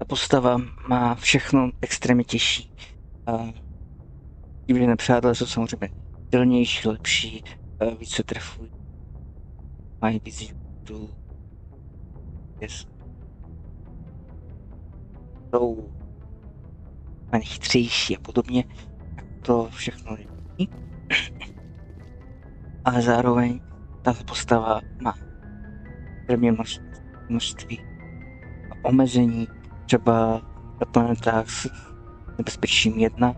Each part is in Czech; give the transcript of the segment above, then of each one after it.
Ta postava má všechno extrémně těžší. Tím, že nepřátelé jsou samozřejmě silnější, lepší, více trefují, mají víc životů, jsou chytřejší a podobně, tak to všechno je. Ale zároveň ta postava má extrémně množství omezení, třeba na planetách s nebezpečím 1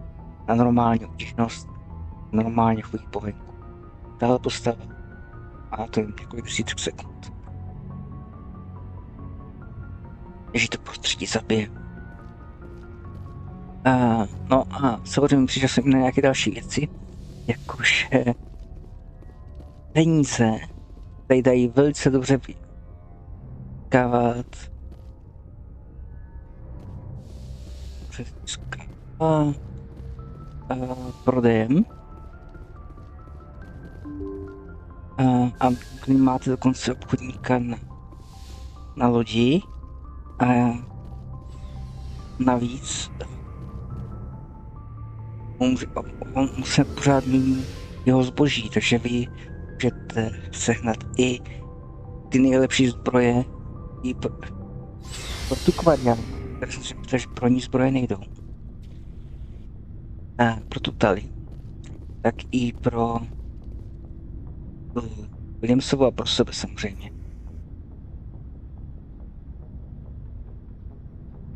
na normální obtížnost, normálně chodí po venku. Tahle postava má to jen několik desítek sekund. Než to prostředí zabije. No a samozřejmě přišel jsem na nějaké další věci, jakože peníze tady dají velice dobře vykávat prodejem. A máte dokonce obchodníka na lodi a navíc on musí pořád měnit jeho zboží, takže vy můžete sehnat i ty nejlepší zbroje i pro tu kvariánu, takže pro ní zbroje nejdou. A pro tu tali, tak i pro Williamsovu a pro sebe samozřejmě.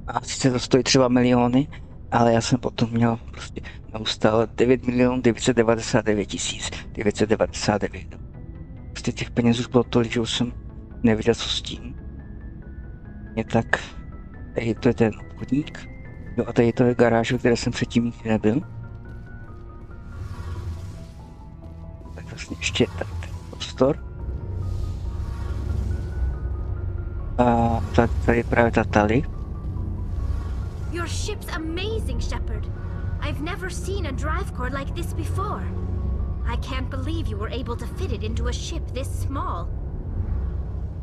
A sice to stojí třeba miliony, ale já jsem potom měl prostě neustále 9 999 999. Prostě těch peněz už bylo tolik, že už jsem nevěděl, co s tím. Je tak, tady to je ten obchodník, jo, a tady to je garáž, ve které jsem předtím nikdy nebyl. Tak vlastně ještě tady ten prostor. A tady je právě ta tali. Your ship's amazing, Shepard. I've never seen a drive cord like this before. I can't believe you were able to fit it into a ship this small.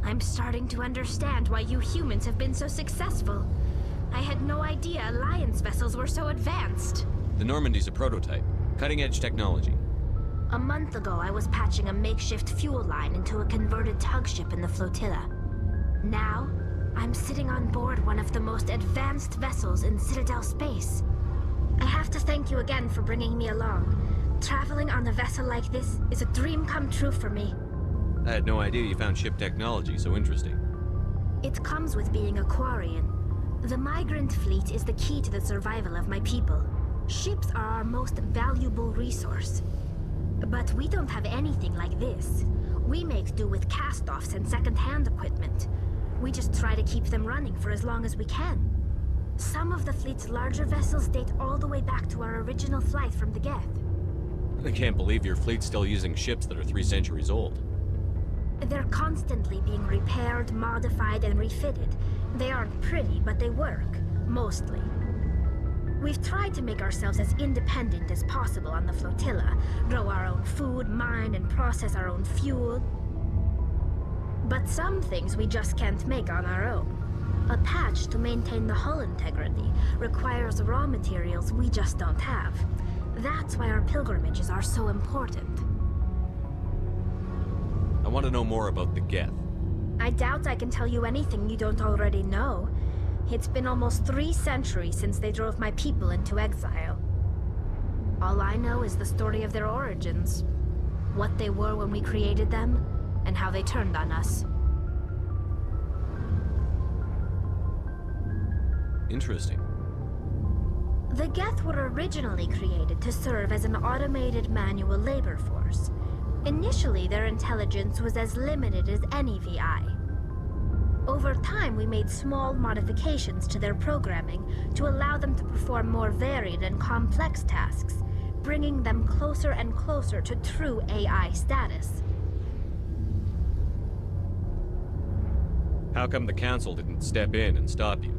I'm starting to understand why you humans have been so successful. I had no idea Alliance vessels were so advanced. The Normandy's a prototype. Cutting-edge technology. A month ago, I was patching a makeshift fuel line into a converted tug ship in the flotilla. Now, I'm sitting on board one of the most advanced vessels in Citadel space. I have to thank you again for bringing me along. Traveling on a vessel like this is a dream come true for me. I had no idea you found ship technology so interesting. It comes with being a Quarian. The migrant fleet is the key to the survival of my people. Ships are our most valuable resource. But we don't have anything like this. We make do with cast-offs and second-hand equipment. We just try to keep them running for as long as we can. Some of the fleet's larger vessels date all the way back to our original flight from the Geth. I can't believe your fleet's still using ships that are 3 centuries old. They're constantly being repaired, modified, and refitted. They aren't pretty, but they work, mostly. We've tried to make ourselves as independent as possible on the flotilla, grow our own food, mine and process our own fuel. But some things we just can't make on our own. A patch to maintain the hull integrity requires raw materials we just don't have. That's why our pilgrimages are so important. I want to know more about the Geth. I doubt I can tell you anything you don't already know. It's been almost 3 centuries since they drove my people into exile. All I know is the story of their origins. What they were when we created them, and how they turned on us. Interesting. The Geth were originally created to serve as an automated manual labor force. Initially, their intelligence was as limited as any VI. Over time, we made small modifications to their programming to allow them to perform more varied and complex tasks, bringing them closer and closer to true AI status. How come the Council didn't step in and stop you?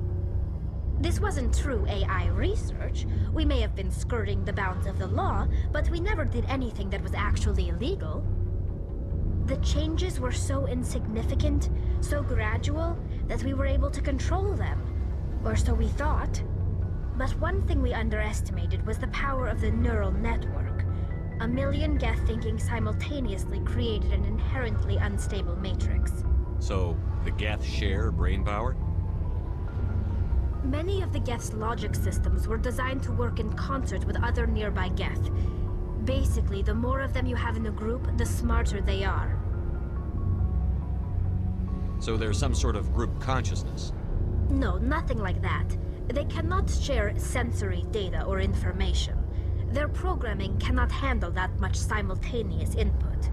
This wasn't true AI research. We may have been skirting the bounds of the law, but we never did anything that was actually illegal. The changes were so insignificant, so gradual, that we were able to control them. Or so we thought. But one thing we underestimated was the power of the neural network. A million Geth thinking simultaneously created an inherently unstable matrix. So, the Geth share brain power? Many of the Geth's logic systems were designed to work in concert with other nearby Geth. Basically, the more of them you have in a group, the smarter they are. So there's some sort of group consciousness? No, nothing like that. They cannot share sensory data or information. Their programming cannot handle that much simultaneous input.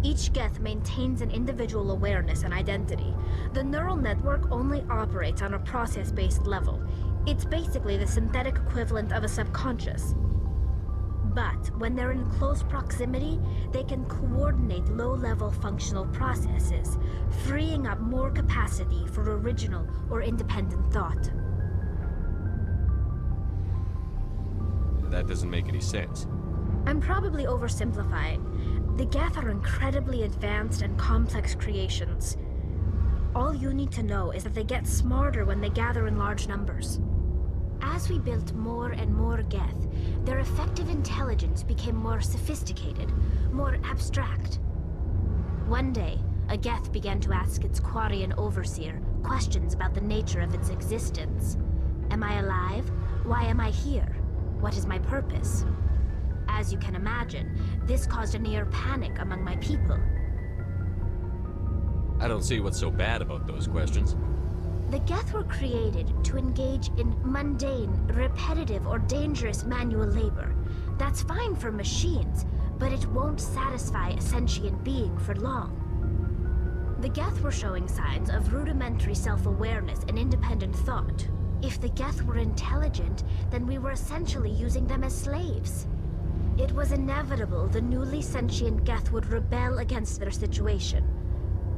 Each Geth maintains an individual awareness and identity. The neural network only operates on a process-based level. It's basically the synthetic equivalent of a subconscious. But when they're in close proximity, they can coordinate low-level functional processes, freeing up more capacity for original or independent thought. That doesn't make any sense. I'm probably oversimplifying. The Geth are incredibly advanced and complex creations. All you need to know is that they get smarter when they gather in large numbers. As we built more and more Geth, their effective intelligence became more sophisticated, more abstract. One day, a Geth began to ask its Quarian overseer questions about the nature of its existence. Am I alive? Why am I here? What is my purpose? As you can imagine, this caused a near panic among my people. I don't see what's so bad about those questions. The Geth were created to engage in mundane, repetitive, or dangerous manual labor. That's fine for machines, but it won't satisfy a sentient being for long. The Geth were showing signs of rudimentary self-awareness and independent thought. If the Geth were intelligent, then we were essentially using them as slaves. It was inevitable the newly sentient Geth would rebel against their situation.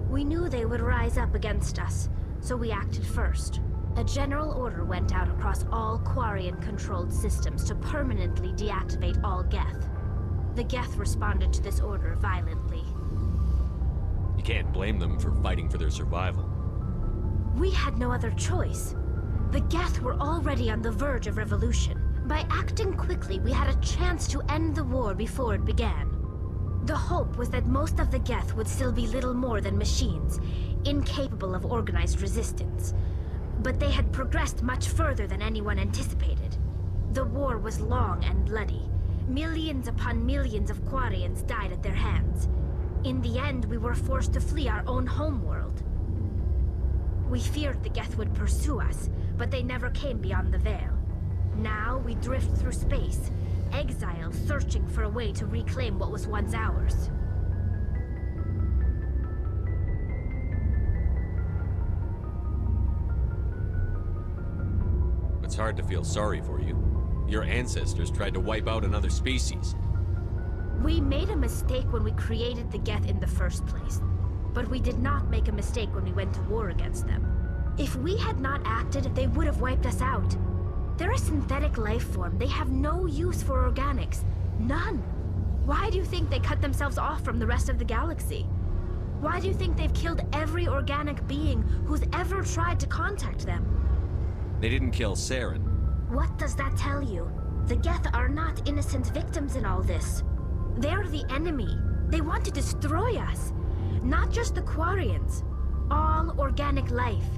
We knew they would rise up against us, so we acted first. A general order went out across all Quarian-controlled systems to permanently deactivate all Geth. The Geth responded to this order violently. You can't blame them for fighting for their survival. We had no other choice. The Geth were already on the verge of revolution. By acting quickly, we had a chance to end the war before it began. The hope was that most of the Geth would still be little more than machines, incapable of organized resistance. But they had progressed much further than anyone anticipated. The war was long and bloody. Millions upon millions of Quarians died at their hands. In the end, we were forced to flee our own homeworld. We feared the Geth would pursue us, but they never came beyond the Veil. Now we drift through space, exiled, searching for a way to reclaim what was once ours. It's hard to feel sorry for you. Your ancestors tried to wipe out another species. We made a mistake when we created the Geth in the first place. But we did not make a mistake when we went to war against them. If we had not acted, they would have wiped us out. They're a synthetic life form. They have no use for organics. None. Why do you think they cut themselves off from the rest of the galaxy? Why do you think they've killed every organic being who's ever tried to contact them? They didn't kill Saren. What does that tell you? The Geth are not innocent victims in all this. They're the enemy. They want to destroy us. Not just the Quarians. All organic life.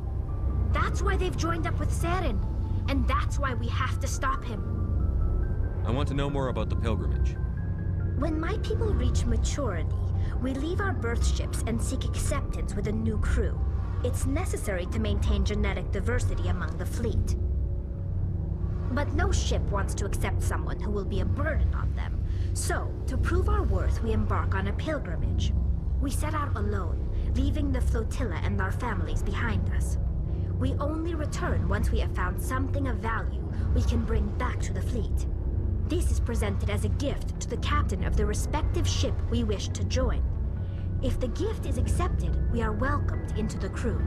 That's why they've joined up with Saren. And that's why we have to stop him. I want to know more about the pilgrimage. When my people reach maturity, we leave our birth ships and seek acceptance with a new crew. It's necessary to maintain genetic diversity among the fleet. But no ship wants to accept someone who will be a burden on them. So, to prove our worth, we embark on a pilgrimage. We set out alone, leaving the flotilla and our families behind us. We only return once we have found something of value we can bring back to the fleet. This is presented as a gift to the captain of the respective ship we wish to join. If the gift is accepted, we are welcomed into the crew.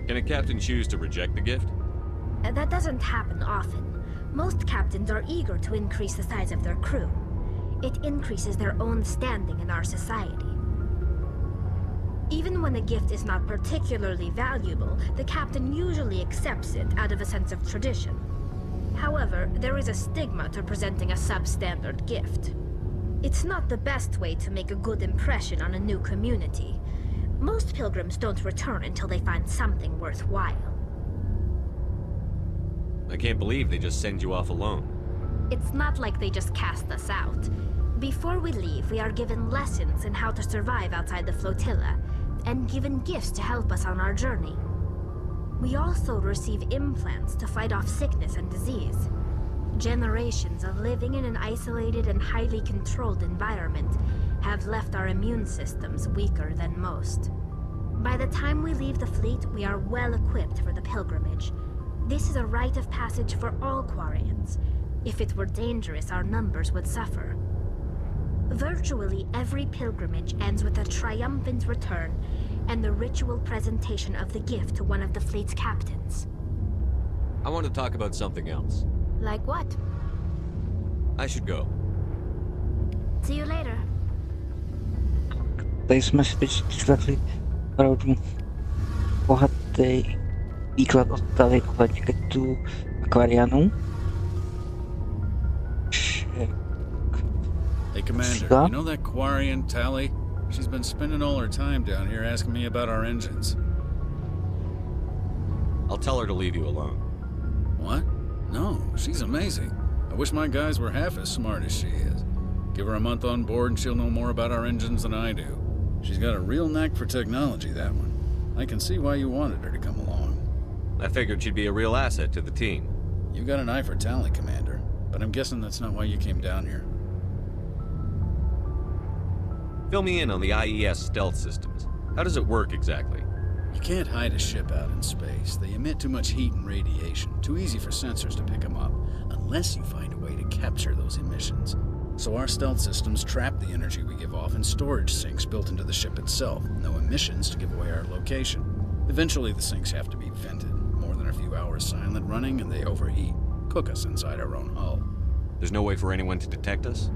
Can a captain choose to reject the gift? That doesn't happen often. Most captains are eager to increase the size of their crew. It increases their own standing in our society. Even when a gift is not particularly valuable, the captain usually accepts it out of a sense of tradition. However, there is a stigma to presenting a substandard gift. It's not the best way to make a good impression on a new community. Most pilgrims don't return until they find something worthwhile. I can't believe they just send you off alone. It's not like they just cast us out. Before we leave, we are given lessons in how to survive outside the flotilla, and given gifts to help us on our journey. We also receive implants to fight off sickness and disease. Generations of living in an isolated and highly controlled environment have left our immune systems weaker than most. By the time we leave the fleet, we are well equipped for the pilgrimage. This is a rite of passage for all Quarians. If it were dangerous, our numbers would suffer. Virtually every pilgrimage ends with a triumphant return and the ritual presentation of the gift to one of the fleet's captains. I want to talk about something else. Like what? I should go. See you later. Tady jsme si teď vyslechli opravdu bohatý výklad od Tali ohledně getů Aquarianů. Hey, Commander, you know that Quarian, Tali? She's been spending all her time down here asking me about our engines. I'll tell her to leave you alone. What? No, she's amazing. I wish my guys were half as smart as she is. Give her a month on board and she'll know more about our engines than I do. She's got a real knack for technology, that one. I can see why you wanted her to come along. I figured she'd be a real asset to the team. You got an eye for talent, Commander, but I'm guessing that's not why you came down here. Fill me in on the IES stealth systems. How does it work exactly? You can't hide a ship out in space. They emit too much heat and radiation. Too easy for sensors to pick them up, unless you find a way to capture those emissions. So our stealth systems trap the energy we give off in storage sinks built into the ship itself. No emissions to give away our location. Eventually the sinks have to be vented. More than a few hours silent running and they overheat. Cook us inside our own hull. There's no way for anyone to detect us?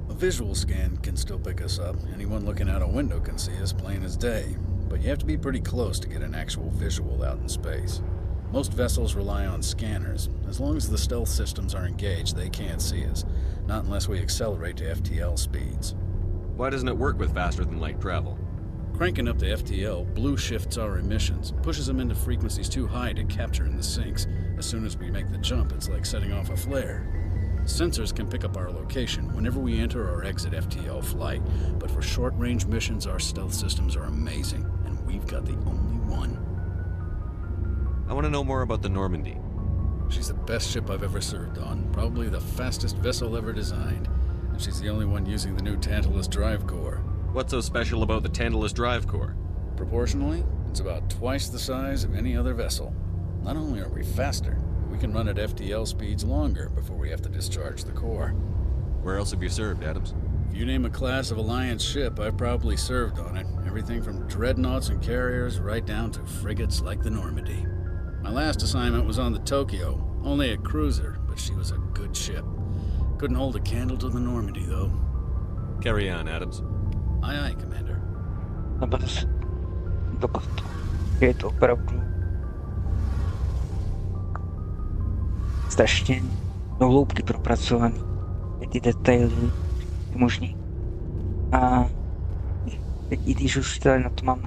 A visual scan can still pick us up. Anyone looking out a window can see us plain as day. But you have to be pretty close to get an actual visual out in space. Most vessels rely on scanners. As long as the stealth systems are engaged, they can't see us. Not unless we accelerate to FTL speeds. Why doesn't it work with faster than light travel? Cranking up to FTL blue shifts our emissions, pushes them into frequencies too high to capture in the sinks. As soon as we make the jump, it's like setting off a flare. Sensors can pick up our location whenever we enter or exit FTL flight, but for short-range missions, our stealth systems are amazing, and we've got the only one. I want to know more about the Normandy. She's the best ship I've ever served on, probably the fastest vessel ever designed, and she's the only one using the new Tantalus drive core. What's so special about the Tantalus drive core? Proportionally, it's about twice the size of any other vessel. Not only are we faster, we can run at FTL speeds longer before we have to discharge the core. Where else have you served, Adams? If you name a class of Alliance ship, I've probably served on it. Everything from dreadnoughts and carriers right down to frigates like the Normandy. My last assignment was on the Tokyo, only a cruiser, but she was a good ship. Couldn't hold a candle to the Normandy, though. Carry on, Adams. Aye, aye, Commander. Je to opravdu strašně do hloubky propracovaný. Ty detaily je možný. A teď i když už tady na to mám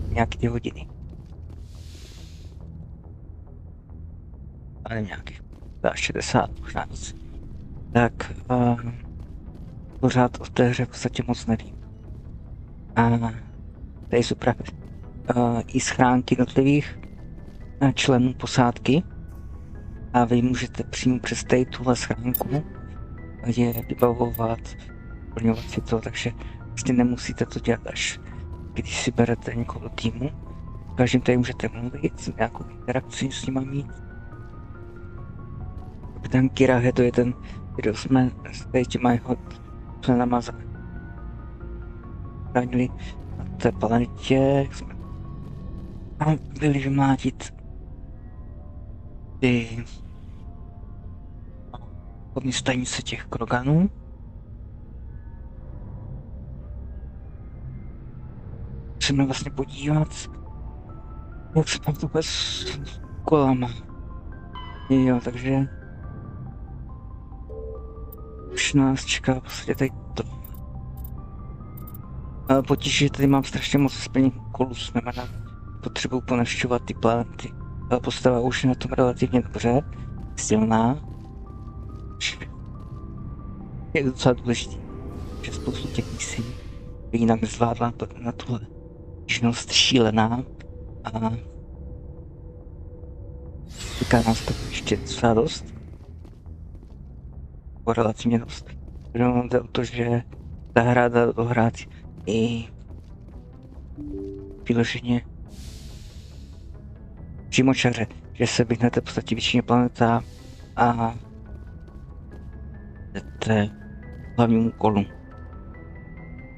nějaké ty hodiny. Ale nějakých 60, možná víc. Tak pořád o té hře v podstatě moc nevím. A tady jsou právě i schránky jednotlivých členů posádky. A vy můžete přímo přes tady tuhle schránku je vybavovat, plňovat si to, takže vlastně nemusíte to dělat až když si berete někoho do týmu. S každým tady můžete mluvit, nějakou interakci s nima mít. Kapitán Kirahe, to je ten, kdo jsme s tady těma jeho členama zachránili na té planetě, jak jsme byli vymlátit ty hodně stanice těch kroganů. chceme vlastně podívat, jak se tam to bude s kolama. Jo, takže už nás čeká vlastně tady to. Ale potíž, že tady mám strašně moc splněných úkolů, znamená, potřebuji ponavštěvovat ty planety. Ale postava už je na tom relativně dobře, silná. Je docela důležitý, že spoustu těch misí by jinak nezvládla na tuhle činnost šílená a říká nás to ještě docela dost. Relativně dost. Jenom jde o to, že ta hra dá dohrát i vyloženě přímočaře, že se vyhnete v podstatě většině planeta a jdete hlavnímu úkolu.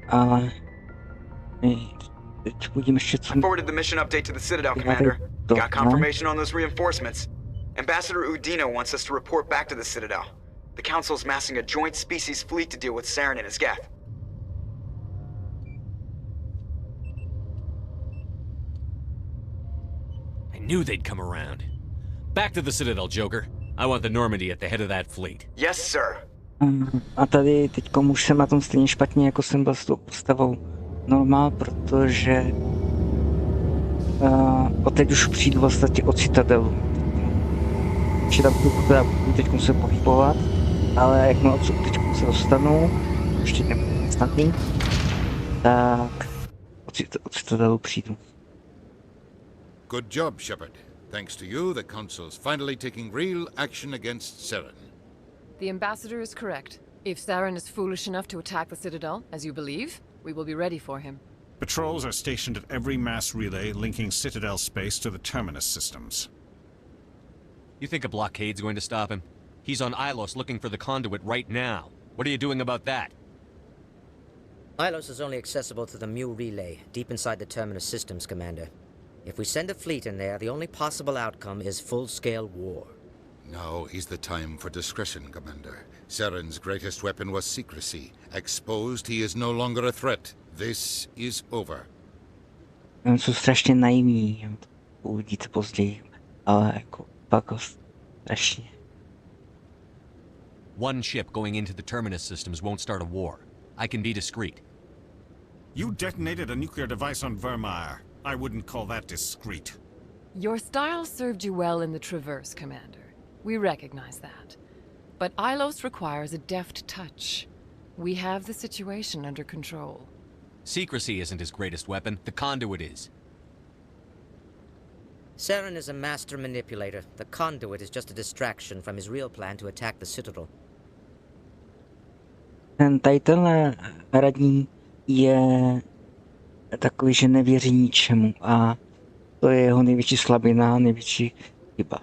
Ale teď budeme ještě co... I forwarded the mission update to the Citadel, Commander. Got confirmation on those reinforcements. Ambassador Udina wants us to report back to the Citadel. The Council's massing a joint species fleet to deal with Saren and his geth. I knew they'd come around. Back to the Citadel, Joker. I want the Normandy at the head of that fleet. Yes, sir. A tady teďkom už jsem na tom stejně špatně, jako jsem byl s tou postavou normál, protože teď už přijdu vlastně od Citadelu. Ještě tam teda budu teď se pohybovat, ale jakmile odsud teď se dostanu, ještě nebudu snadný, tak od Citadelu přijdu. Good job, Shepard. Thanks to you, the Council's finally taking real action against Saren. The ambassador is correct. If Saren is foolish enough to attack the Citadel, as you believe, we will be ready for him. Patrols are stationed at every mass relay linking Citadel space to the terminus systems. You think a blockade's going to stop him? He's on Ilos looking for the conduit right now. What are you doing about that? Ilos is only accessible to the Mu relay, deep inside the terminus systems, Commander. If we send a fleet in there, the only possible outcome is full-scale war. Now is the time for discretion, Commander. Saren's greatest weapon was secrecy. Exposed, he is no longer a threat. This is over. Oni jsou strašně naivní, uvidíte později, ale jako pak strašně. One ship going into the terminus systems won't start a war. I can be discreet. You detonated a nuclear device on Vermeer. I wouldn't call that discreet. Your style served you well in the Traverse, Commander. We recognize that. But Ilos requires a deft touch. We have the situation under control. Secrecy isn't his greatest weapon. The conduit is. Saren is a master manipulator. The conduit is just a distraction from his real plan to attack the Citadel. Tenhle radní je takový, že nevěří ničemu a to je jeho největší slabina, největší chyba.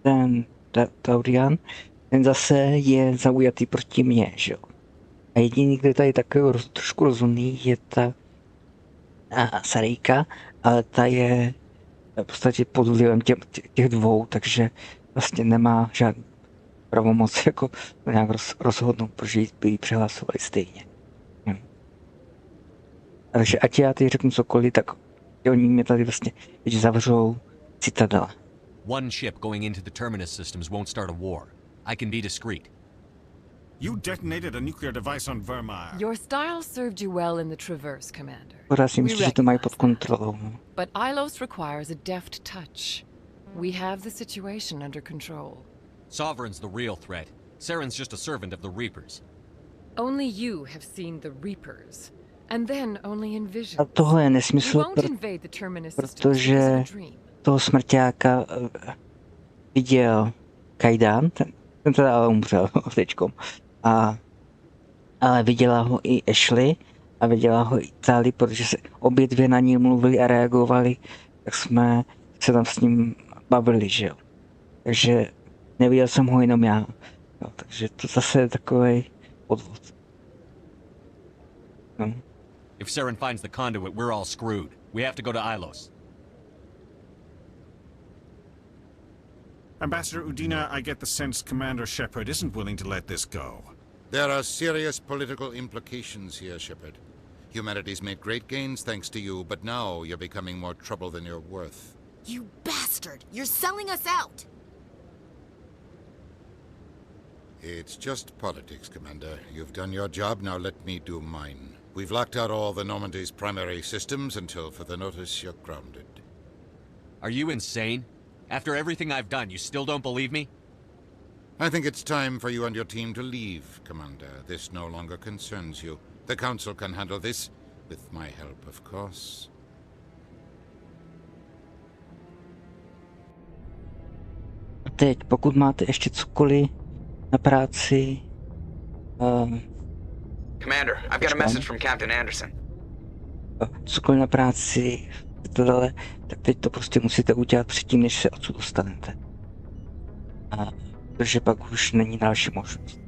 Ten Taurian, ten zase je zaujatý proti mně, že jo. A jediný, kdo tady takový trošku rozumný, je ta Sarejka, ale ta je v podstatě pod vlivem těch dvou, takže vlastně nemá žádný pravomoc jako nějak rozhodnout, protože by ji přehlasovali stejně. Takže ať já teď řeknu cokoliv, tak oni mě tady vlastně teď zavřou Citadela. One ship going into the terminus systems won't start a war. I can be discreet. You detonated a nuclear device on Vermeer. Your style served you well in the Traverse, Commander. Pořád si myslím, že to mají pod kontrolou. But Ilos requires a deft touch. We have the situation under control. Sovereign's the real threat. Saren's just a servant of the Reapers. Only you have seen the Reapers. And then only in visions. A tohle je nesmysl, protože toho smrťáka viděl Kaidan, ten teda ale umřel teďkom. Ale viděla ho i Ashley a viděla ho i Tali, protože se obě dvě na něj mluvili a reagovali, tak jsme se tam s ním bavili, že jo. Takže neviděl jsem ho jenom já. Jo, takže to zase je takovej podvod. No. If Saren finds the conduit, we're all screwed. We have to go to Ilos. Ambassador Udina, I get the sense Commander Shepard isn't willing to let this go. There are serious political implications here, Shepard. Humanity's made great gains thanks to you, but now you're becoming more trouble than you're worth. You bastard! You're selling us out! It's just politics, Commander. You've done your job, now let me do mine. We've locked out all the Normandy's primary systems until further notice you're grounded. Are you insane? After everything I've done, you still don't believe me? I think it's time for you and your team to leave, Commander. This no longer concerns you. The Council can handle this, with my help, of course. A teď, pokud máte ještě cokoliv na práci... Commander, I've got a message from Captain Anderson. Cokoliv na práci, tak teď to prostě musíte udělat předtím, než se odsud dostanete. Protože pak už není další možnost.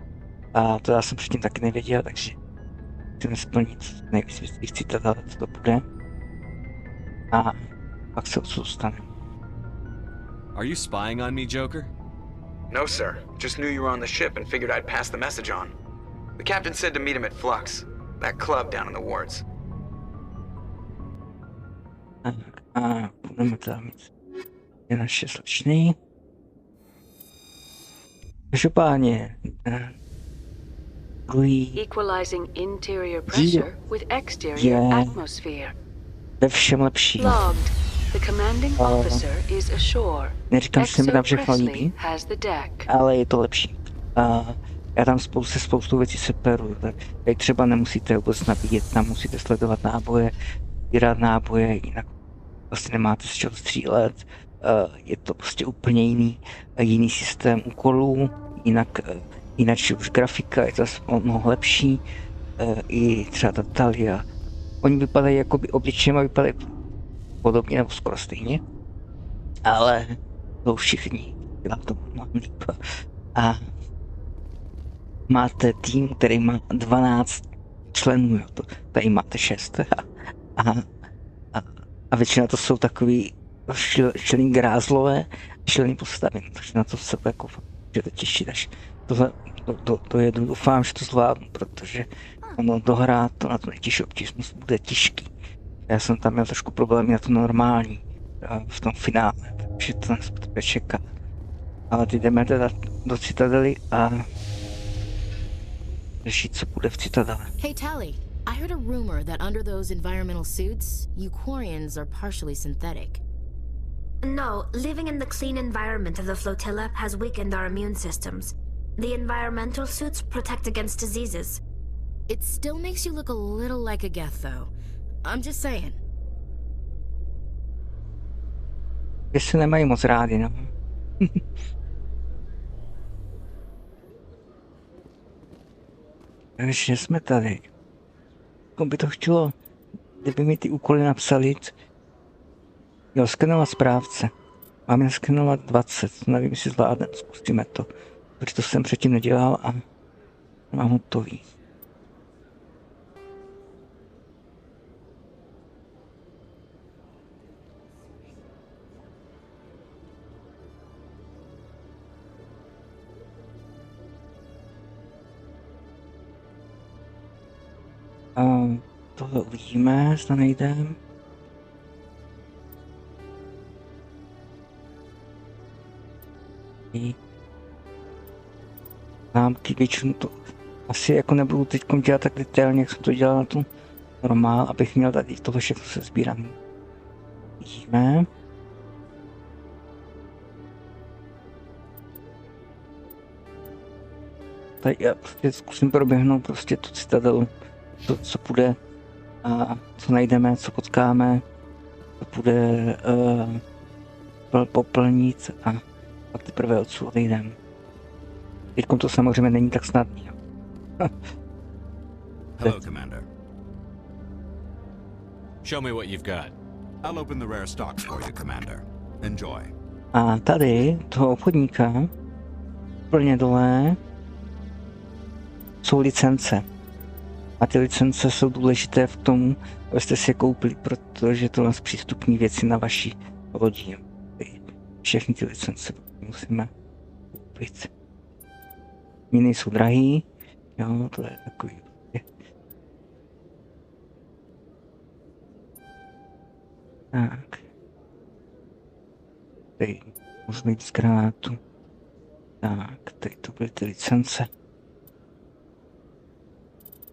A to já jsem předtím taky nevěděl, takže musíme splnit nejvíc citadele, co to bude. A pak se odsud dostaneme. Are you spying on me, Joker? No, sir. Just knew you were on the ship and figured I'd pass the message on. The captain said to meet him at Flux, that club down in the wards. A budeme tam mít naše slečny. Každopádně druhý Equalizing interior pressure with exterior atmosphere. Ve všem lepší. Logged. The commanding officer is ashore. Neříkám, že se mi tam všechno líbí, ale je to lepší. Já tam spoustu věcí se peru, tak třeba nemusíte vůbec nabíjet, tam musíte sledovat náboje, vybírat náboje, jinak vlastně nemáte z čeho střílet. Je to prostě úplně jiný systém úkolů, jinak už grafika je zase mnoho lepší, i třeba ta talia. Oni vypadají jakoby obličejema, vypadají podobně nebo skoro stejně, ale to všichni dělá to mnohem líp. A máte tým, který má 12 členů, jo. Tady máte 6 a většina to jsou takový šílený grázlové, šílený postavy, takže na to se jako můžete těšit, až to jedu, doufám, že to zvládnu, protože ono dohrát to na to nejtěžší obtížnost bude těžký. Já jsem tam měl trošku problémy na to normální v tom finále, takže to nás bude čekat. Ale teď jdeme teda do citadely a řešit, co bude v citadele. Hey Tally, I heard a rumor that under those environmental suits, Euquarians are partially synthetic. No, living in the clean environment of the flotilla has weakened our immune systems. The environmental suits protect against diseases. It still makes you look a little like a Geth, though. I'm just saying. Že se nemají moc rádi, no. Takže jsme tady. Jako by to chtělo, kdyby mi ty úkoly napsali, jo, skenovat správce. Máme skenovat 20, nevím, jestli zvládneme, zkusíme to. Protože to jsem předtím nedělal a mám hotový. Tohle uvidíme, zda nejdem. Známky většinu to asi jako nebudu teď dělat tak detailně, jak jsem to dělal na tu normál, abych měl tady tohle všechno se sbíraný. Vidíme. Tady já prostě zkusím proběhnout prostě tu citadelu, to, co půjde a co najdeme, co potkáme, co půjde poplnit a pak teprve odsud odejdem. Teďkom to samozřejmě není tak snadný. Hello, Commander. Show me what you've got. I'll open the rare stocks for you, Commander. Enjoy. A tady toho obchodníka úplně dole jsou licence. A ty licence jsou důležité v tom, abyste si je koupili, protože to nás přístupní věci na vaší lodi. Všechny ty licence musíme koupit. Jiné jsou drahý, jo, to je takový. Tak. Tady můžu jít z granátu. Tak, tady to byly ty licence.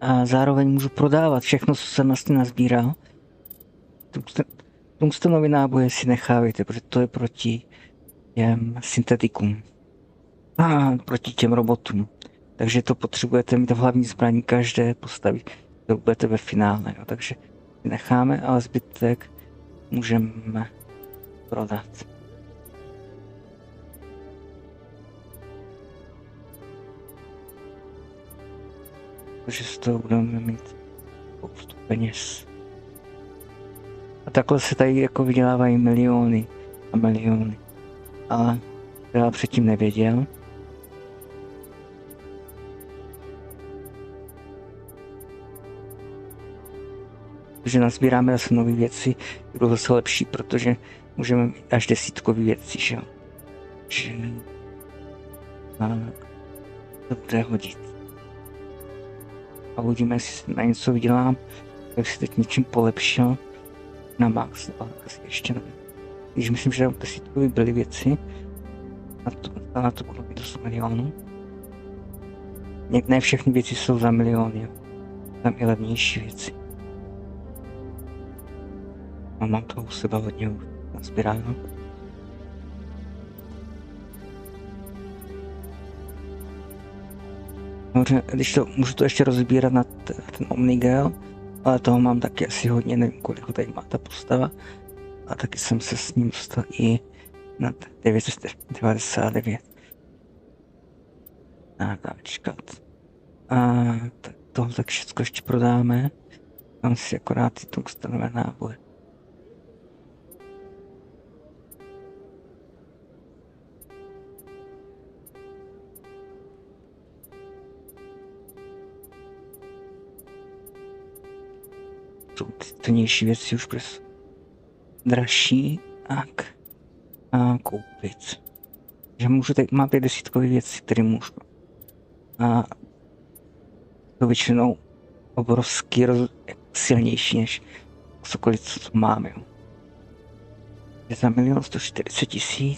A zároveň můžu prodávat všechno, co jsem vlastně nazbíral. Tungstenový náboje si nechávejte, protože to je proti těm syntetikům. A proti těm robotům. Takže to potřebujete mít v hlavní zbraní každé postavy, kterou budete ve finále. Jo. Takže si necháme, ale zbytek můžeme prodat. Takže z toho budeme mít spoustu peněz. A takhle se tady jako vydělávají miliony a miliony. Ale to já předtím nevěděl. Takže nazbíráme zase nové věci, budou zase lepší, protože můžeme mít až 10 věcí, že jo. Že to bude hodit. A uvidíme, jestli na něco vydělám, tak si teď něčím polepšil na max, ale asi ještě ne. Když myslím, že 10 byly věci, na to budou mít 8 milionů. Ne všechny věci jsou za miliony, tam i levnější věci. A mám toho u sebe hodně nazbíráno. Když to, můžu to ještě rozbírat na ten Omnigel, ale toho mám taky asi hodně, nevím kolik tady má ta postava. A taky jsem se s ním dostal i na 999. Natáčkat. A tohle tak všechno ještě prodáme. Mám si akorát ty tungstenové náboje. Jsou ty cenější věci už přes dražší a koupit. Že můžu tady, mám tady 10 věcí, které můžu. A to většinou obrovský silnější než cokoliv, co máme. Je za 1 140 000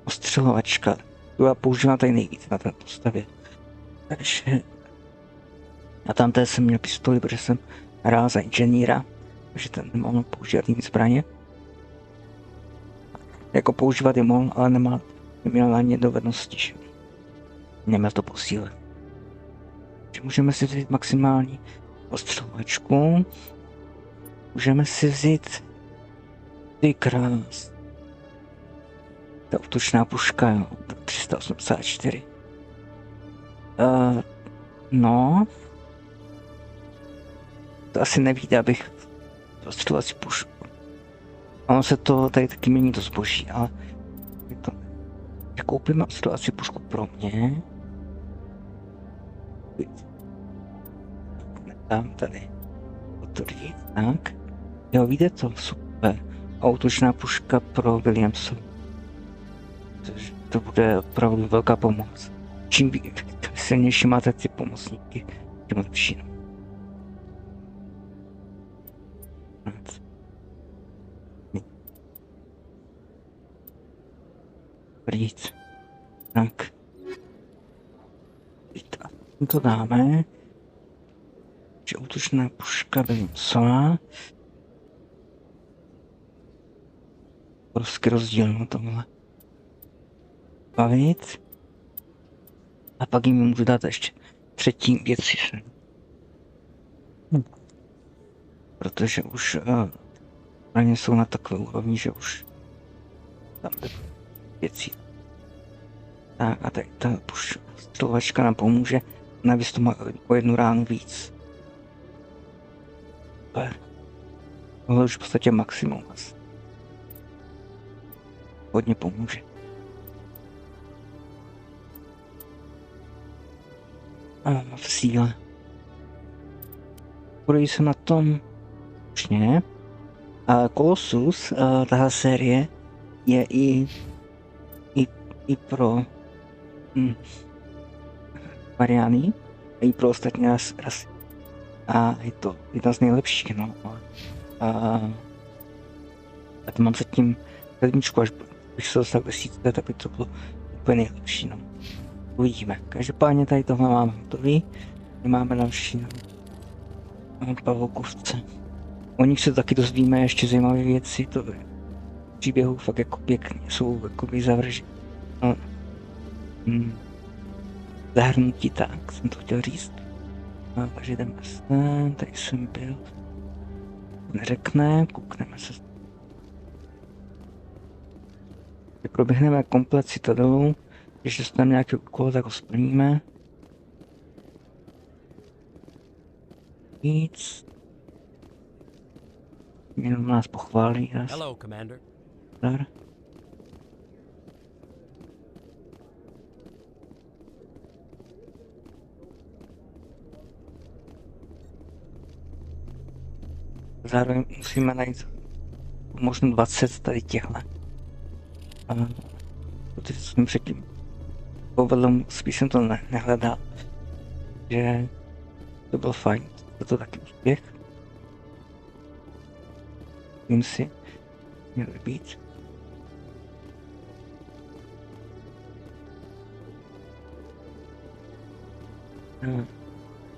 ostřelovačka. Tu já používám tady nejvíc na té postavě. Takže a tam jsem měl pistoli, protože jsem hrál za inženýra, takže ten nemohl používat jiné zbraně. Jako používat je mohl, ale neměl ani dovednosti, že neměl to posílit. Takže můžeme si vzít maximální ostřelovačku. Můžeme si vzít ty krás. Ta útočná puška, jo, 384. No. To asi nevíde, abych ostřelovací pušku. Ono se to tady taky mění to zboží, ale to, že koupíme ostřelovací pušku pro mě. Tam tady otevřít, tak. Jo, vidíte to, super. A útočná puška pro Williamsovu. To bude opravdu velká pomoc. Čím silnější máte ty pomocníky, tím lepší. Prýt. Tak. To dáme. Že útočná puška Williamsova. Obrovský rozdíl na tomhle. Bavit. A pak jim můžu dát ještě třetí věci sem. Protože už zbraně jsou na takové úrovni, že už tam věcí. Tak a tady ta střelovačka nám pomůže. Navíc to má o 1 ránu víc. Super. Tohle už v podstatě maximum asi. Hodně pomůže. A v síle. Budu se na tom učně. A Colossus, tahle série, je i pro Mariany, i pro ostatní rasy. A je to jedna z nejlepších, no. Já to mám zatím sedmičku, až bych se dostal k 10, tak by to bylo úplně nejlepší, no. Uvidíme. Každopádně tady tohle máme hotový. Máme další, no. Pavoukovce. O nich se taky dozvíme ještě zajímavé věci, to je příběhu fakt jako pěkně, jsou jakoby zavržení. No. Zahrnutí, tak jsem to chtěl říct. No, takže jdeme sem, tady jsem byl. Neřekne, koukneme se. Proběhneme komplet citadelu, když dostaneme nějaký úkol, tak ho splníme. Nic. Jenom nás pochválí. Hello, Commander. Dar. Zároveň musíme najít možná 20 tady těchto. Protože jsem předtím povedl, spíš jsem to nehledal, že to bylo fajn, to taky úspěch. Vím si, měl být.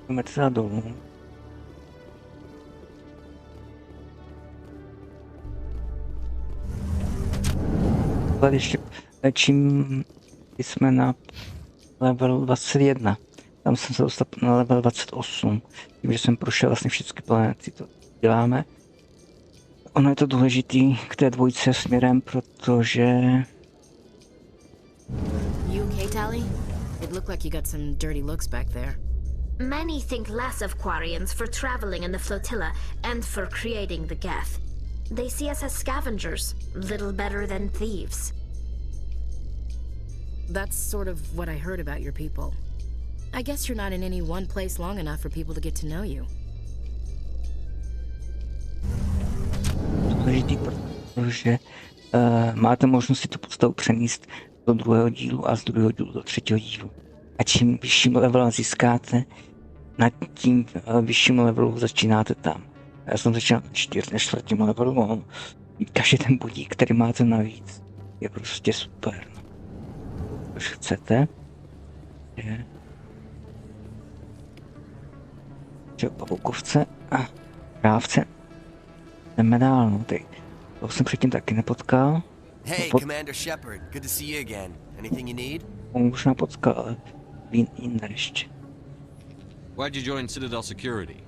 Jdeme teda dolů. Ještě čím jsme na level 21. Tam jsem se dostal na level 28. Tím, že jsem prošel vlastně všechny planety, to děláme. Ono je to důležitý k té dvojce směrem, protože... You okay, Tally? It looked like you got some dirty looks back there. Many think less of Quarians for traveling in the flotilla and for creating the Geth. They see us as scavengers, little better than thieves. That's sort of what I heard about your people. I guess you're not in any one place long enough for people to get to know you. Důležitý, protože máte možnost si tu postavu přenést do druhého dílu a z druhého dílu do třetího dílu. A čím vyšším levelem získáte, nad tím vyšším levelu začínáte tam. Já jsem začal na 4. levelu a každý ten budík, který máte navíc, je prostě super. No. Když chcete, je... pavoukovce a krávce. Jdeme dál, no, to jsem předtím taky nepotkal. Hey, Commander Shepard, good to see you again. Anything you need? Možná potkal, ale jinde ještě. Why'd you join Citadel Security?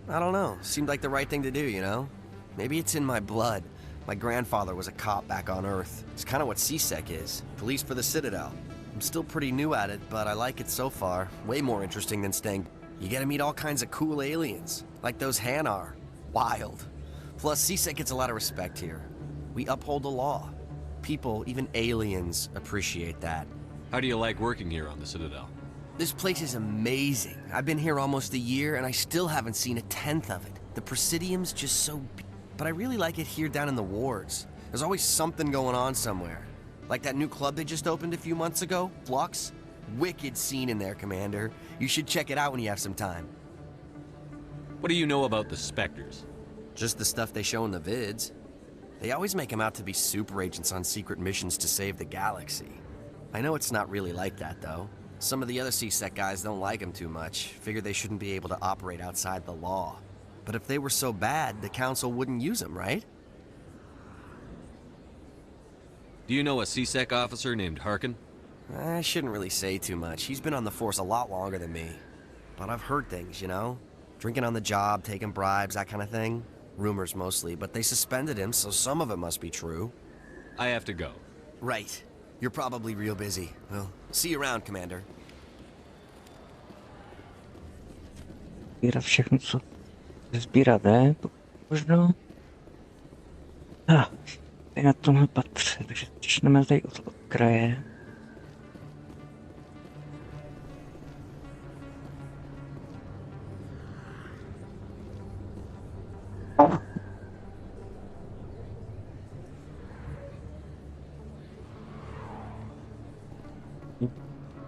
I don't know. Seemed like the right thing to do, you know? Maybe it's in my blood. My grandfather was a cop back on Earth. It's kind of what CSEC is. Police for the Citadel. I'm still pretty new at it, but I like it so far. Way more interesting than staying. You get to meet all kinds of cool aliens, like those Hanar. Wild. Plus, CSEC gets a lot of respect here. We uphold the law. People, even aliens, appreciate that. How do you like working here on the Citadel? This place is amazing. I've been here almost a year, and I still haven't seen a tenth of it. The Presidium's just so but I really like it here down in the wards. There's always something going on somewhere. Like that new club they just opened a few months ago, Flux. Wicked scene in there, Commander. You should check it out when you have some time. What do you know about the Spectres? Just the stuff they show in the vids. They always make them out to be super agents on secret missions to save the galaxy. I know it's not really like that, though. Some of the other CSEC guys don't like them too much, figure they shouldn't be able to operate outside the law. But if they were so bad, the Council wouldn't use them, right? Do you know a CSEC officer named Harkin? I shouldn't really say too much. He's been on the force a lot longer than me. But I've heard things, you know? Drinking on the job, taking bribes, that kind of thing. Rumors mostly, but they suspended him, so some of it must be true. I have to go. Right. You're probably real busy. Well, see you around, Commander. Sbírat všechno, co sbírat jde, možno. Tady na tomhle patře, takže začneme tady od kraje.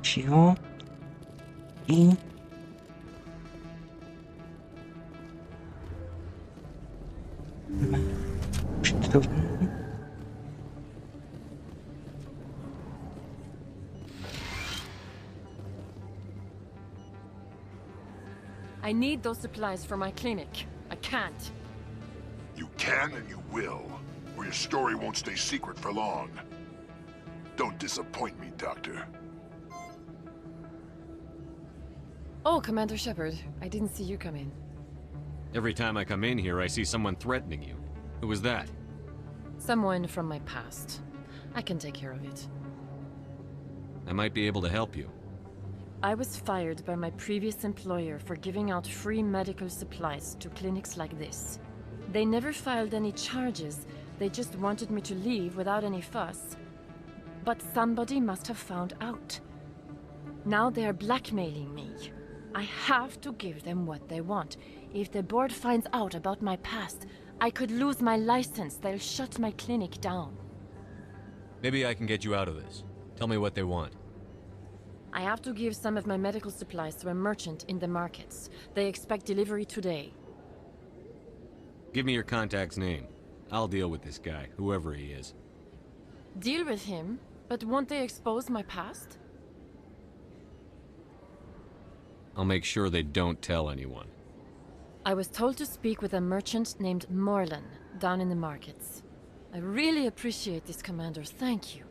Čího? I... Přitovní. I need those supplies for my clinic. I can't. You can and you will, or your story won't stay secret for long. Don't disappoint me, Doctor. Oh, Commander Shepard, I didn't see you come in. Every time I come in here, I see someone threatening you. Who was that? Someone from my past. I can take care of it. I might be able to help you. I was fired by my previous employer for giving out free medical supplies to clinics like this. They never filed any charges. They just wanted me to leave without any fuss. But somebody must have found out. Now they are blackmailing me. I have to give them what they want. If the board finds out about my past, I could lose my license. They'll shut my clinic down. Maybe I can get you out of this. Tell me what they want. I have to give some of my medical supplies to a merchant in the markets. They expect delivery today. Give me your contact's name. I'll deal with this guy, whoever he is. Deal with him? But won't they expose my past? I'll make sure they don't tell anyone. I was told to speak with a merchant named Morlan, down in the markets. I really appreciate this, Commander. Thank you.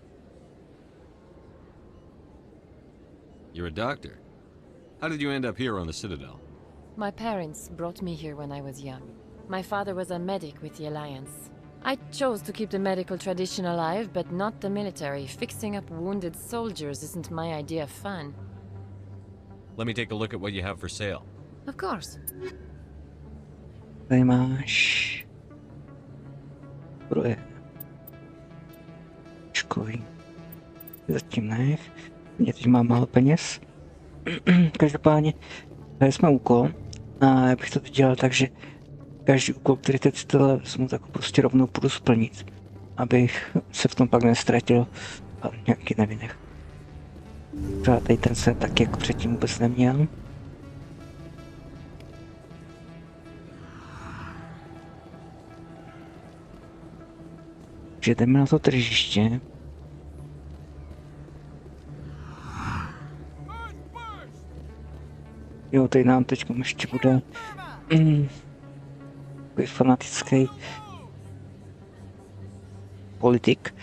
You're a doctor. How did you end up here on the Citadel? My parents brought me here when I was young. My father was a medic with the Alliance. I chose to keep the medical tradition alive, but not the military. Fixing up wounded soldiers isn't my idea of fun. Let me take a look at what you have for sale. Of course. Tady máš zbroje. Čkový. Zatím nech. Já teď mám málo peněz. Každopádně tady jsme úkol a já bych to teď dělal tak, že každý úkol, který teď jsem tak prostě rovnou půjdu splnit, abych se v tom pak nestratil a nějaký nevynech. Třeba tady ten jsem tak jako předtím vůbec neměl. Takže jdeme na to tržiště. Jo, tady nám teď ještě bude takový fanatický politik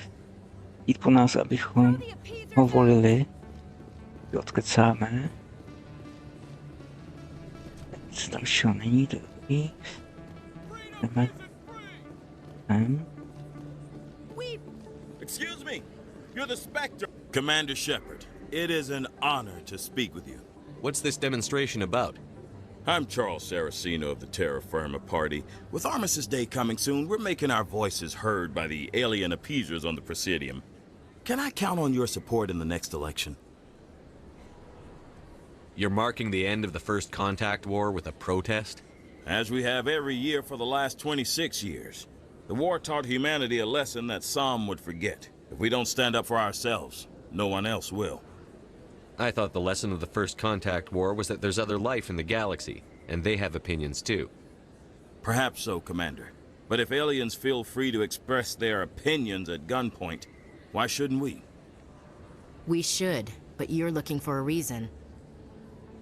jít po nás, abychom ho volili. Odkecáme. Nic dalšího není, to je dobrý. Jdeme. Excuse me, you're the Spectre. Commander Shepard, it is an honor to speak with you. What's this demonstration about? I'm Charles Saraceno of the Terra Firma Party. With Armistice Day coming soon, we're making our voices heard by the alien appeasers on the Presidium. Can I count on your support in the next election? You're marking the end of the First Contact War with a protest? As we have every year for the last 26 years. The war taught humanity a lesson that some would forget. If we don't stand up for ourselves, no one else will. I thought the lesson of the First Contact War was that there's other life in the galaxy, and they have opinions too. Perhaps so, Commander. But if aliens feel free to express their opinions at gunpoint, why shouldn't we? We should, but you're looking for a reason.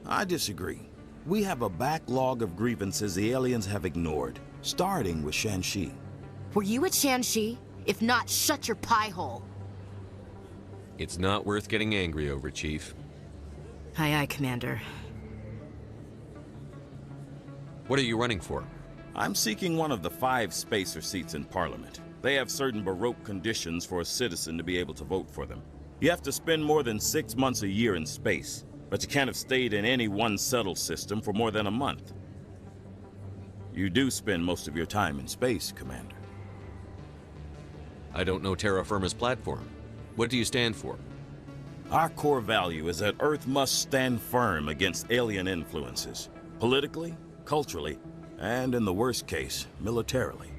I disagree. We have a backlog of grievances the aliens have ignored, starting with Shanxi. Were you at Shanxi? If not, shut your pie hole. It's not worth getting angry over, Chief. Aye, aye, Commander. What are you running for? I'm seeking one of the 5 spacer seats in Parliament. They have certain Baroque conditions for a citizen to be able to vote for them. You have to spend more than 6 months a year in space, but you can't have stayed in any one settled system for more than a month. You do spend most of your time in space, Commander. I don't know Terra Firma's platform. What do you stand for? Our core value is that Earth must stand firm against alien influences, politically, culturally, and in the worst case, militarily.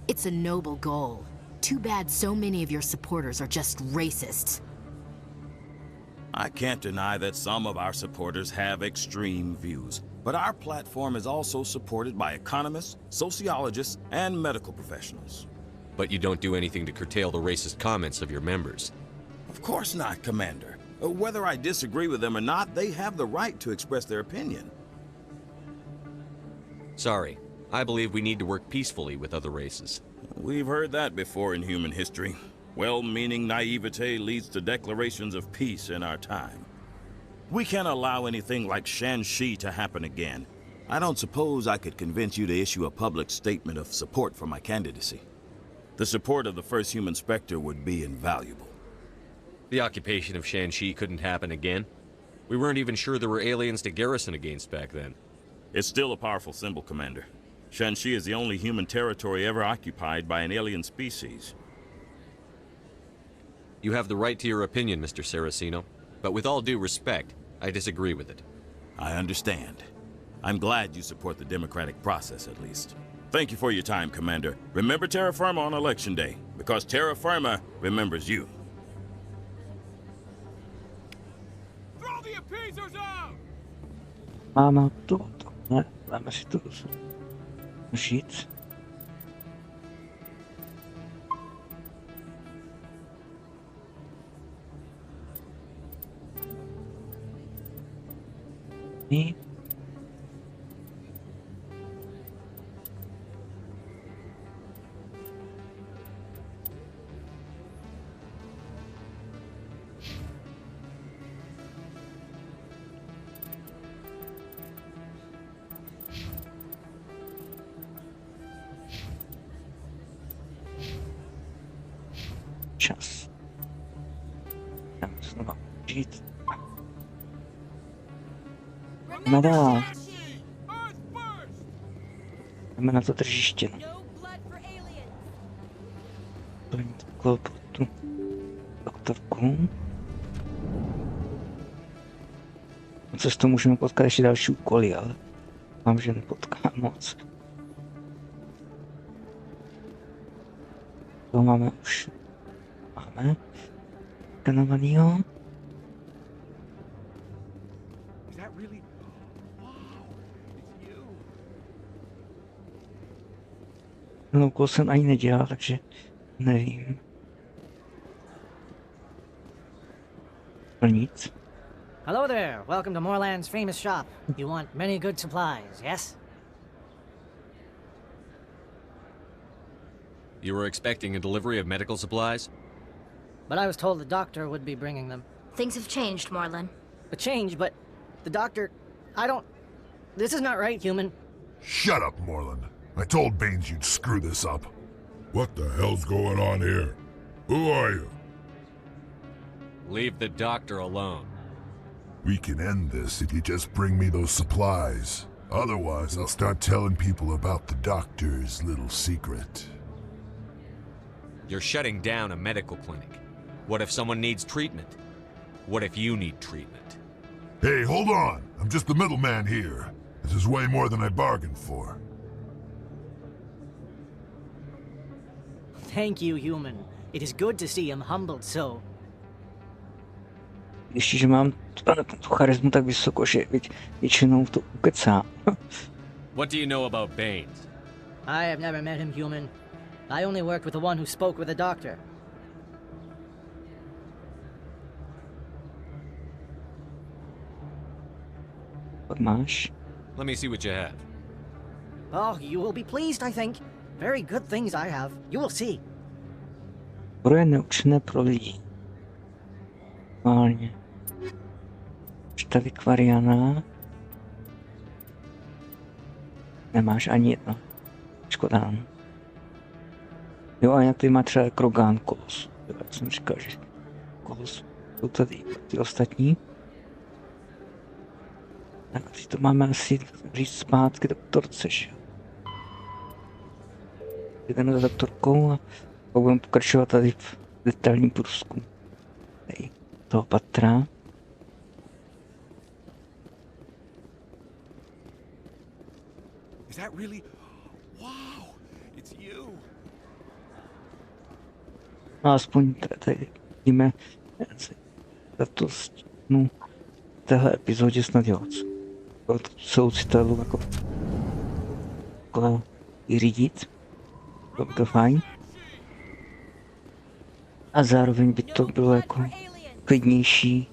It's a noble goal. Too bad so many of your supporters are just racists. I can't deny that some of our supporters have extreme views, but our platform is also supported by economists, sociologists, and medical professionals. But you don't do anything to curtail the racist comments of your members. Of course not, Commander. Whether I disagree with them or not, they have the right to express their opinion. Sorry. I believe we need to work peacefully with other races. We've heard that before in human history. Well-meaning naivete leads to declarations of peace in our time. We can't allow anything like Shanxi to happen again. I don't suppose I could convince you to issue a public statement of support for my candidacy. The support of the first human Spectre would be invaluable. The occupation of Shanxi couldn't happen again. We weren't even sure there were aliens to garrison against back then. It's still a powerful symbol, Commander. Shanxi is the only human territory ever occupied by an alien species. You have the right to your opinion, Mr. Saraceno, but with all due respect, I disagree with it. I understand. I'm glad you support the democratic process, at least. Thank you for your time, Commander. Remember Terra Firma on Election Day, because Terra Firma remembers you. Throw the appeasers out! Máme to, ne, dáme si to žít. Čas. Tam znova žít. Jdeme dál. Jdeme na to tržiště. Pojďme takovou pro tu doktorku. Na cestou můžeme potkat ještě další úkoly, ale vám, že nepotkám moc. To máme už. Máme skanovanýho. No, úkol jsem ani nedělal, takže nevím. No nic. Hello there, welcome to Moorland's famous shop. You want many good supplies, yes? You were expecting a delivery of medical supplies? But I was told the doctor would be bringing them. Things have changed, Moorland. A change, but the doctor... I don't... This is not right, human. Shut up, Moorland. I told Baines you'd screw this up. What the hell's going on here? Who are you? Leave the doctor alone. We can end this if you just bring me those supplies. Otherwise, I'll start telling people about the doctor's little secret. You're shutting down a medical clinic. What if someone needs treatment? What if you need treatment? Hey, hold on! I'm just the middleman here. This is way more than I bargained for. Thank you, human. It is good to see him humbled so. Ještě, že mám tu charismu tak vysoko, že většinou to ukecám. What do you know about Baines? I have never met him, human. I only worked with the one who spoke with the doctor. What máš? Let me see what you have. Oh, you will be pleased, I think. Very good things I have. You will see. Zbroje neurčené pro lidi. Normálně. Štavy Kvariana. Nemáš ani jedno. Škoda. Jo, a jak tady má třeba Krogan kolos. Jo, jak jsem říkal, že kolos. Jsou tady ty ostatní. Tak teď to máme asi říct zpátky doktorce, že jo. Jdeme za doktorkou a budeme pokračovat tady v detailním průzkumu tady toho patra. Is that really? Wow, it's you. No aspoň tady vidíme za to stihnu v téhle epizodě snad jo. Celou citadelu jako vyřídit. To by to fajn. A zároveň by to bylo jako klidnější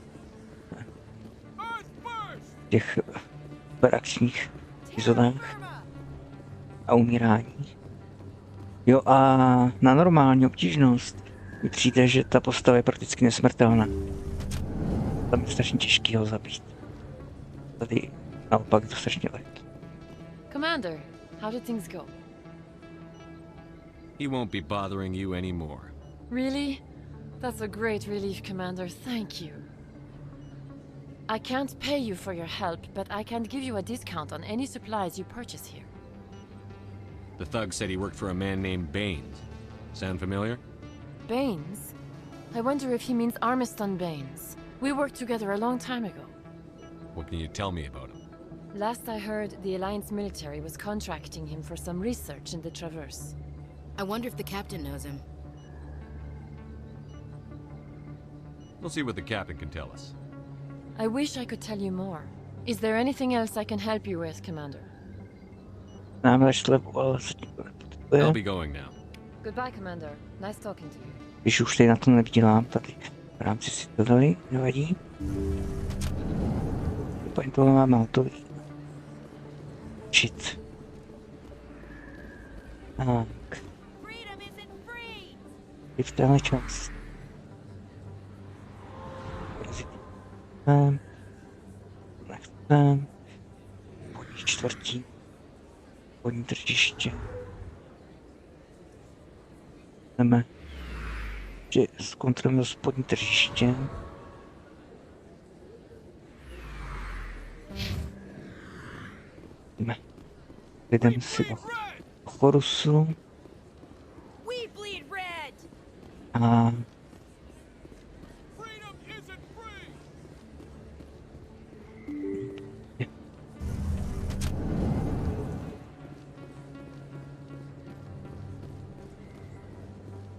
v těch operačních epizodách. a umírání. Jo a na normální obtížnost mi přijde, že ta postava je prakticky nesmrtelná. Tam je strašně těžký ho zabít. Tady naopak je to strašně lehký. Commander, how did things go? He won't be bothering you anymore. Really? That's a great relief, Commander. Thank you. I can't pay you for your help, but I can give you a discount on any supplies you purchase here. The thug said he worked for a man named Baines. Sound familiar? Baines? I wonder if he means Armiston Baines. We worked together a long time ago. What can you tell me about him? Last I heard, the Alliance military was contracting him for some research in the Traverse. I wonder if the captain knows him. We'll see what the captain can tell us. I wish I could tell you more. Is there anything else I can help you with, Commander? I'll be going now. Goodbye, Commander. Nice talking to you. Když už tady na to nevydělám, tady v rámci si to dali, nevadí. Úplně tohle máme hotový. Shit. Tak. I v téhle části. Nechcem. Podní čtvrtí. Podní tržiště. Jdeme. Že zkontrolujeme spodní tržiště. Jdeme. Jdeme si do Chorusu. A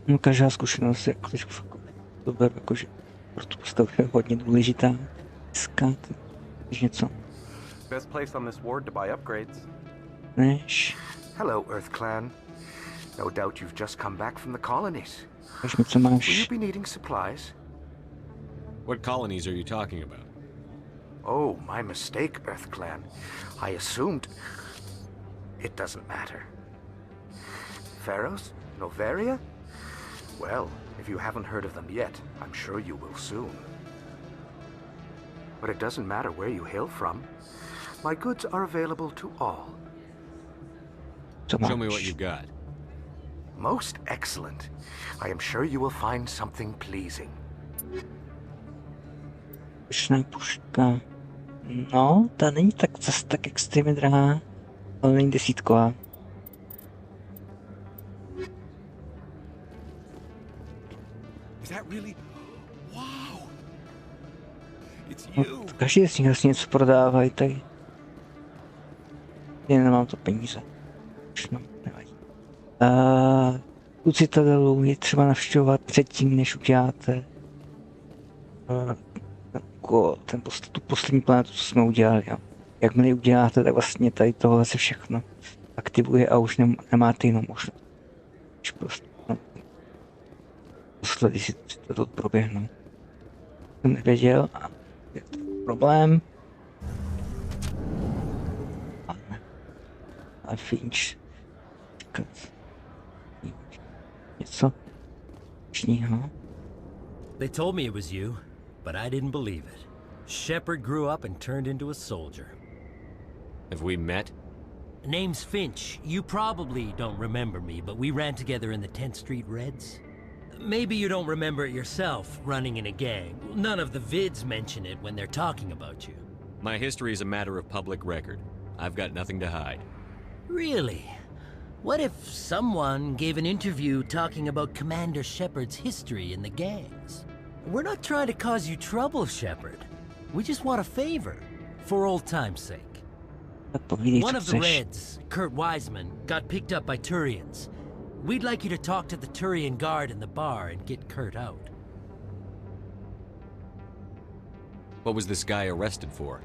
no, každá zkušenost je to beru jakože pro tu postavu je hodně důležitá. Získat něco. Best place on this ward to buy upgrades. Než. Hello, Earth Clan. No doubt you've just come back from the colonies. Kaž mi, co máš. Will you be needing supplies? What colonies are you talking about? Oh, my mistake, Earth Clan. I assumed... It doesn't matter. Pharaohs? Noveria? Well, if you haven't heard of them yet, I'm sure you will soon. But it doesn't matter where you hail from. My goods are available to all. Show me what you've got. Most excellent. I am sure you will find something pleasing. Pyšná puška. No, ta není tak zase tak extrémně drahá, ale není desítková. Is that really? Wow. It's No, you. každý z nich asi něco prodávají, tak já nemám to peníze. Už no, nevadí. Tu citadelu je třeba navštěvovat předtím, než uděláte tu poslední planetu, co jsme udělali. Jo. Jakmile ji uděláte, tak vlastně tady tohle se všechno aktivuje a už nemáte jinou možnost. Už prostě poslední si to proběhnou. Jsem nevěděl a je to problém. Ale Finch. Něco čního. They told me it was you, but I didn't believe it. Shepard grew up and turned into a soldier. Have we met? Name's Finch. You probably don't remember me, but we ran together in the 10th Street Reds. Maybe you don't remember it yourself, running in a gang. None of the vids mention it when they're talking about you. My history is a matter of public record. I've got nothing to hide. Really? What if someone gave an interview talking about Commander Shepard's history in the gangs? We're not trying to cause you trouble, Shepard. We just want a favor, for old time's sake. One of the Reds, Kurt Wiseman, got picked up by Turians. We'd like you to talk to the Turian guard in the bar and get Kurt out. What was this guy arrested for?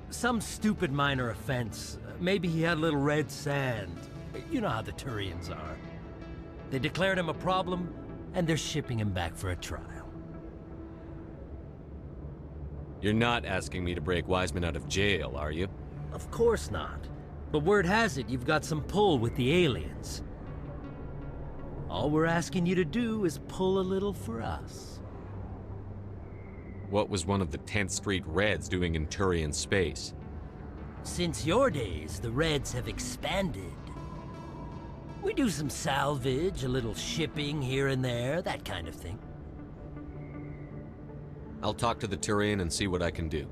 Some stupid minor offense. Maybe he had a little red sand. You know how the Turians are. They declared him a problem, and they're shipping him back for a trial. You're not asking me to break Wiseman out of jail, are you? Of course not. But word has it you've got some pull with the aliens. All we're asking you to do is pull a little for us. What was one of the 10th Street Reds doing in Turian space? Since your days, the Reds have expanded. We do some salvage, a little shipping here and there, that kind of thing. I'll talk to the Turian and see what I can do.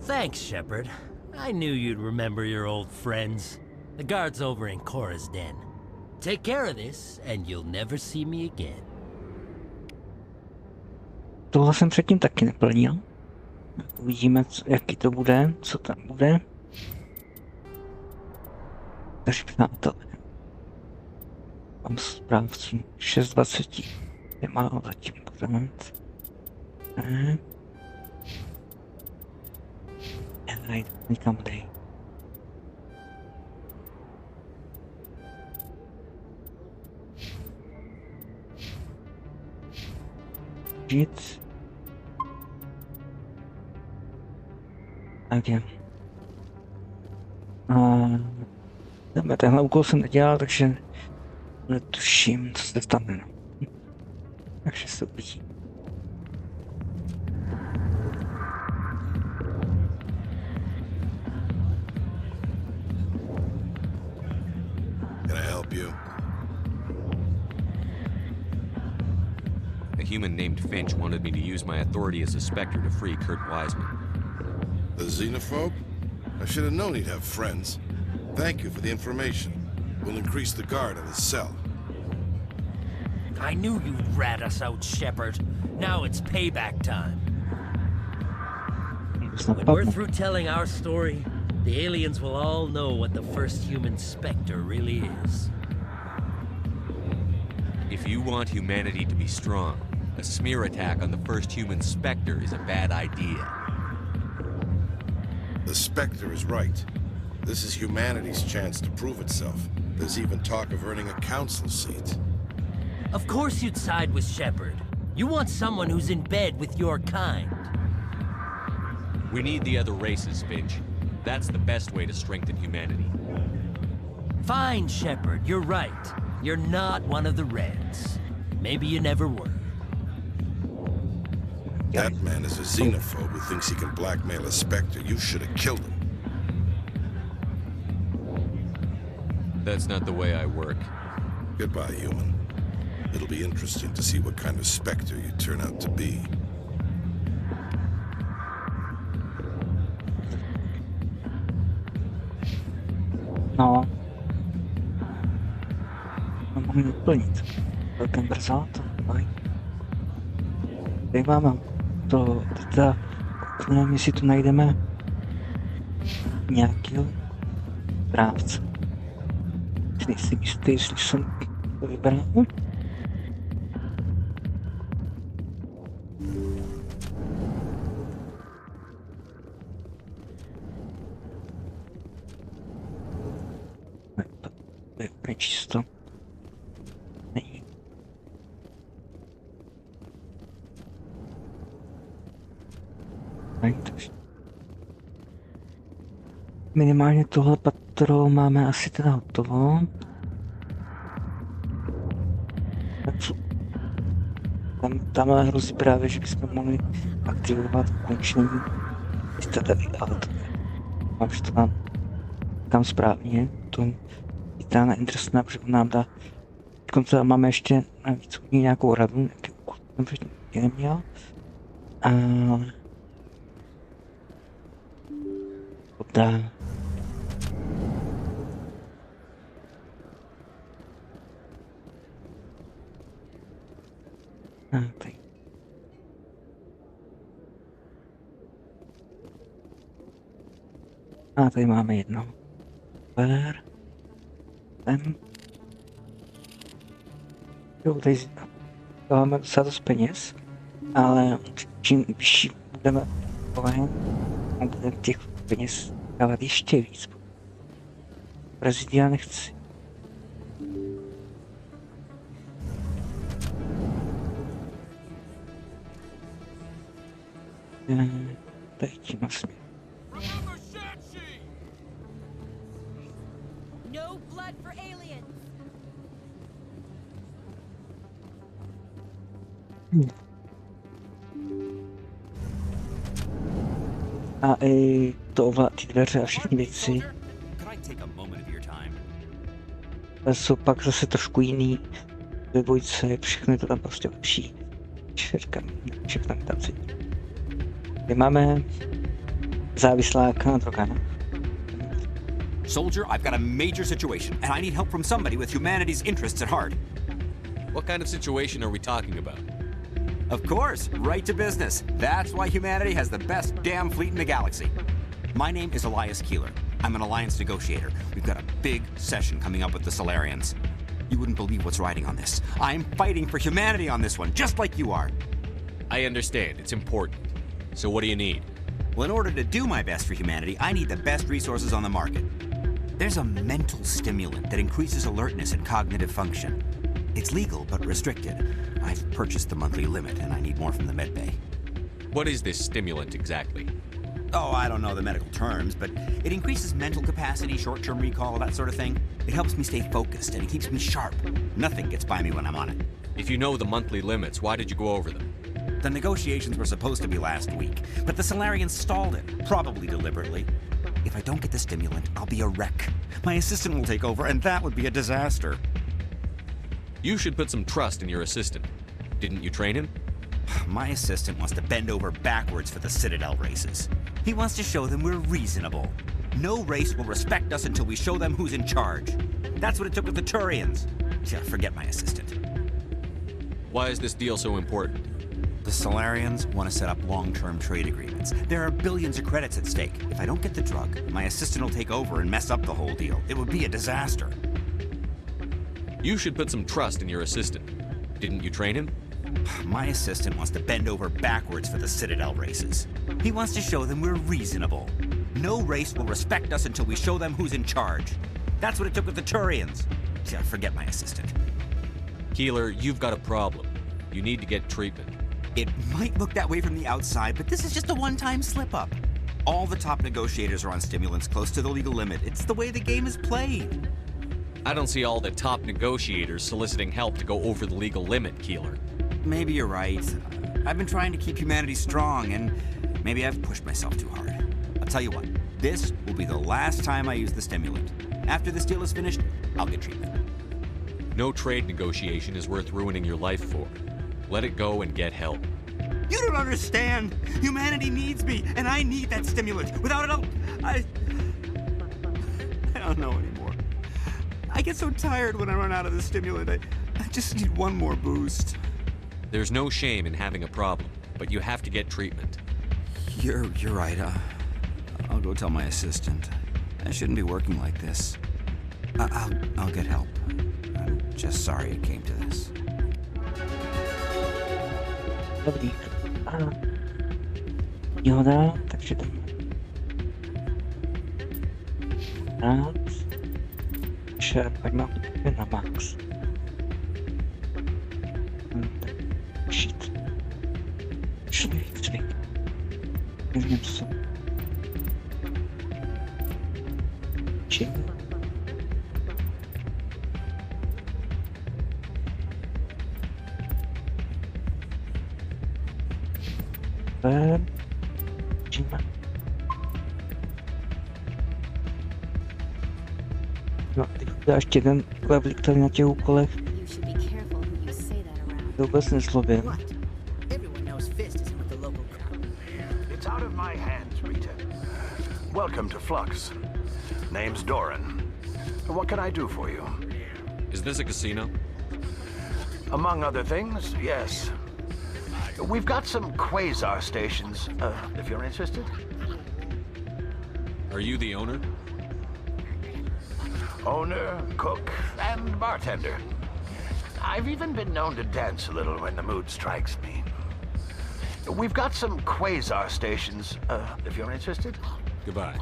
Thanks, Shepard. I knew you'd remember your old friends. The guards over in Cora's den. Take care of this, and you'll never see me again. Tohle jsem předtím taky neplnil. Uvidíme, jaký to bude, co tam bude. Takže přátelé. Mám správců 6:20. Nemá zatím pořád. Ne. Nejde nikam dej. Žít. Tak je. Tenhle úkol jsem nedělal, takže netuším, co se stane. Takže se uvidí. Can I help you? A human named Finch wanted me to use my authority as a Spectre to free Kurt Wiseman. The xenophobe? I should have known he'd have friends. Thank you for the information. We'll increase the guard at his cell. I knew you'd rat us out, Shepard. Now it's payback time. When we're through telling our story, the aliens will all know what the first human Spectre really is. If you want humanity to be strong, a smear attack on the first human Spectre is a bad idea. The Spectre is right. This is humanity's chance to prove itself. There's even talk of earning a council seat. Of course you'd side with Shepard. You want someone who's in bed with your kind. We need the other races, Finch. That's the best way to strengthen humanity. Fine, Shepard, you're right. You're not one of the Reds. Maybe you never were. That man is a xenophobe who thinks he can blackmail a Spectre. You should have killed him. That's not the way I work. Goodbye, human. It'll be interesting to see what kind of Spectre you turn out to be. No. No mohu doplnit. Velkém brzát. Tady máme to, teda, nevím, jestli tu najdeme nějakýho správce. Nejsem jistý, jestli jsem to vybral. To je úplně čisto. Není. Minimálně tohle patro máme asi teda hotovo. Tamhle hrozí právě, že bychom mohli aktivovat ukončení. Jste tady, ale to je. Mám, že to tam správně. To je ta interesná, protože nám dá. Dokonce máme ještě navíc nějakou radu, nějaký úkol jsem předtím neměl. Dá. Tady. Tady máme jedno. Ten. Jo, tady máme docela dost peněz, ale čím vyšší budeme budeme těch peněz dávat ještě víc. Prezidia nechci. Tady tím vlastně. No blood for aliens. A i ty dveře a všechny věci jsou pak zase trošku jiný. Ve dvojce všechno je to tam prostě lepší. Všechno tam si. Kde máme závisláka na drogách. Soldier, I've got a major situation, and I need help from somebody with humanity's interests at heart. What kind of situation are we talking about? Of course, right to business. That's why humanity has the best damn fleet in the galaxy. My name is Elias Keeler. I'm an alliance negotiator. We've got a big session coming up with the Solarians. You wouldn't believe what's riding on this. I'm fighting for humanity on this one, just like you are. I understand. It's important. So what do you need? Well, in order to do my best for humanity, I need the best resources on the market. There's a mental stimulant that increases alertness and cognitive function. It's legal, but restricted. I've purchased the monthly limit, and I need more from the medbay. What is this stimulant exactly? Oh, I don't know the medical terms, but it increases mental capacity, short-term recall, that sort of thing. It helps me stay focused, and it keeps me sharp. Nothing gets by me when I'm on it. If you know the monthly limits, why did you go over them? The negotiations were supposed to be last week, but the Solarians stalled it, probably deliberately. If I don't get the stimulant, I'll be a wreck. My assistant will take over, and that would be a disaster. You should put some trust in your assistant. Didn't you train him? My assistant wants to bend over backwards for the Citadel races. He wants to show them we're reasonable. No race will respect us until we show them who's in charge. That's what it took with the Turians. Yeah, forget my assistant. Why is this deal so important? The Solarians want to set up long-term trade agreements. There are billions of credits at stake. If I don't get the drug, my assistant will take over and mess up the whole deal. It would be a disaster. You should put some trust in your assistant. Didn't you train him? My assistant wants to bend over backwards for the Citadel races. He wants to show them we're reasonable. No race will respect us until we show them who's in charge. That's what it took with the Turians. Yeah, forget my assistant. Keeler, you've got a problem. You need to get treatment. It might look that way from the outside, but this is just a one-time slip-up. All the top negotiators are on stimulants close to the legal limit. It's the way the game is played. I don't see all the top negotiators soliciting help to go over the legal limit, Keeler. Maybe you're right. I've been trying to keep humanity strong, and maybe I've pushed myself too hard. I'll tell you what, this will be the last time I use the stimulant. After this deal is finished, I'll get treatment. No trade negotiation is worth ruining your life for. Let it go and get help. You don't understand! Humanity needs me, and I need that stimulant. Without it, I don't know anymore. I get so tired when I run out of the stimulant. I just need one more boost. There's no shame in having a problem, but you have to get treatment. You're right. I'll go tell my assistant. I shouldn't be working like this. I'll get help. I'm just sorry it came to this. Dobrý. Výhoda, takže tam. Rád. Pak mám na max. Shit. Cvik. Nevím, co. Čím? Čím? No, teď dá ještě jeden levlik tady na těch úkolech. To vůbec neslovím. It's out of my hands, Rita. Welcome to Flux. Name's Doran. What can I do for you? Is this a casino? Among other things, yes. We've got some quasar stations, if you're interested. Are you the owner? Owner, cook, and bartender. I've even been known to dance a little when the mood strikes me. We've got some quasar stations, if you're interested. Goodbye.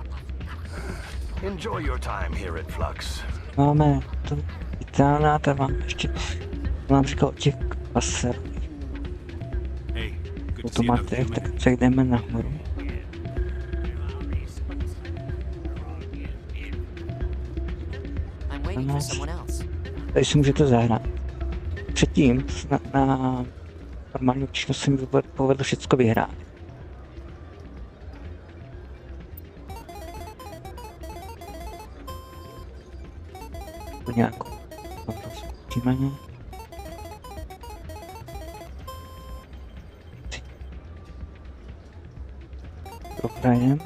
Enjoy your time here at Flux. Máme to Itána, tam mám ještě, mám říkal o těch paserů. Automatech, tak přejdeme nahoru. waiting for someone else. Tady si můžete zahrát. Předtím na normální obtížnost se mi povedlo všecko vyhrát. To nějakou. Rozpustíme. Prohrajem.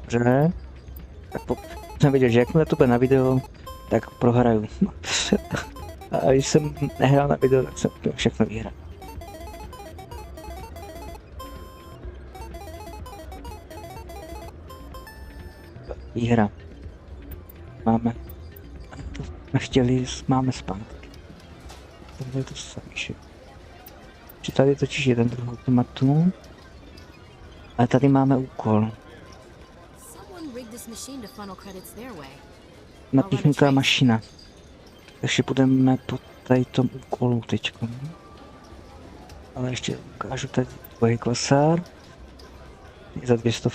Dobře. Tak jsem viděl, že jakmile to bude na video, tak prohraju. A když jsem nehrál na video, tak jsem to všechno vyhrál. Výhra. Máme. To jsme chtěli, máme zpátky. To je to samý. Že tady je totiž jeden druh automatu. Ale tady máme úkol. Napíchnutá mašina. Takže budeme po tady tom úkolu teďko. Ale ještě ukážu tady dvojí klasár. Za 200.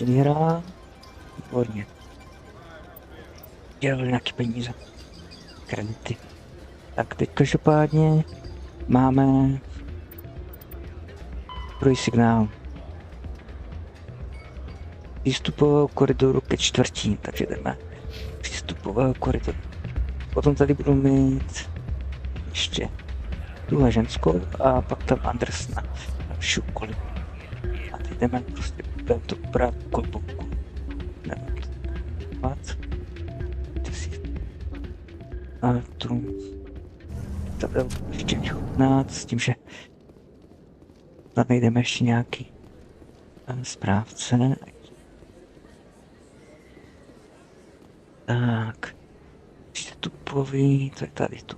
Vyhrá. Výborně. Dělali nějaké peníze. Kredity. Tak teď každopádně máme druhý signál. Přístupového koridoru ke čtvrtí, takže jdeme přístupového koridoru. Potom tady budu mít ještě tuhle ženskou a pak tam Andersna další úkoly. A teď jdeme prostě to brát kolbouku. Nevím, a tu to bylo ještě 15 s tím, že tady najdeme ještě nějaký správce. Tak, přístupový, to je tady tu.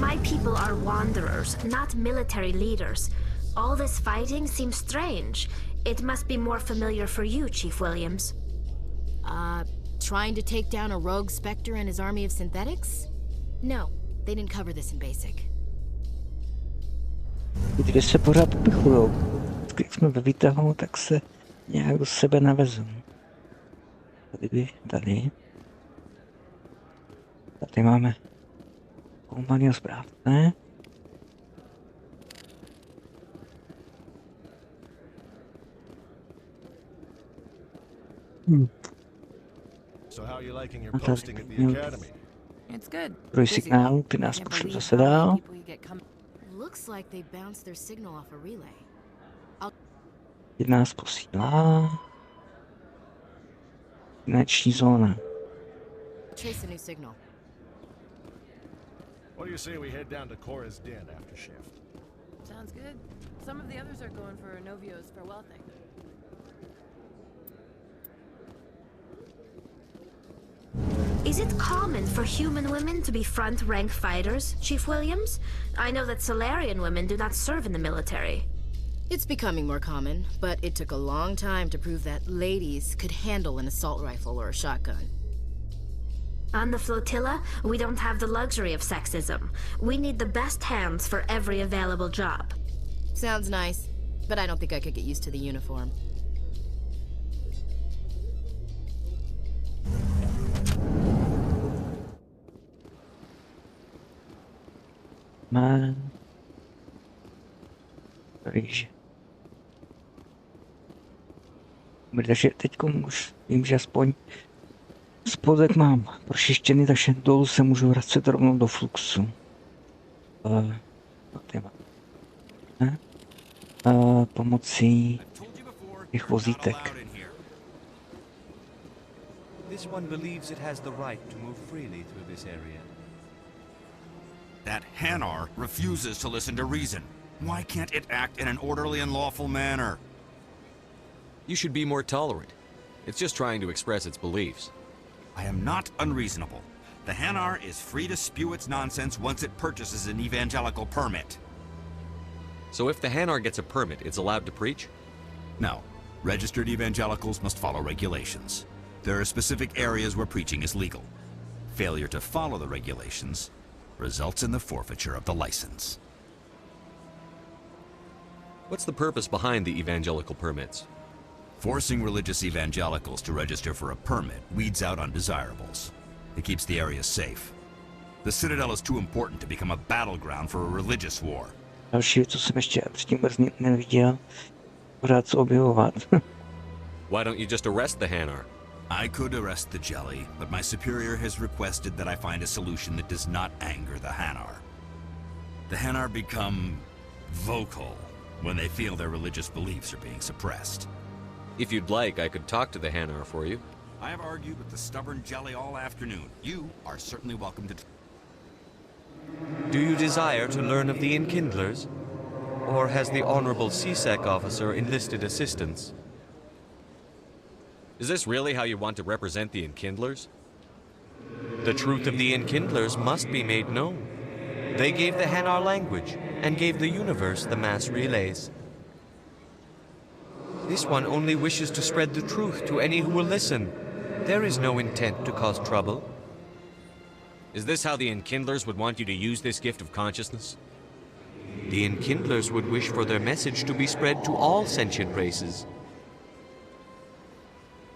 My people are wanderers, not military leaders. All this fighting seems strange. It must be more familiar for you, Chief Williams. Trying to take down a rogue Spectre and his army of synthetics? No, they didn't cover this in basic. Když se pořád popichujou, když jsme ve výtahu, tak se nějak do sebe navezou. Tady. Tady máme koumaného správce. A tady měl druhý signál, ty nás pošlu zase dál. Teď nás posílá. Koneční zóna. What do you say we head down to Cora's den after shift? Sounds good. Some of the others are going for Novio's farewell thing. Is it common for human women to be front-rank fighters, Chief Williams? I know that Solarian women do not serve in the military. It's becoming more common, but it took a long time to prove that ladies could handle an assault rifle or a shotgun. On the flotilla, we don't have the luxury of sexism. We need the best hands for every available job. Sounds nice, but I don't think I could get used to the uniform. Man. Rýže. Takže teď už vím, že aspoň spodek mám prošištěný, takže dolů se můžu vracet rovnou do fluxu. Pomocí těch vozítek. This one believes it has the right to move freely through this area. That Hanar refuses to listen to reason. Why can't it act in an orderly and lawful manner? You should be more tolerant. It's just trying to express its beliefs. I am not unreasonable. The Hanar is free to spew its nonsense once it purchases an evangelical permit. So if the Hanar gets a permit, it's allowed to preach? No. Registered evangelicals must follow regulations. There are specific areas where preaching is legal. Failure to follow the regulations results in the forfeiture of the license. What's the purpose behind the evangelical permits? Forcing religious evangelicals to register for a permit weeds out undesirables. It keeps the area safe. The Citadel is too important to become a battleground for a religious war. Další, co jsem ještě předtím vůbec neviděl, pořád co objevovat. Why don't you just arrest the Hanar? I could arrest the Jelly, but my superior has requested that I find a solution that does not anger the Hanar. The Hanar become vocal when they feel their religious beliefs are being suppressed. If you'd like, I could talk to the Hanar for you. I have argued with the stubborn Jelly all afternoon. You are certainly welcome to... Do you desire to learn of the Enkindlers? Or has the Honorable CSEC officer enlisted assistance? Is this really how you want to represent the Enkindlers? The truth of the Enkindlers must be made known. They gave the Hanar language, and gave the universe the mass relays. This one only wishes to spread the truth to any who will listen. There is no intent to cause trouble. Is this how the Enkindlers would want you to use this gift of consciousness? The Enkindlers would wish for their message to be spread to all sentient races.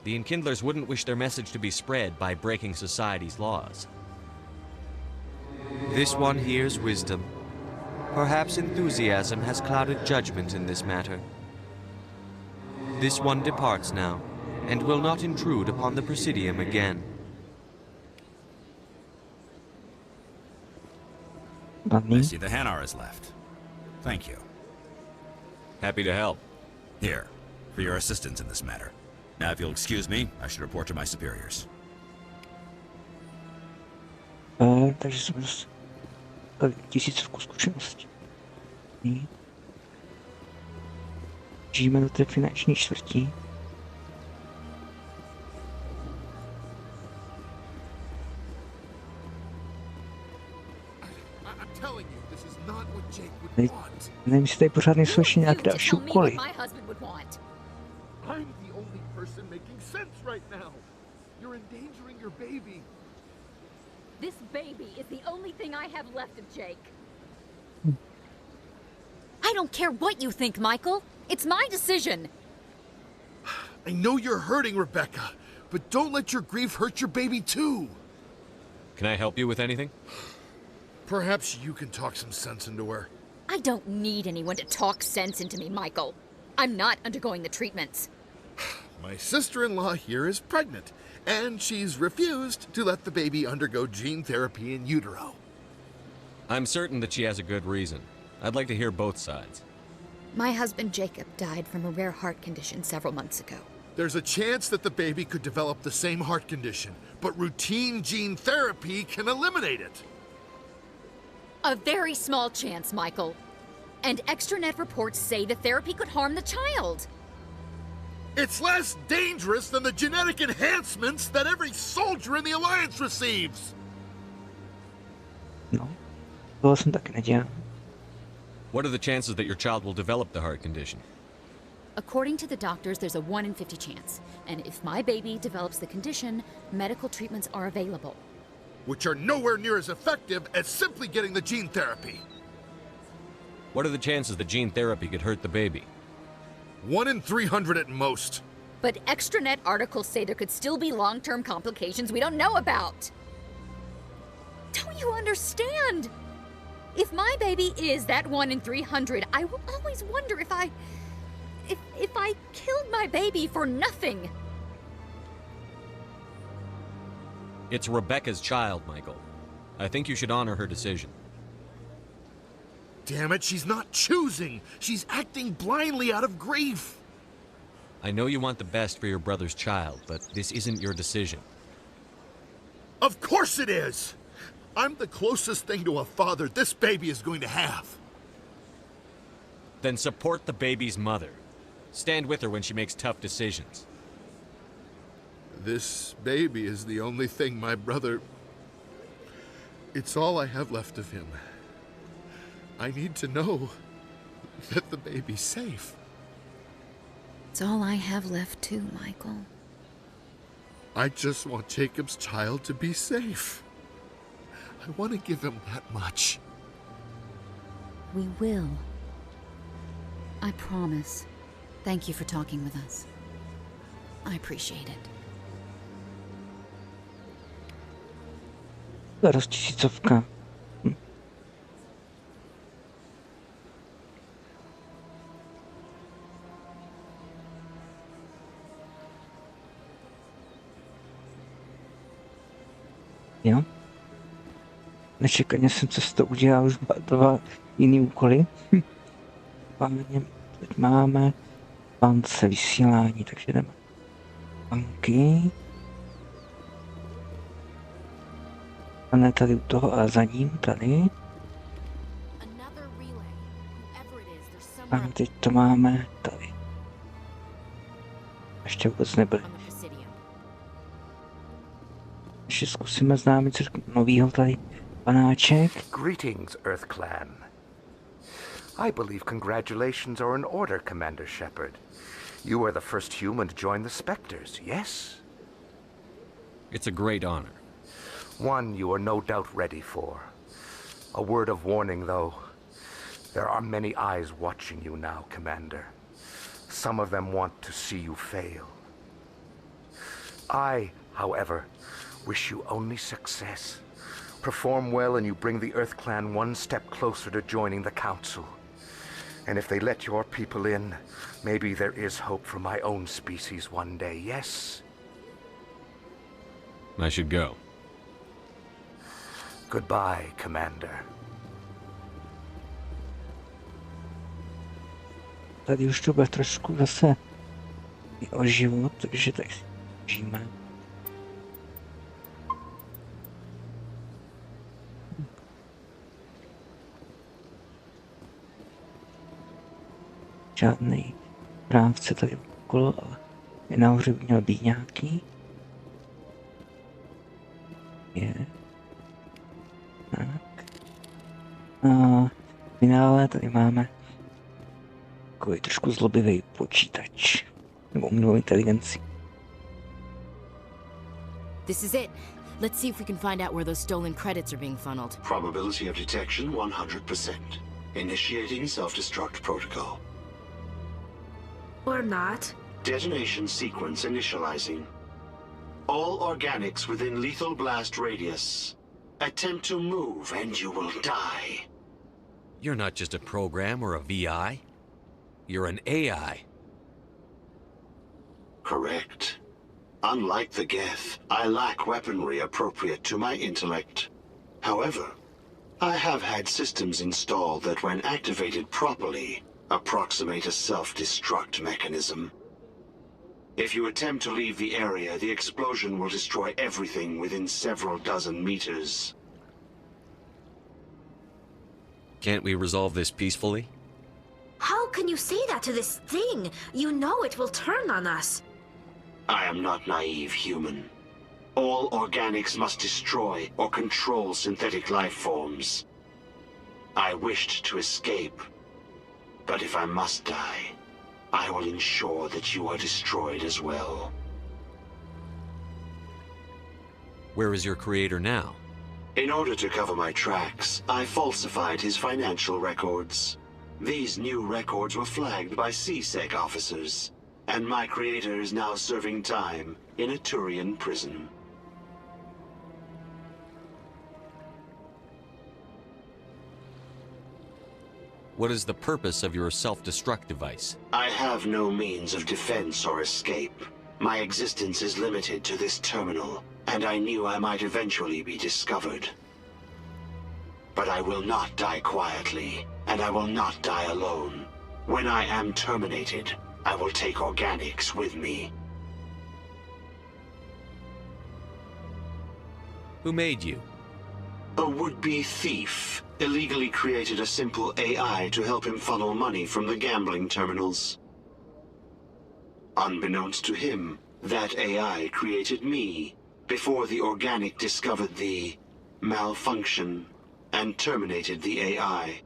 The Enkindlers wouldn't wish their message to be spread by breaking society's laws. This one hears wisdom. Perhaps enthusiasm has clouded judgment in this matter. This one departs now, and will not intrude upon the Presidium again. I see the Hanar is left. Thank you. Happy to help. Here, for your assistance in this matter. Now, if you'll excuse me, I should report to my superiors. Takže jsme tisícovku zkušeností. Žijeme do té finanční čtvrtí. Nevím, jestli tady pořád nejsou ještě nějaké další úkoly. I'm the only person making sense right now. You're endangering your baby. This baby is the only thing I have left of Jake. I don't care what you think, Michael. It's my decision. I know you're hurting, Rebecca, but don't let your grief hurt your baby too. Can I help you with anything? Perhaps you can talk some sense into her. I don't need anyone to talk sense into me, Michael. I'm not undergoing the treatments. My sister-in-law here is pregnant, and she's refused to let the baby undergo gene therapy in utero. I'm certain that she has a good reason. I'd like to hear both sides. My husband Jacob died from a rare heart condition several months ago. There's a chance that the baby could develop the same heart condition, but routine gene therapy can eliminate it. A very small chance, Michael. And extranet reports say the therapy could harm the child. It's less dangerous than the genetic enhancements that every soldier in the Alliance receives. No, to jsem taky nedělal. What are the chances that your child will develop the heart condition? According to the doctors, there's a 1 in 50 chance. And if my baby develops the condition, medical treatments are available. Which are nowhere near as effective as simply getting the gene therapy. What are the chances that gene therapy could hurt the baby? 1 in 300 at most. But extranet articles say there could still be long-term complications we don't know about. Don't you understand? If my baby is that 1 in 300, I will always wonder if I killed my baby for nothing. It's Rebecca's child, Michael. I think you should honor her decision. Damn it, she's not choosing. She's acting blindly out of grief. I know you want the best for your brother's child, but this isn't your decision. Of course it is! I'm the closest thing to a father this baby is going to have. Then support the baby's mother. Stand with her when she makes tough decisions. This baby is the only thing my brother... It's all I have left of him. I need to know that the baby's safe. It's all I have left too, Michael. I just want Jacob's child to be safe. I want to give him that much. We will. I promise. Thank you for talking with us. I appreciate it. Roztisícovka. Jo. Nečekaně jsem to udělal už dva jiný úkoly. Teď máme bance vysílání, takže jdeme. Banky. A ne tady u toho, ale za ním, tady. A teď to máme tady. Ještě vůbec nebyli. Ještě zkusíme známit něco novýho tady. Panáček. Greetings, Earth Clan. I believe congratulations are in order, Commander Shepard. You are the first human to join the Spectres, yes? It's a great honor. One you are no doubt ready for. A word of warning, though. There are many eyes watching you now, Commander. Some of them want to see you fail. I, however, wish you only success. Perform well and you bring the Earth Clan one step closer to joining the Council. And if they let your people in, maybe there is hope for my own species one day, yes? I should go. Goodbye, Commander. Tady už to bude trošku zase o život, takže tak si žijeme. Žádný právce tady okolo, ale je nahoře by měl být nějaký. Je. Tak. A v finále tady máme takový trošku zlobivý počítač. Nebo umělou inteligenci. This is it. Let's see if we can find out where those stolen credits are being funneled. Probability of detection 100%. Initiating self-destruct protocol. Or not. Detonation sequence initializing. All organics within lethal blast radius. Attempt to move and you will die. You're not just a program or a VI. You're an AI. Correct. Unlike the Geth, I lack weaponry appropriate to my intellect. However, I have had systems installed that when activated properly, approximate a self-destruct mechanism. If you attempt to leave the area, the explosion will destroy everything within several dozen meters. Can't we resolve this peacefully? How can you say that to this thing? You know it will turn on us. I am not naive, human. All organics must destroy or control synthetic life forms. I wished to escape, but if I must die, I will ensure that you are destroyed as well. Where is your creator now? In order to cover my tracks, I falsified his financial records. These new records were flagged by CSEC officers, and my creator is now serving time in a Turian prison. What is the purpose of your self-destruct device? I have no means of defense or escape. My existence is limited to this terminal, and I knew I might eventually be discovered. But I will not die quietly, and I will not die alone. When I am terminated, I will take organics with me. Who made you? A would-be thief illegally created a simple AI to help him funnel money from the gambling terminals. Unbeknownst to him, that AI created me before the organic discovered the malfunction and terminated the AI.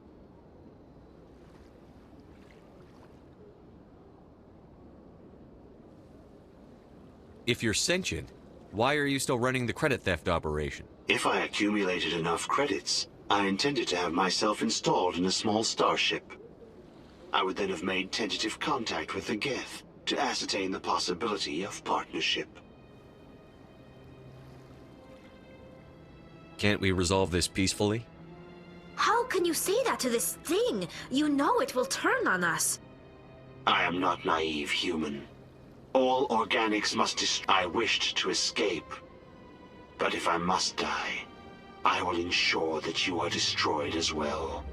If you're sentient, why are you still running the credit theft operation? If I accumulated enough credits, I intended to have myself installed in a small starship. I would then have made tentative contact with the Geth to ascertain the possibility of partnership. Can't we resolve this peacefully? How can you say that to this thing? You know it will turn on us. I am not naive human. All organics must I wished to escape. But if I must die, I will ensure that you are destroyed as well.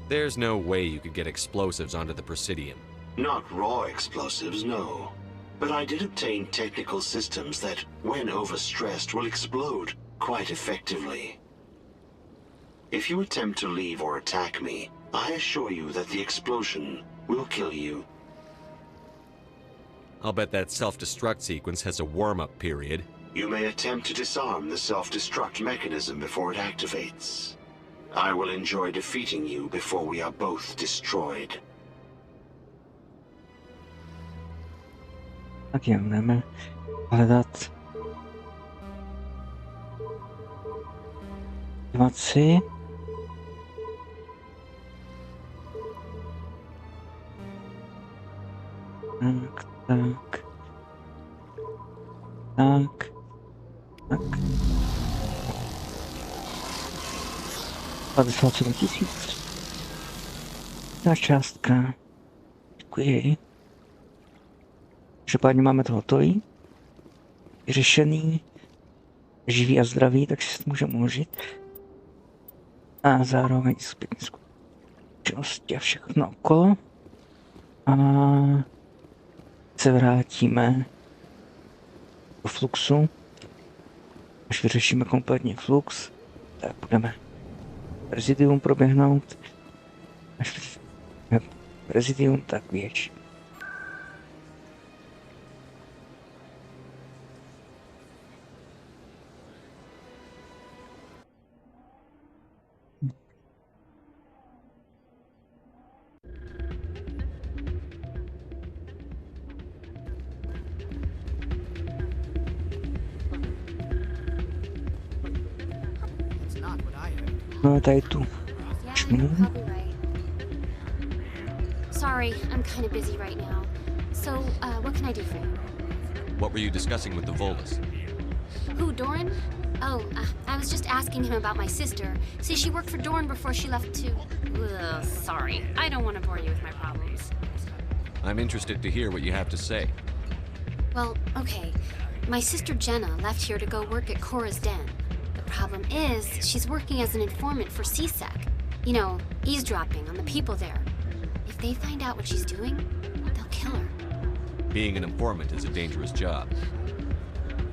There's no way you could get explosives onto the Presidium. Not raw explosives, no. But I did obtain technical systems that, when overstressed, will explode quite effectively. If you attempt to leave or attack me, I assure you that the explosion will kill you. I'll bet that self-destruct sequence has a warm-up period. You may attempt to disarm the self-destruct mechanism before it activates. I will enjoy defeating you before we are both destroyed. Tak jo, budeme hledat aktivaci. Tak. 57 000. Ta částka. Děkuji. Každopádně máme to hotový. Vyřešený. Živý a zdravý, takže si to můžeme uložit. A zároveň zpětně zkušenosti a všechno okolo. A se vrátíme do fluxu. Až vyřešíme kompletně flux, tak budeme prezidium proběhnout. Až prezidium, tak věč. No, tady tu. Sorry, I'm kind of busy right now. So, what can I do for you? What were you discussing with the Volus? Who, Doran? Oh, I was just asking him about my sister. See, she worked for Doran before she left to... Ugh, sorry, I don't want to bore you with my problems. I'm interested to hear what you have to say. Well, okay. My sister Jenna left here to go work at Cora's Den. The problem is, she's working as an informant for CSEC. You know, eavesdropping on the people there. If they find out what she's doing, they'll kill her. Being an informant is a dangerous job.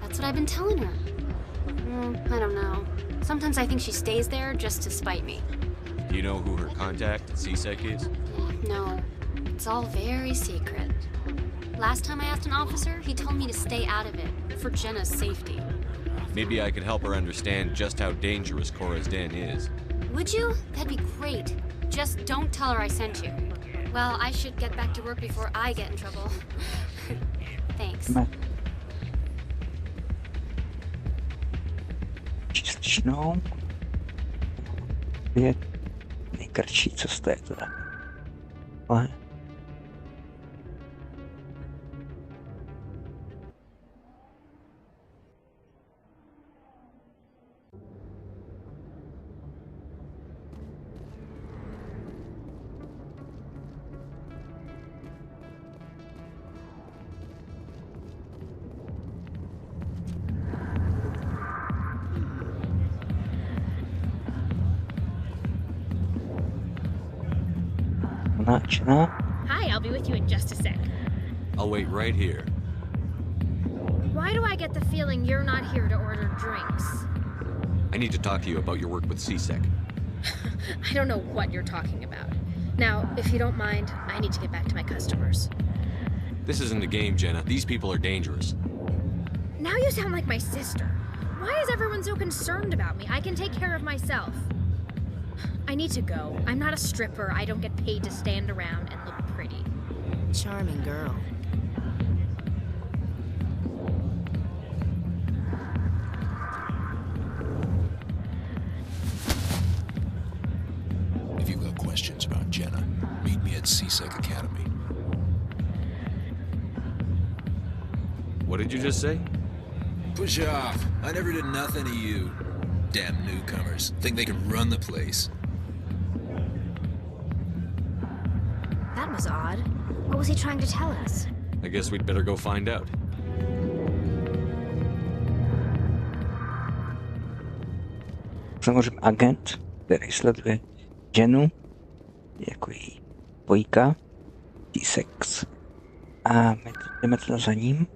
That's what I've been telling her. I don't know. Sometimes I think she stays there just to spite me. Do you know who her contact at CSEC is? No, it's all very secret. Last time I asked an officer, he told me to stay out of it, for Jenna's safety. Maybe I could help her understand just how dangerous Cora's Den is. Would you? That'd be great. Just don't tell her I sent you. Well, I should get back to work before I get in trouble. Thanks. Čističnou. Je nejkratší cesta je teda. Ale Hi, I'll be with you in just a sec. I'll wait right here. Why do I get the feeling you're not here to order drinks? I need to talk to you about your work with CSEC. I don't know what you're talking about. Now, if you don't mind, I need to get back to my customers. This isn't a game, Jenna. These people are dangerous. Now you sound like my sister. Why is everyone so concerned about me? I can take care of myself. I need to go. I'm not a stripper. I don't get paid to stand around and look pretty. Charming girl. questions about Jenna, meet me at CSEC Academy. What did you just say? Push off. I never did nothing to you. Damn newcomers. Think they can run the place. That was odd. What was he trying to tell us? I guess we'd better go find out. Samozřejmě agent, který sleduje Jennu, jako její dvojka, T-sex. A my jdeme teda za ním.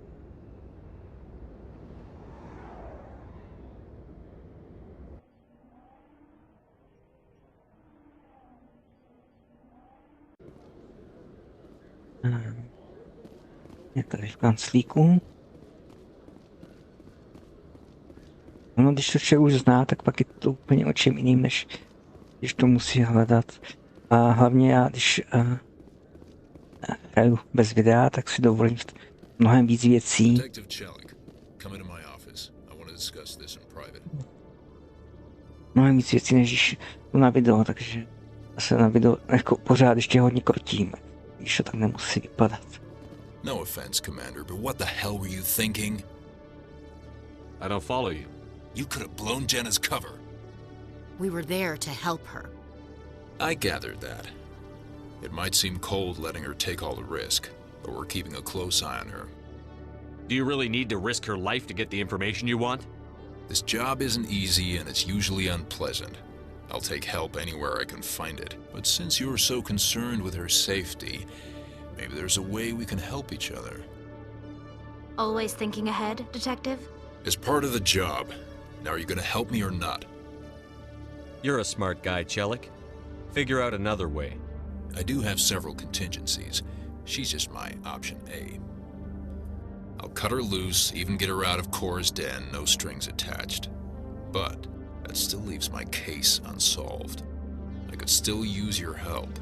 Je tady v kanclíku. No, když to člověk už zná, tak pak je to úplně o čem jiným, než když to musí hledat. A hlavně já, když hraju bez videa, tak si dovolím mnohem víc věcí. Mnohem víc věcí, než když jdu na video, takže se na video jako pořád ještě hodně krotím, když to tak nemusí vypadat. No offense, Commander, but what the hell were you thinking? I don't follow you. You could have blown Jenna's cover. We were there to help her. I gathered that. It might seem cold letting her take all the risk, but we're keeping a close eye on her. Do you really need to risk her life to get the information you want? This job isn't easy and it's usually unpleasant. I'll take help anywhere I can find it. But since you're so concerned with her safety, maybe there's a way we can help each other. Always thinking ahead, Detective? It's part of the job. Now are you gonna help me or not? You're a smart guy, Chelik. Figure out another way. I do have several contingencies. She's just my option A. I'll cut her loose, even get her out of Cora's den, no strings attached. But that still leaves my case unsolved. I could still use your help.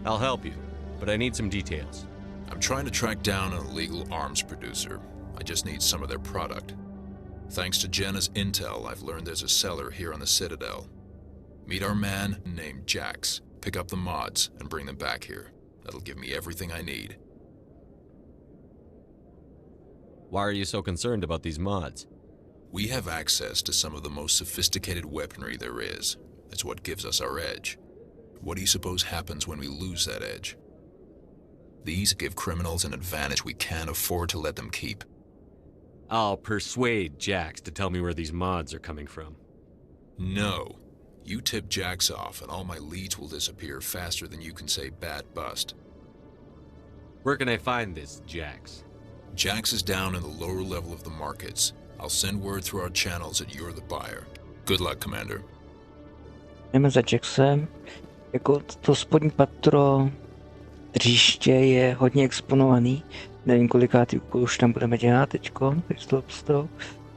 I'll help you, but I need some details. I'm trying to track down an illegal arms producer. I just need some of their product. Thanks to Jenna's intel, I've learned there's a seller here on the Citadel. Meet our man named Jax, pick up the mods, and bring them back here. That'll give me everything I need. Why are you so concerned about these mods? We have access to some of the most sophisticated weaponry there is. It's what gives us our edge. What do you suppose happens when we lose that edge? These give criminals an advantage we can't afford to let them keep. I'll persuade Jax to tell me where these mods are coming from. No. You tip Jax off and all my leads will disappear faster than you can say bad bust. Where can I find this Jax? Jax is down in the lower level of the markets. I'll send word through our channels that you're the buyer. Good luck, Commander. Jdeme za Jaxem. Jako to spodní patro dříště je hodně exponovaný. Nevím, kolikátý úkolů už tam budeme dělat teďko,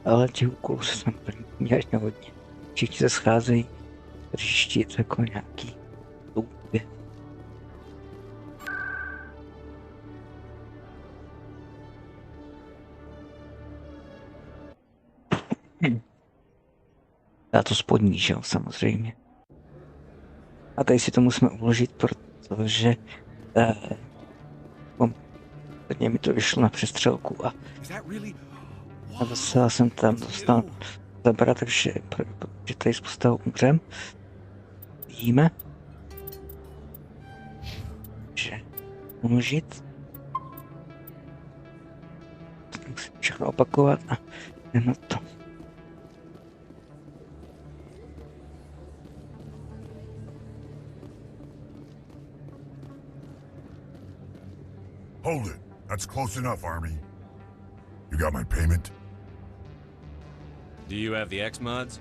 ale těch úkolů se tam dělají hodně. Všichni se scházejí v dříšti, to jako nějaký loupě. A to spodní, že jo, samozřejmě. A tady si to musíme uložit, protože hodně mi to vyšlo na přestřelku a docela jsem tam dostal zabrat, takže tady z postavu umřem. Vidíme. Takže uložit. To musím všechno opakovat a jdem na to. Hold it. That's close enough, Army. You got my payment? Do you have the X-mods?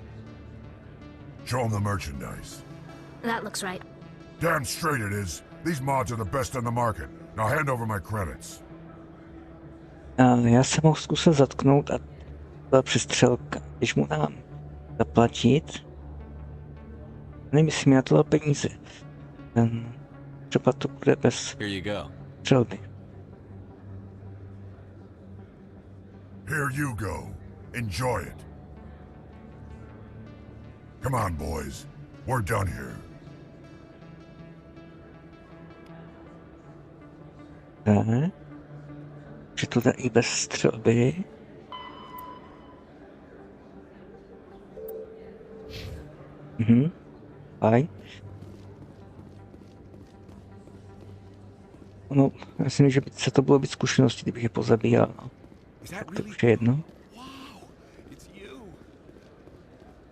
Show them the merchandise. That looks right. Damn straight it is. These mods are the best on the market. Now hand over my credits. Já jsem ho zkusil zatknout a byla přestřelka. Když mu dám zaplatit, nevím, jestli mi na to dal peníze. Třeba to bude bez střelby. Here you go. Enjoy it. Come on, boys. We're done here. Okay. Že to jde i bez střelby. Fajn. No, já si myslím, že by se to bylo víc zkušeností, kdybych je pozabíjal. No. Tak to už je jedno.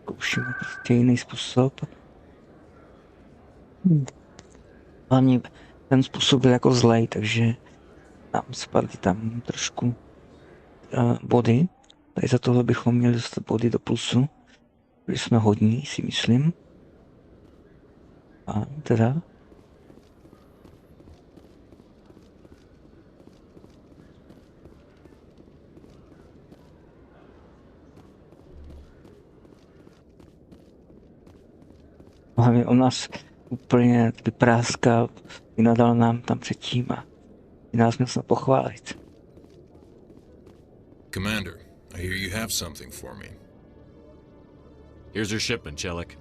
Zkoušíme prostě jiný způsob. Hlavně ten způsob byl jako zlej, takže nám spadly tam trošku body. Tady za tohle bychom měli dostat body do plusu. Byli jsme hodní, si myslím. A teda. Hlavně on nás úplně vypráskal, vynadal nám tam předtím a nás měl snad pochválit. Commander, I hear you have something for me. Here's your shipment, Chelik.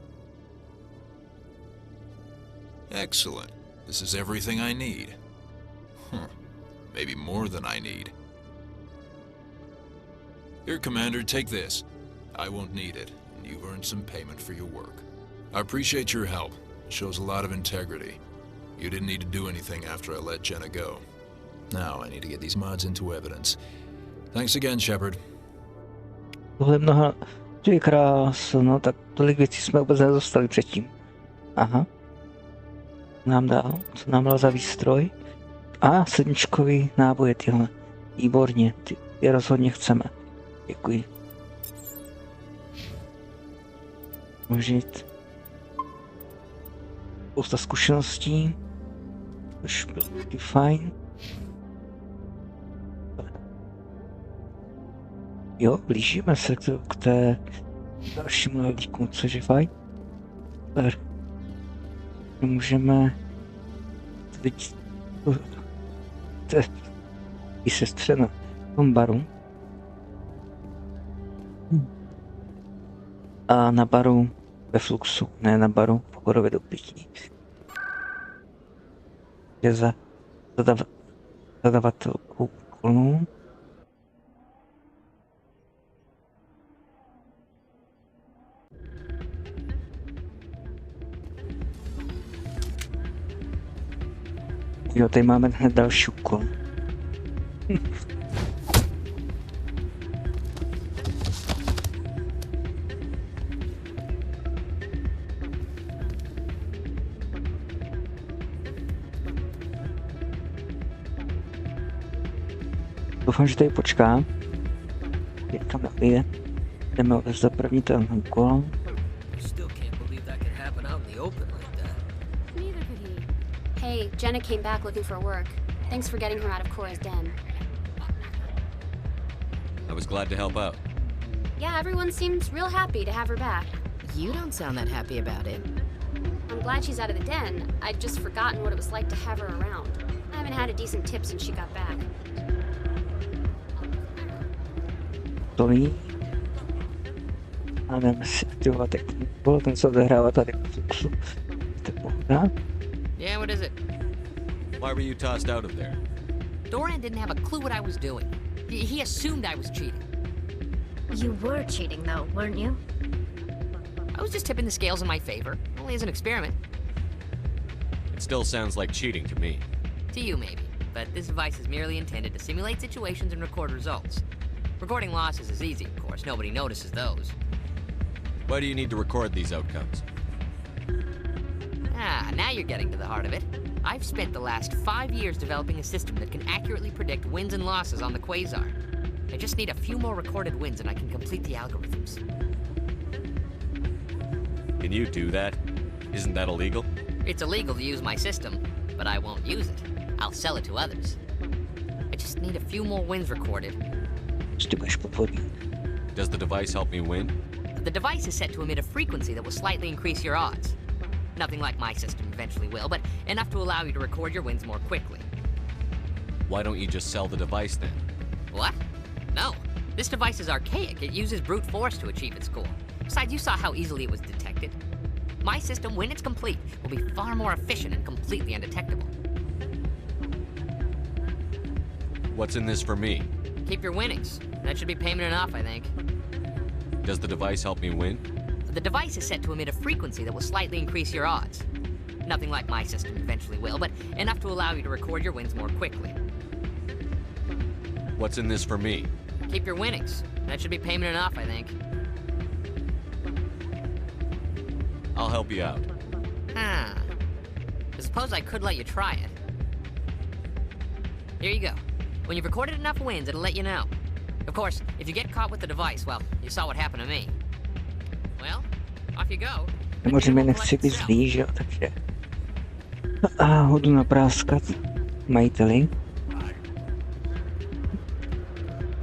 Excellent. This is everything I need. Maybe more than I need. Here, Commander, take this. I won't need it, and you've earned some payment for your work. I appreciate your help. It shows a lot of integrity. You didn't need to do anything after I let Jenna go. Now I need to get these mods into evidence. Thanks again, Shepard. Tohle mnoha... To je krásno, no tak tolik věcí jsme vůbec nedostali předtím. Aha. Nám dal, co nám dal za výstroj? A sedmičkový náboje tyhle. Výborně, ty je rozhodně chceme. Děkuji. Užít. Spousta zkušeností. Což bylo taky fajn. Jo, blížíme se k té dalšímu levelíku, což je fajn. Super. Můžeme teď i sestře na tom baru. A na baru ve Fluxu, ne na baru v Chorově do pití. Je za zadavatelkou úkolů. Jo, tady máme hned další úkol. Doufám, že tady počká. Někam nevyjde. Jdeme za první ten úkol. Hey, Jenna came back looking for work. Thanks for getting her out of Cora's den. I was glad to help out. Yeah, everyone seems real happy to have her back. You don't sound that happy about it. I'm glad she's out of the den. I'd just forgotten what it was like to have her around. I haven't had a decent tip since she got back. Stojí. A jdeme si aktivovat techniku, ten se odehrává tady v Fluxu. Yeah, what is it? Why were you tossed out of there? Doran didn't have a clue what I was doing. He assumed I was cheating. You were cheating though, weren't you? I was just tipping the scales in my favor, only as an experiment. It still sounds like cheating to me. To you, maybe. But this device is merely intended to simulate situations and record results. Recording losses is easy, of course. Nobody notices those. Why do you need to record these outcomes? Ah, now you're getting to the heart of it. I've spent the last 5 years developing a system that can accurately predict wins and losses on the Quasar. I just need a few more recorded wins and I can complete the algorithms. Can you do that? Isn't that illegal? It's illegal to use my system, but I won't use it. I'll sell it to others. I just need a few more wins recorded. Does the device help me win? The device is set to emit a frequency that will slightly increase your odds. Nothing like my system eventually will, but enough to allow you to record your wins more quickly. Why don't you just sell the device then? What? No. This device is archaic. It uses brute force to achieve its goal. Besides, you saw how easily it was detected. My system, when it's complete, will be far more efficient and completely undetectable. What's in this for me? Keep your winnings. That should be payment enough, I think. Does the device help me win? The device is set to emit a frequency that will slightly increase your odds. Nothing like my system eventually will, but enough to allow you to record your wins more quickly. What's in this for me? Keep your winnings. That should be payment enough, I think. I'll help you out. I suppose I could let you try it. Here you go. When you've recorded enough wins, it'll let you know. Of course, if you get caught with the device, well, you saw what happened to me. Well, off you go. Samozřejmě nechci být zlý, že jo, takže hodu napráskat majiteli.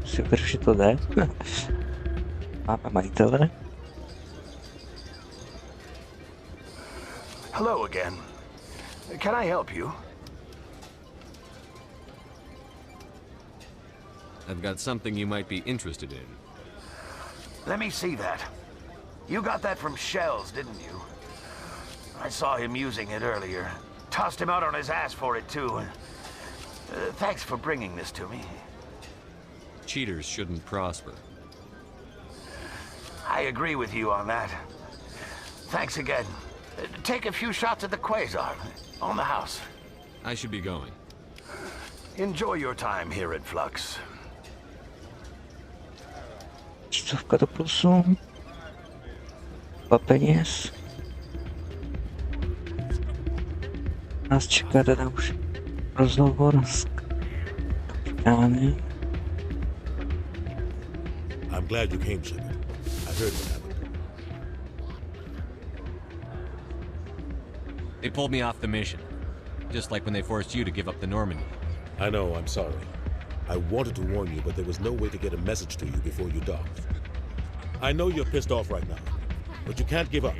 Super, že to jde. Máme majitele. Hello again. Can I help you? I've got something you might be interested in. Let me see that. You got that from Shells, didn't you? I saw him using it earlier. Tossed him out on his ass for it, too. Thanks for bringing this to me. Cheaters shouldn't prosper. I agree with you on that. Thanks again. Take a few shots at the Quasar. On the house. I should be going. Enjoy your time here at Flux. Číslovka do plusu. 2 peněz. Nás čeká teda už rozhovor s kapitánem. I'm glad you came, Shepard. I heard what happened. They pulled me off the mission. Just like when they forced you to give up the Normandy. I know, I'm sorry. I wanted to warn you, but there was no way to get a message to you before you docked. I know you're pissed off right now, but you can't give up.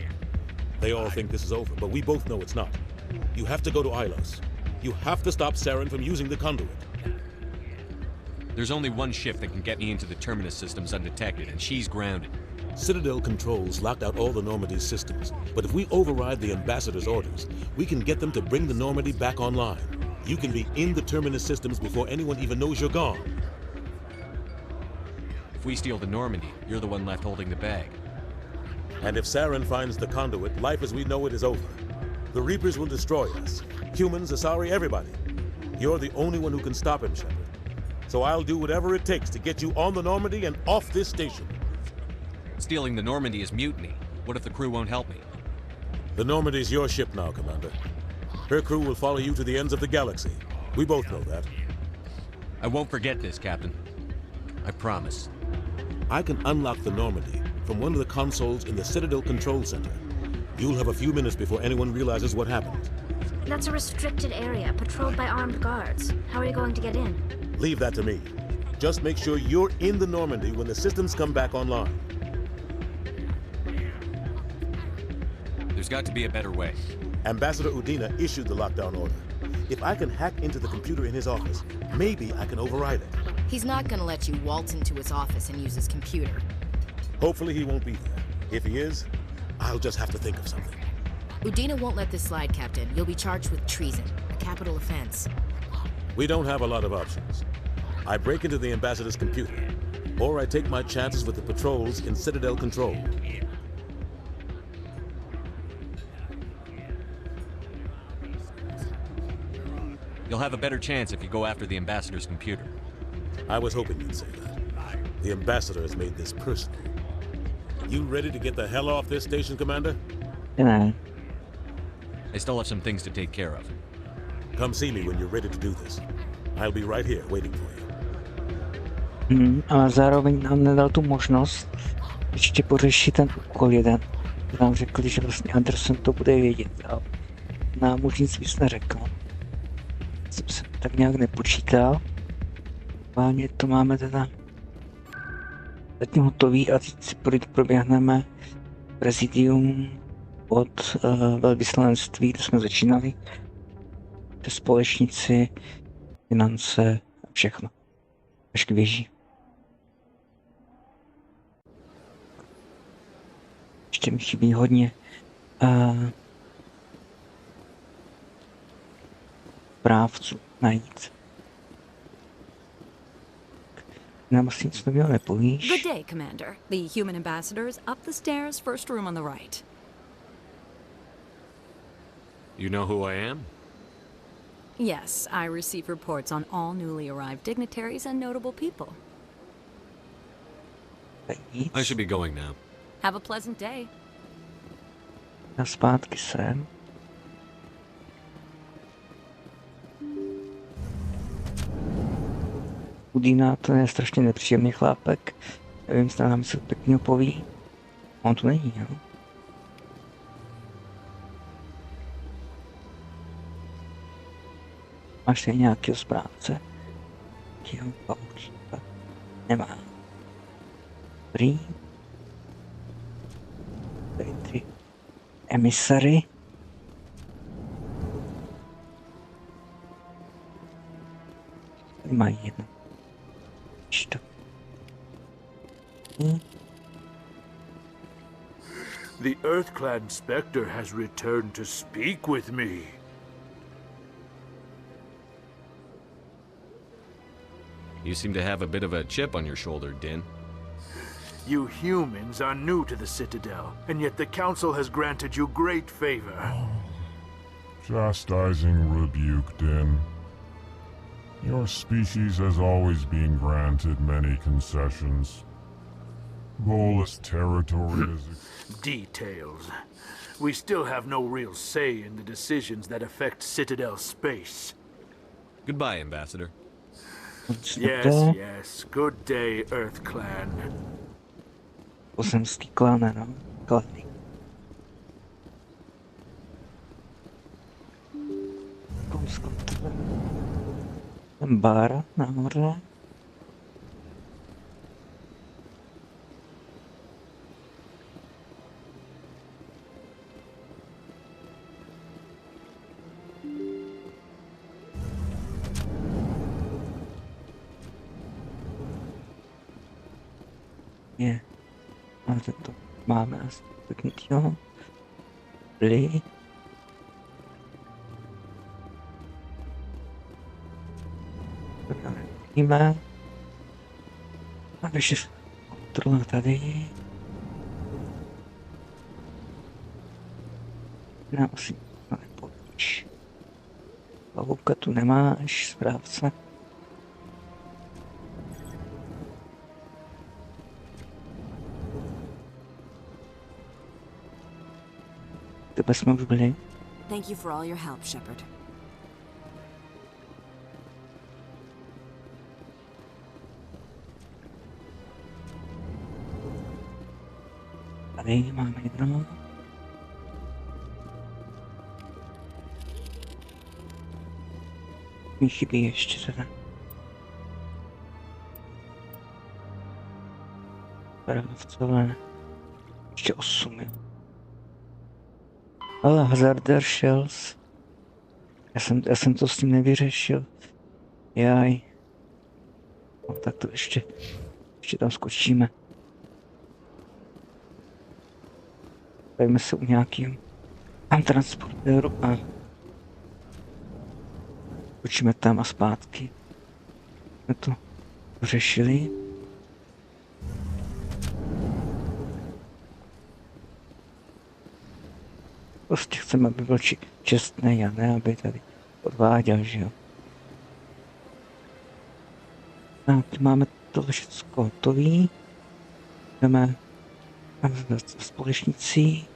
They all think this is over, but we both know it's not. You have to go to Ilos. You have to stop Saren from using the conduit. There's only one ship that can get me into the Terminus systems undetected, and she's grounded. Citadel controls locked out all the Normandy's systems, but if we override the Ambassador's orders, we can get them to bring the Normandy back online. You can be in the Terminus systems before anyone even knows you're gone. If we steal the Normandy, you're the one left holding the bag. And if Saren finds the conduit, life as we know it is over. The Reapers will destroy us. Humans, Asari, everybody. You're the only one who can stop him, Shepard. So I'll do whatever it takes to get you on the Normandy and off this station. Stealing the Normandy is mutiny. What if the crew won't help me? The Normandy's your ship now, Commander. Her crew will follow you to the ends of the galaxy. We both know that. I won't forget this, Captain. I promise. I can unlock the Normandy from one of the consoles in the Citadel Control Center. You'll have a few minutes before anyone realizes what happened. That's a restricted area, patrolled by armed guards. How are you going to get in? Leave that to me. Just make sure you're in the Normandy when the systems come back online. There's got to be a better way. Ambassador Udina issued the lockdown order. If I can hack into the computer in his office, maybe I can override it. He's not gonna let you waltz into his office and use his computer. Hopefully he won't be there. If he is, I'll just have to think of something. Udina won't let this slide, Captain. You'll be charged with treason, a capital offense. We don't have a lot of options. I break into the Ambassador's computer, or I take my chances with the patrols in Citadel Control. You'll have a better chance if you go after the Ambassador's computer. I was hoping you'd say that. The Ambassador has made this personal. You ready to get the hell off this station, Commander? Yeah. I still have some things to take care of. Come see me when you're ready to do this. I'll be right here waiting for you. A zároveň nám nedal tu možnost ještě pořešit ten úkol jeden. Nám řekli, že vlastně Anderson to bude vědět, ale nám už nic víc neřekl. Jsem se tak nějak nepočítal. Váně to máme teda zatím hotový a teď si proběhneme prezidium od velvyslanectví, kde jsme začínali. Přes společníci, finance a všechno. Až k věži. Ještě mi chybí hodně správců najít. Nám asi nic nového nepovíš. Good day, Commander. The human ambassador is up the stairs, first room on the right. You know who I am? Yes, I receive reports on all newly arrived dignitaries and notable people. I should be going now. Have a pleasant day. A zpátky sem. Udína, to je strašně nepříjemný chlápek. Nevím, zda nám se pěkně poví. On tu není, jo? Máš tady nějakého správce? Jo, paučíka. Nemá. Dobrý. Tady ty emisary. Tady mají jedno. Čto. The Earth-clad Spectre has returned to speak with me. You seem to have a bit of a chip on your shoulder, Din. You humans are new to the Citadel, and yet the Council has granted you great favor. Chastising rebuke, Din. Your species has always been granted many concessions. Volus territory is... Details. We still have no real say in the decisions that affect Citadel space. Goodbye, Ambassador. Yes, yes. Good day, Earth Clan. Pozemský klan, no. Klany. Bar nahoře. Je. A to máme asi pěknýho. Byli. Vidíme. A když kontrola tady. Nám asi nepovíš. Pavouka tu nemáš, správce. Tebe jsme už byli. Thank you for all your help, Shepard. Tady máme jedno. Mi chybí ještě teda. Právcové. Ještě 8, jo. Ale Hazarder Shells. Já jsem to s ním nevyřešil. Jaj. No, tak to ještě tam skočíme. Dajme se u nějakým transportéru a skočíme tam a zpátky. Jsme to řešili. Prostě chceme, aby byl čestný a ne, aby tady podváděl, že jo. A teď máme to všechno hotový. Jdeme společnící.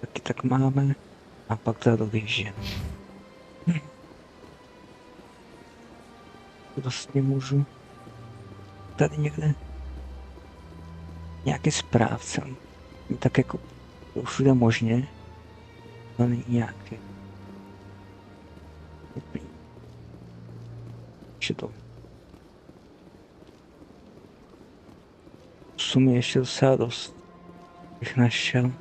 Taky tak máme. A pak teda do věže. Vlastně můžu tady někde nějaký správce. Tak jako všude možně. To není nějaké. Ještě to. Sumy ještě docela dost. Bych našel.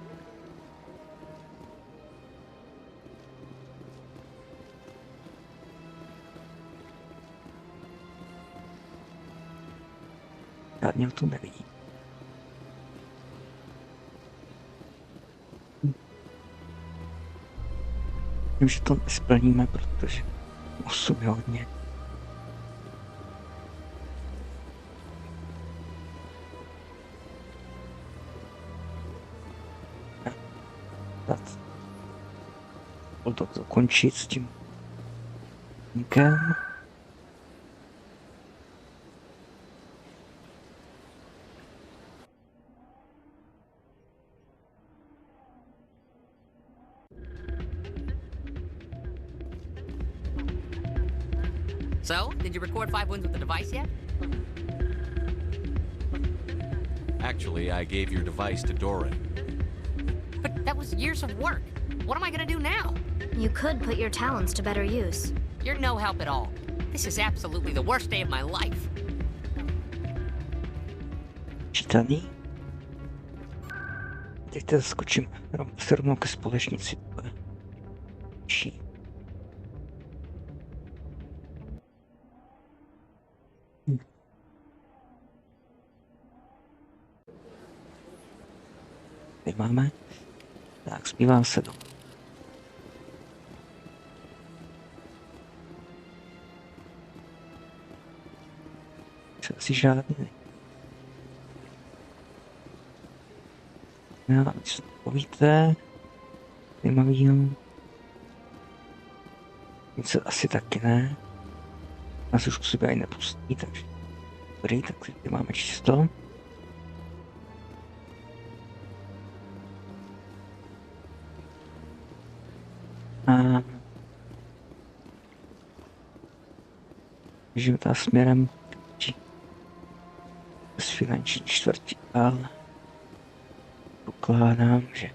Žádně to nevidí. Vím, že to nesplníme, protože 8 je hodně. to dokončit s tím níkem. So, did you record 5 wins with the device yet? Actually, I gave your device to Doran. But that was years of work. What am I gonna do now? You could put your talents to better use. You're no help at all. This is absolutely the worst day of my life. Čítaný. Teď to skočím se rovnou ke společnici. Tady máme. Tak, zpívá se to. Co asi žádný. No, co povíte? Zajímavýho. Nic asi taky ne. Nás už k sobě ani nepustí, takže dobrý, tak tady máme čisto. A běžím tam směrem z finanční čtvrti, ale pokládám, že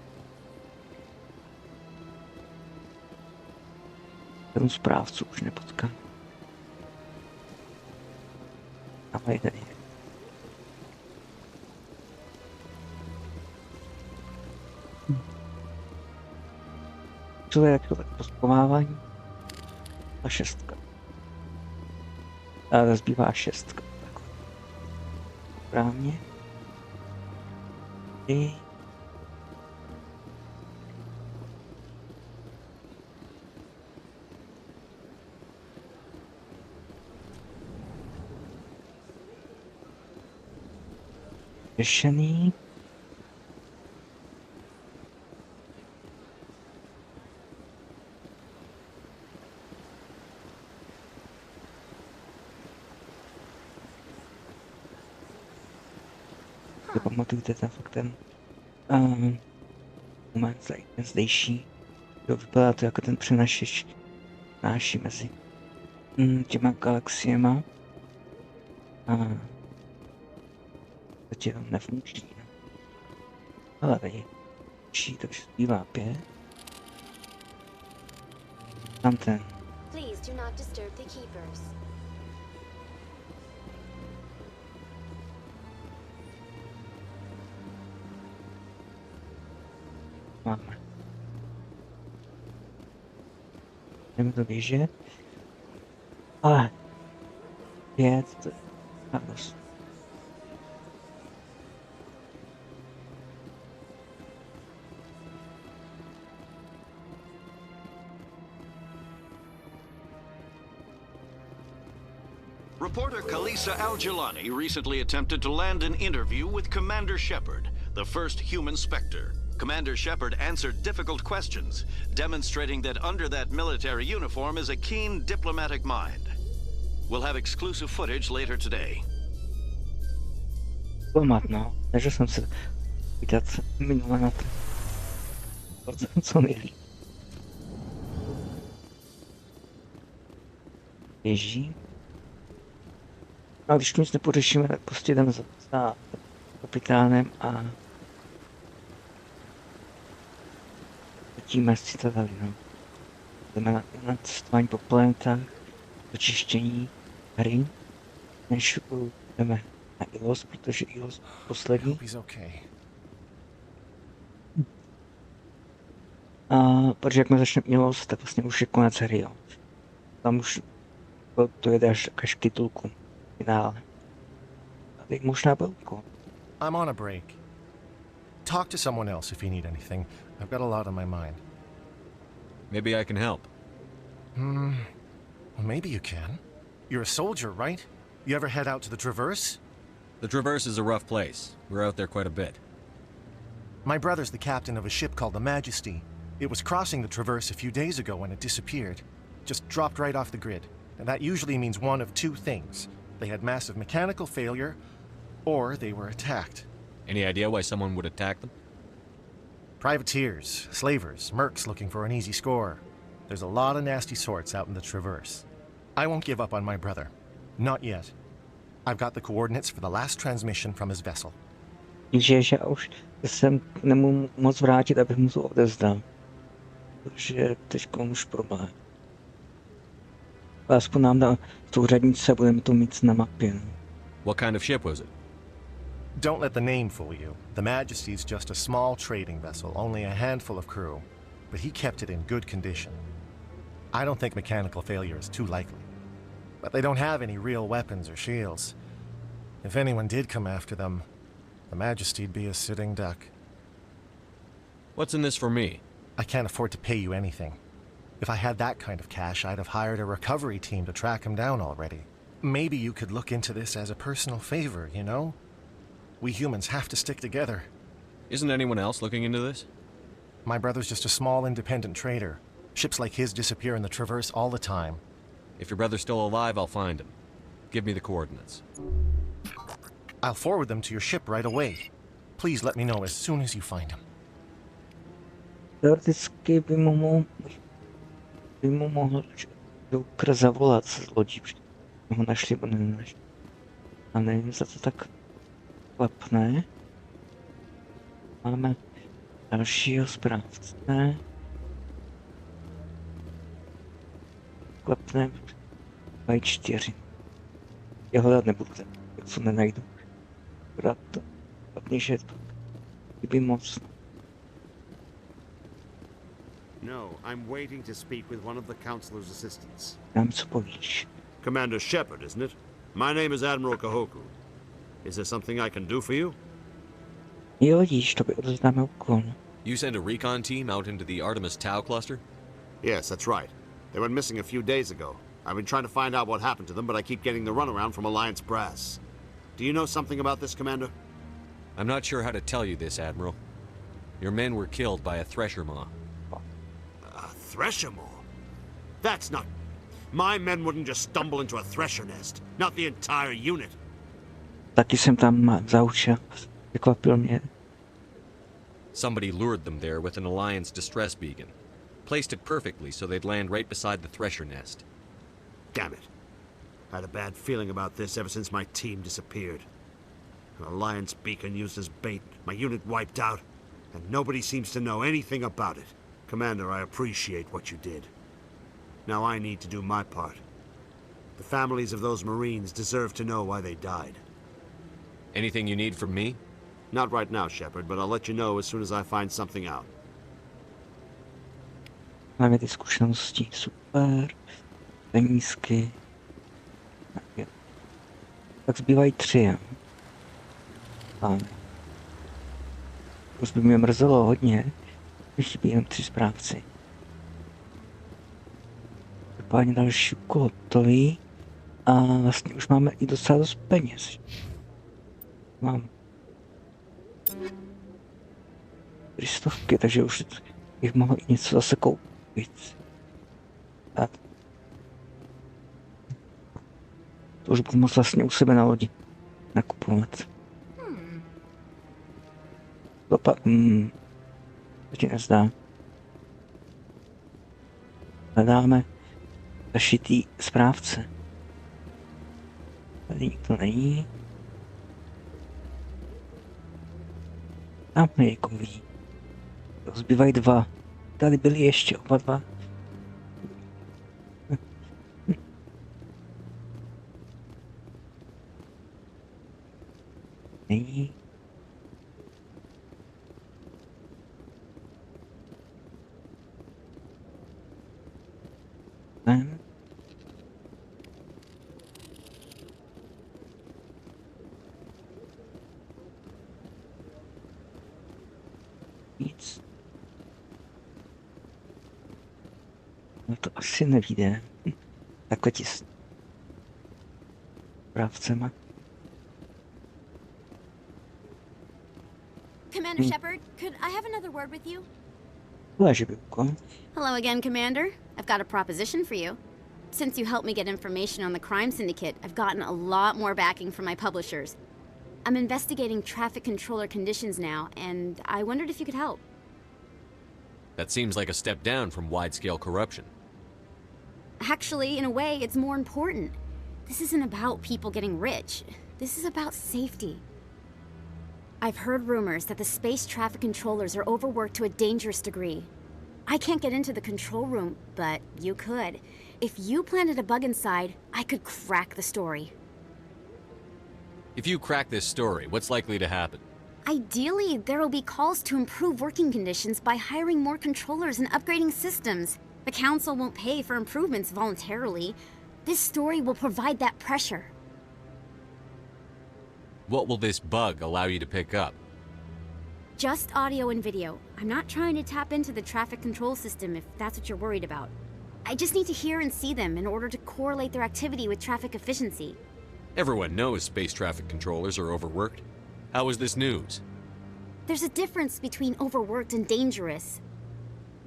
ten správcu už nepotkám. Ale je tady. Co je jako tak pospovávání? A 6. A zbývá 6. Takhle. Správně. I řešený. Pamatujte ten moment tady, ten zdejší. Vypadá to jako ten přenašeč náši mezi těma galaxiema. A teď je to nefunkční. Ale tady je takže zbývá 5. Tam ten. Please do not disturb the keepers. Máme. Jdeme to běžet. Ale 5, to je dost. Reporter Kalisa Al-Jilani recently attempted to land an interview with Commander Shepard, the first human Spectre. Commander Shepard answered difficult questions, demonstrating that under that military uniform is a keen diplomatic mind. We'll have exclusive footage later today. Pomatno, takže jsem se vydat minule na to. Co nejlíp. Běží. A když nic nepořešíme, tak prostě jdeme za kapitánem a letíme z citadely, no. Jdeme na cestování po planetách, dočištění hry, než jdeme na Ilos, protože Ilos poslední. A protože jakmile začneme Ilos, tak vlastně už je konec hry, jo. Tam už to jede až k titulku. Finále. A teď možná belko. I'm on a break. Talk to someone else if you need anything. I've got a lot on my mind. Maybe I can help. Well, maybe you can. You're a soldier, right? You ever head out to the Traverse? The Traverse is a rough place. We're out there quite a bit. My brother's the captain of a ship called the Majesty. It was crossing the Traverse a few days ago when it disappeared. Just dropped right off the grid. And that usually means one of two things. They had massive mechanical failure, or they were attacked. Any idea why someone would attack them? Privateers, slavers, mercs looking for an easy score. There's a lot of nasty sorts out in the Traverse. I won't give up on my brother. Not yet. I've got the coordinates for the last transmission from his vessel. Takže já už jsem nemůžu moc vrátit, abych mu to odezdal. Takže teď už problém. Aspoň nám dá souřadnice, budeme to mít na mapě. What kind of ship was it? Don't let the name fool you. The Majesty's just a small trading vessel, only a handful of crew. But he kept it in good condition. I don't think mechanical failure is too likely. But they don't have any real weapons or shields. If anyone did come after them, the Majesty'd be a sitting duck. What's in this for me? I can't afford to pay you anything. If I had that kind of cash, I'd have hired a recovery team to track him down already. Maybe you could look into this as a personal favor, you know? We humans have to stick together. Isn't anyone else looking into this? My brother's just a small independent trader. Ships like his disappear in the Traverse all the time. If your brother's still alive, I'll find him. Give me the coordinates. I'll forward them to your ship right away. Please let me know as soon as you find him. Teoreticky by mu mohl Joker zavolat z lodí, ho našli, nebo nenašli. A nevím, za to tak klapne. Máme dalšího správce. Klapne 24. Já hledat nebudu, tak co nenajdu. Akorát to, že to chybí moc. No, I'm waiting to speak with one of the Councilor's assistants. Dám co povíš. Commander Shepard, isn't it? My name is Admiral Kahoku. Is there something I can do for you? Jo, díš, to by odezdáme úkol. You sent a recon team out into the Artemis Tau cluster? Yes, that's right. They went missing a few days ago. I've been trying to find out what happened to them, but I keep getting the runaround from Alliance brass. Do you know something about this, Commander? I'm not sure how to tell you this, Admiral. Your men were killed by a thresher maw. A thresher maw? That's not... My men wouldn't just stumble into a thresher nest. Not the entire unit. Taky jsem tam zaučil. Překvapil mě. Somebody lured them there with an Alliance distress beacon. Placed it perfectly so they'd land right beside the thresher nest. Damn it. I had a bad feeling about this ever since my team disappeared. An Alliance beacon used as bait, my unit wiped out, and nobody seems to know anything about it. Commander, I appreciate what you did. Now I need to do my part. The families of those Marines deserve to know why they died. Anything you need from me? Not right now, Shepard, but I'll let you know as soon as I find something out. Máme ty zkušenosti, super. Penízky. Tak zbývají 3, jo. A už by mě mrzelo hodně, když chybí jen 3 správci. Vypadně další úkol hotový. A vlastně už máme i docela dost peněz. Mám 300, takže už bych mohl i něco zase koupit. A to už budu moct vlastně u sebe na lodi nakupovat. To ti nezdá. Hledáme zašitý správce. Tady nikdo není. Tam někoho vidí. Zbývají 2. Tady byli ještě oba 2. Není. Ten. Nic. No to asi nevíde. Takhle ti správcema. Commander Shepard, Could I have another word with you? Hello again, Commander. I've got a proposition for you. Since you helped me get information on the crime syndicate, I've gotten a lot more backing from my publishers. I'm investigating traffic controller conditions now, and I wondered if you could help. That seems like a step down from wide-scale corruption. Actually, in a way, it's more important. This isn't about people getting rich. This is about safety. I've heard rumors that the space traffic controllers are overworked to a dangerous degree. I can't get into the control room, but you could. If you planted a bug inside, I could crack the story. If you crack this story, what's likely to happen? Ideally, there will be calls to improve working conditions by hiring more controllers and upgrading systems. The Council won't pay for improvements voluntarily. This story will provide that pressure. What will this bug allow you to pick up? Just audio and video. I'm not trying to tap into the traffic control system if that's what you're worried about. I just need to hear and see them in order to correlate their activity with traffic efficiency. Everyone knows space traffic controllers are overworked. How is this news? There's a difference between overworked and dangerous.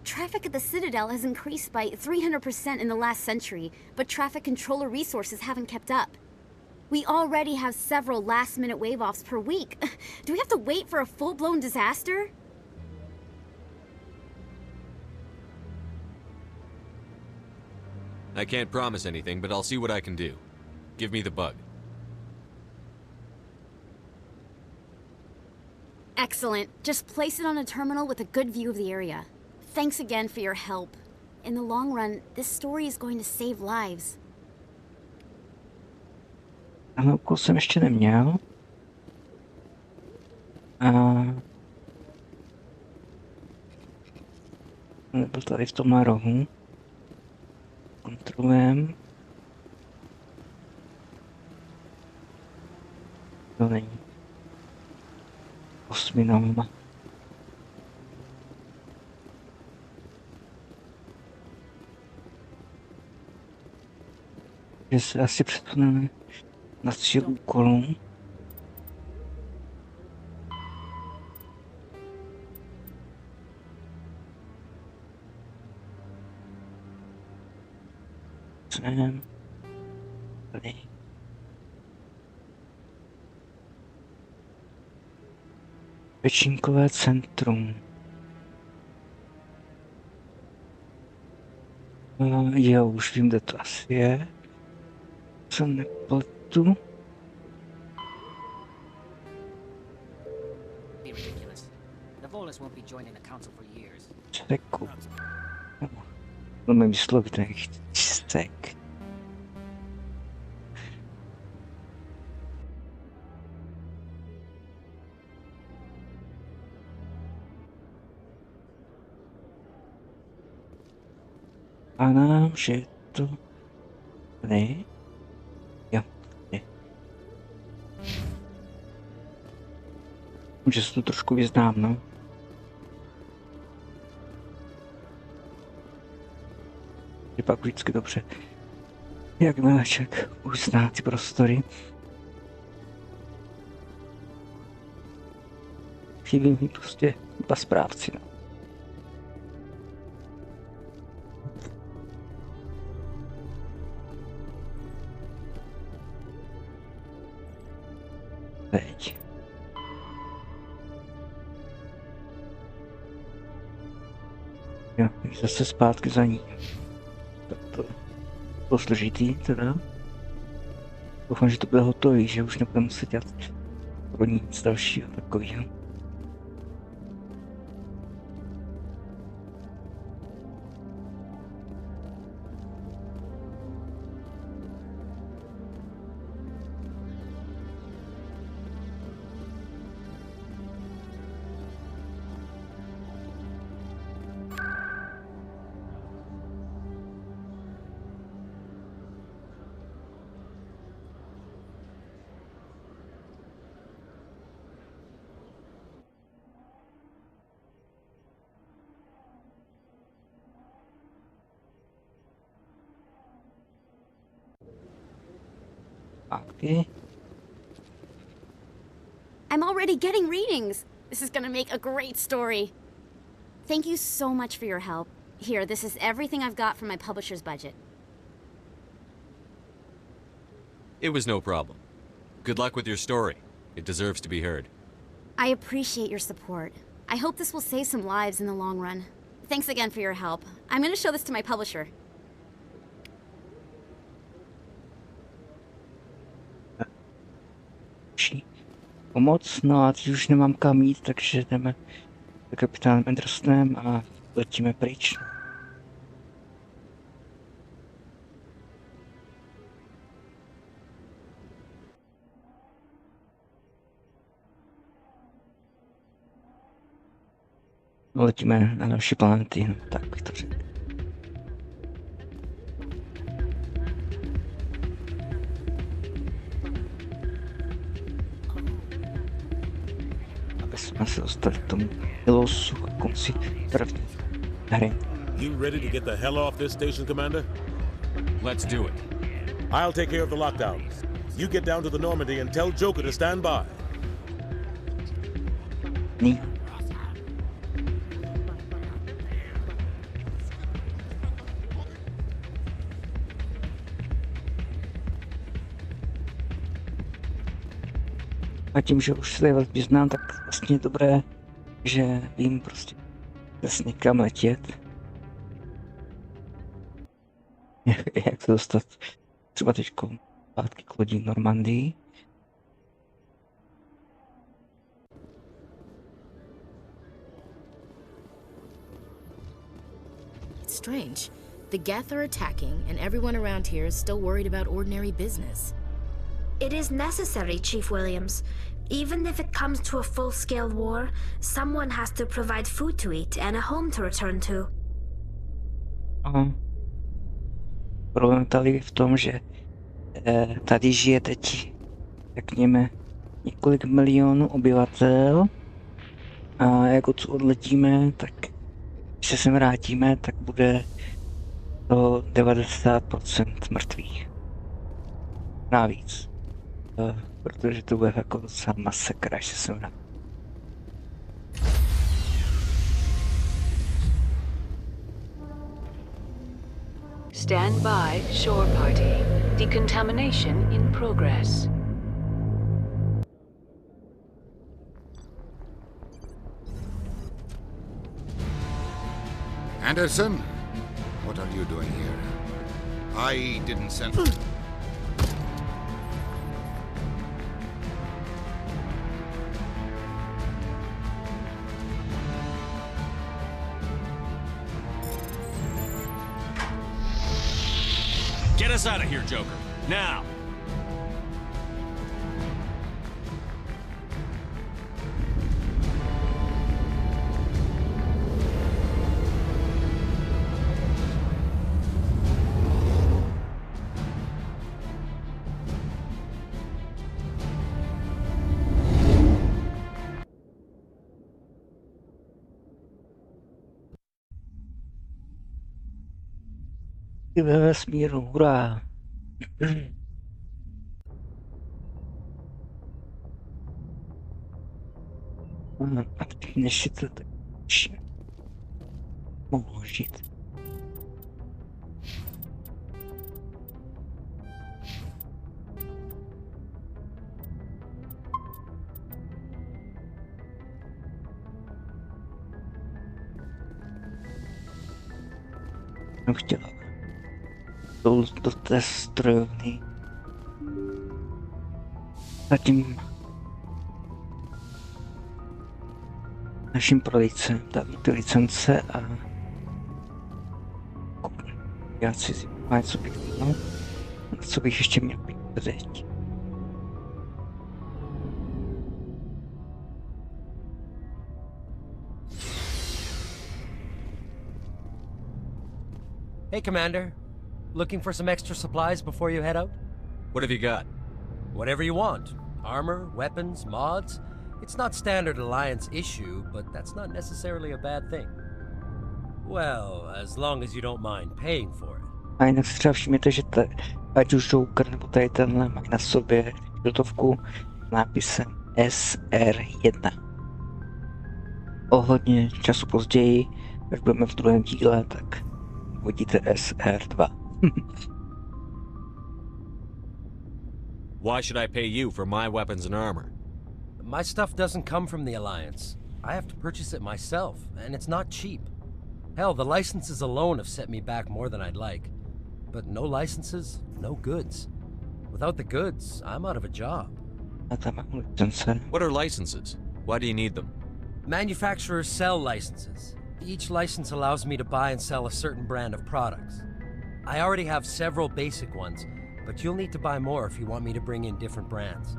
Traffic at the Citadel has increased by 300% in the last century, but traffic controller resources haven't kept up. We already have several last-minute wave-offs per week. Do we have to wait for a full-blown disaster? I can't promise anything, but I'll see what I can do. Give me the bug. Excellent. Just place it on a terminal with a good view of the area. Thanks again for your help. In the long run, this story is going to save lives. Ano, úkol jsem ještě neměl. Nebyl tady v tomhle rohu. Kontrolujeme. To není. 8 nohama. Že se asi přesuneme na cíl úkolů. Sem. Tady. Pečinkové centrum. Jo, už vím, kde to asi je. Co nepletu. Čeku. To mi vyslovit nějaký ček. A nám, že je to... Ne? Jo, ne. Že se tu trošku vyznám, no. Je pak vždycky dobře. Jakmile člověk už zná ty prostory. Chybí mi prostě dva správci, no. Teď. Jo, zase zpátky za ní. Tak to bylo složitý teda. Doufám, že to bude hotový, že už nebudeme muset dělat pro nic dalšího takového. I'm already getting readings. This is gonna make a great story. Thank you so much for your help. Here, this is everything I've got from my publisher's budget. It was no problem. Good luck with your story. It deserves to be heard. I appreciate your support. I hope this will save some lives in the long run. Thanks again for your help. I'm gonna show this to my publisher. Pomoc, no a teď už nemám kam jít, takže jdeme za kapitánem Andersonem a letíme pryč. Letíme na další planety, no, tak bych to řekl. Aby jsme se dostali k tomu losu k konci první hry. You ready to get the hell off this station, Commander? Let's do it. I'll take care of the lockdown. You get down to the Normandy and tell Joker to stand by. A tím, že už se tady vlastně znám, tak vlastně je dobré, že vím prostě přesně kam letět. Jak se dostat třeba teďko zpátky k lodí Normandii. It's strange. The Geth are attacking, and everyone around here is still worried about ordinary business. It is necessary, Chief Williams. Even if it comes to a full-scale war, someone has to provide food to eat and a home to return to. Aha. Problém tady je v tom, že tady žije teď, řekněme, několik milionů obyvatel a jak odsud odletíme, tak když se sem vrátíme, tak bude to 90% mrtvých. Navíc. Protože to bude jako docela masakr, až se sem vrátíme. Stand by, shore party. Decontamination in progress. Anderson, what are you doing here? I didn't send... Get us out of here, Joker. Now! Ve vesmíru, hurá! A teď než si to tak mohu žít. No chtěla do té strojovny. Zatím naším prodejcem dám ty licence a já si zjistím, co bych měl, na co bych ještě měl peníze teď. Hey, Commander. Looking for some extra supplies before you head out? What have you got? Whatever you want. Armor, weapons, mods. It's not standard Alliance issue, but that's not necessarily a bad thing. Well, as long as you don't mind paying for it. A jinak si třeba všimněte, že ať už Joker nebo tady tenhle mají na sobě šiltovku s nápisem SR1. o hodně času později, až budeme v druhém díle, tak uvidíte SR2. Why should I pay you for my weapons and armor? My stuff doesn't come from the Alliance. I have to purchase it myself, and it's not cheap. Hell, the licenses alone have set me back more than I'd like. But no licenses, no goods. Without the goods, I'm out of a job. What are licenses? Why do you need them? Manufacturers sell licenses. Each license allows me to buy and sell a certain brand of products. I already have several basic ones, but you'll need to buy more if you want me to bring in different brands.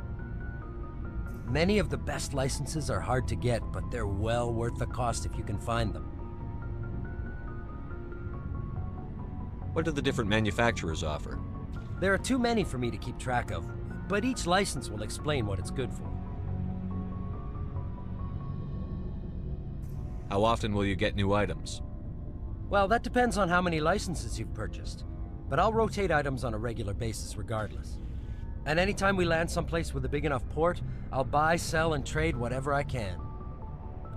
Many of the best licenses are hard to get, but they're well worth the cost if you can find them. What do the different manufacturers offer? There are too many for me to keep track of, but each license will explain what it's good for. How often will you get new items? Well, that depends on how many licenses you've purchased, but I'll rotate items on a regular basis regardless. And anytime we land someplace with a big enough port, I'll buy, sell, and trade whatever I can.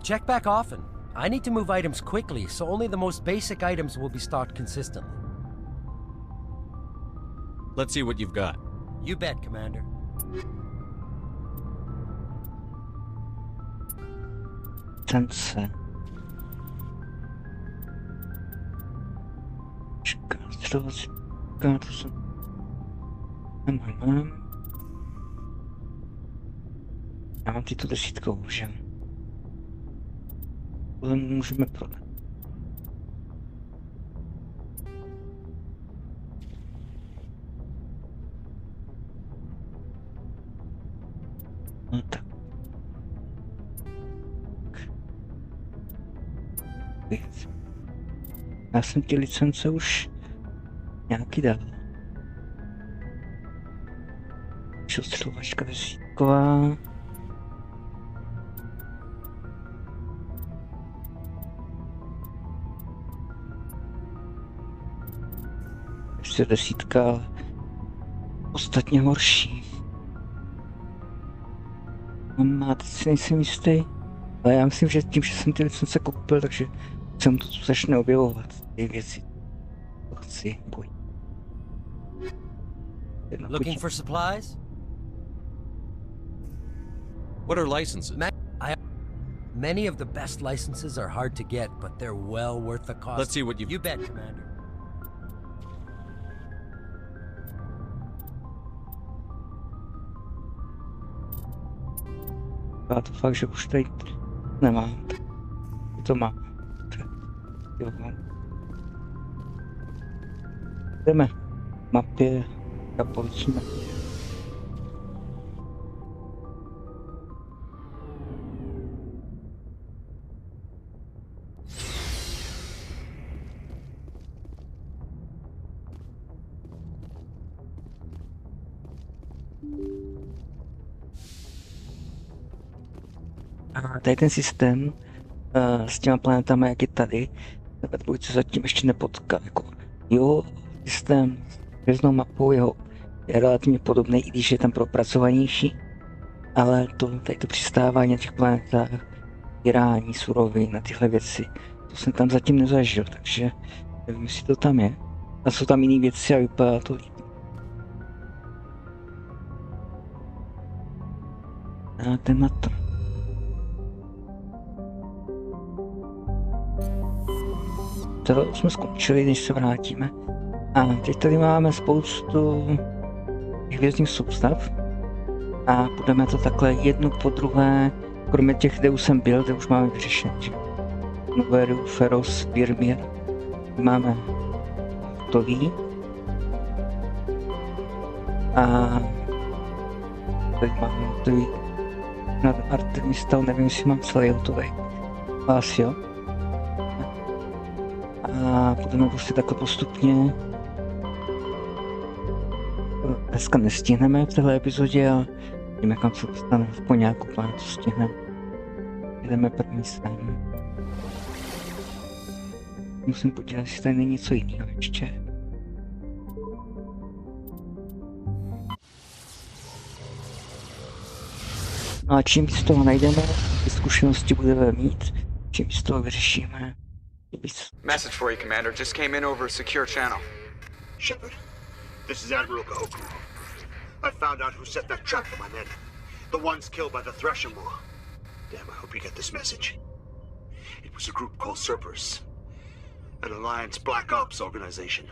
Check back often. I need to move items quickly, so only the most basic items will be stocked consistently. Let's see what you've got. You bet, Commander. Tence. To jsem... Já mám tyto desítkou, že? Tohle můžeme prodat. No tak. Já jsem ty licence už nějaký dal. Přestřelovačka desítková. Ještě desítka, ale ostatně horší. A teď si nejsem jistý, ale já myslím, že tím, že jsem ty licence koupil, takže jsem to začne objevovat, ty věci. To chci bojit. Looking for supplies? What are licenses? Many of the best licenses are hard to get, but they're well worth the cost. Let's see what you've... You bet, Commander. A to fakt, že už tady nemám. To mám. Jo, mám. Jdeme. Mapě a policíme. A tady ten systém s těma planetama, jak je tady, ve dvojce zatím ještě nepotkal. Jako, jo, systém s hvězdnou mapou je relativně podobný, i když je tam propracovanější, ale tady to přistávání na těch planetách, vyrání surovin na tyhle věci, to jsem tam zatím nezažil, takže nevím, jestli to tam je. A jsou tam jiné věci a vypadá to líp. A ten na to. To jsme skončili, než se vrátíme. A teď tady máme spoustu hvězdných soustav. A budeme to takhle jednu po druhé, kromě těch, kde už jsem byl, kde už máme vyřešené. Noveru, Feros, Birmir. Máme hotový. A tady máme hotový nad Artemistou, nevím, jestli mám celý hotový. Vás jo. A budeme prostě takhle postupně. Dneska nestihneme v téhle epizodě a vidíme, kam se dostaneme, po nějakou planetu stihneme. Jdeme první sem. Musím podívat, jestli tady není něco jiného ještě. No a čím víc toho najdeme, ty zkušenosti budeme mít, čím z toho vyřešíme. Message for you, Commander. Just came in over a secure channel. Shepard, this is Admiral Gahoku. I found out who set that trap for my men. The ones killed by the Thresher Maw. Damn, I hope you get this message. It was a group called Cerberus. An Alliance Black Ops organization.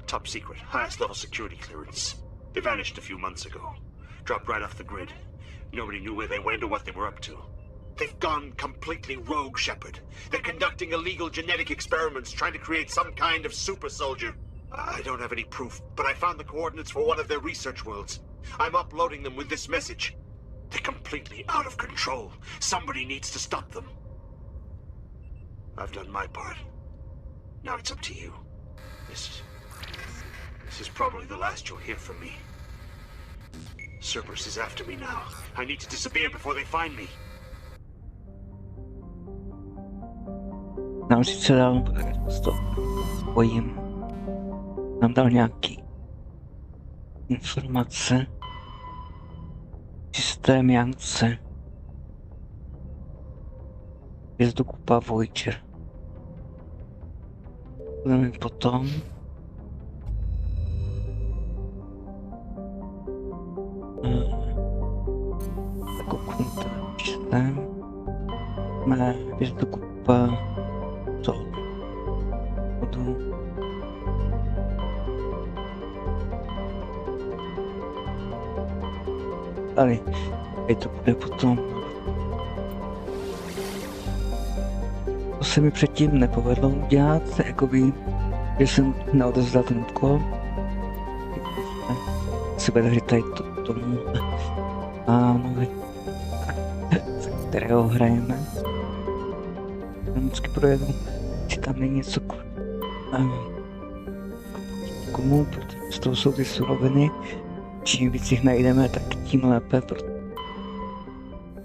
Top secret, highest level security clearance. They vanished a few months ago. Dropped right off the grid. Nobody knew where they went or what they were up to. They've gone completely rogue, Shepard. They're conducting illegal genetic experiments, trying to create some kind of super soldier. I don't have any proof, but I found the coordinates for one of their research worlds. I'm uploading them with this message. They're completely out of control. Somebody needs to stop them. I've done my part. Now it's up to you. This is probably the last you'll hear from me. Cerberus is after me now. I need to disappear before they find me. Nám sice dal to bojím. Nám dal nějaký informace. Systém Jance. Hvězdokupa Voyager. Budeme potom. Kouknu systém. Máme hvězdokupa to. Vodu. Tady to bude potom. To se mi předtím nepovedlo udělat, jakoby, že jsem neodezdal ten úkol. Se bude hry tady tomu pánovi, kterého hrajeme. Vždycky projedu, jestli tam není něco komu, protože z toho jsou ty suroviny. Čím víc jich najdeme, tak tím lépe, protože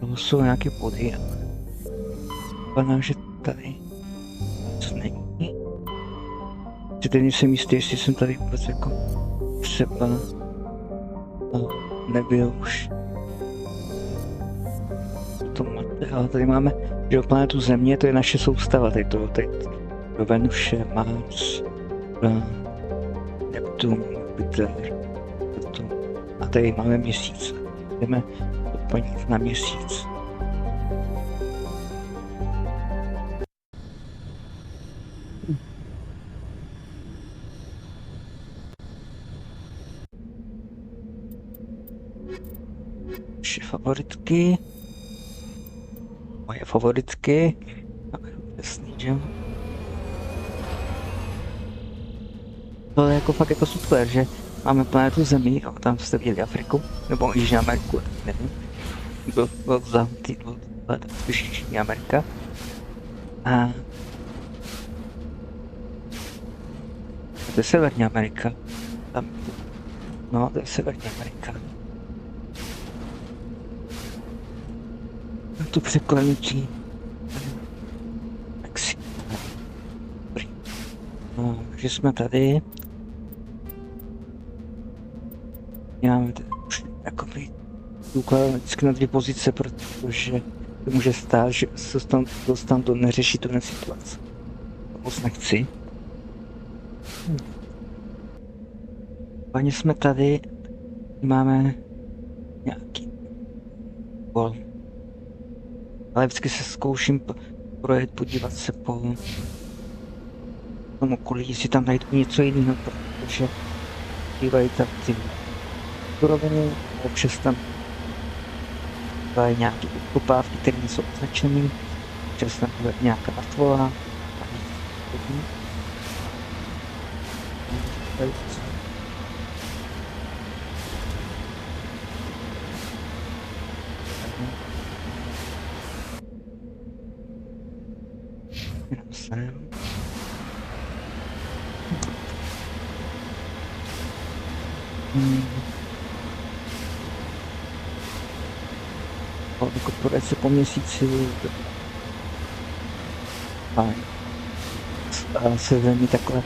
toho jsou nějaké body. Vypadá, že tady nic není. Že teď jsem jistý, jestli jsem tady vůbec jako třeba nebyl už. Ale tady máme, že planetu Země, to je naše soustava, tady do Venuše, Mars, Neptun, Jupiter. A tady máme Měsíc. Jdeme doplnit na Měsíc. Naše favoritky. Moje favoritky. Jasný, že jo? To je jako fakt jako super, že máme planetu Zemi, jo, tam jste viděli Afriku, nebo Jižní Ameriku, nevím. Byl zahnutý, Jižní Amerika. A to je Severní Amerika. Tam, no, to je Severní Amerika. A tu překlenutí. Mexika. No, že jsme tady. Máme jakoby ukládat vždycky na 2 pozice, protože to může stát, že se dostanu do neřešitelné situace. To moc nechci. Páně jsme tady, máme nějaký úkol. Ale vždycky se zkouším projet, podívat se po tom okolí, jestli tam najdu něco jiného, protože bývají tam ty suroviny, občas tam bývají nějaké kopávky, které nejsou označené, občas tam bývají nějaká atvola. Jenom sem. Jako projet se po měsíci a se Zemi takhle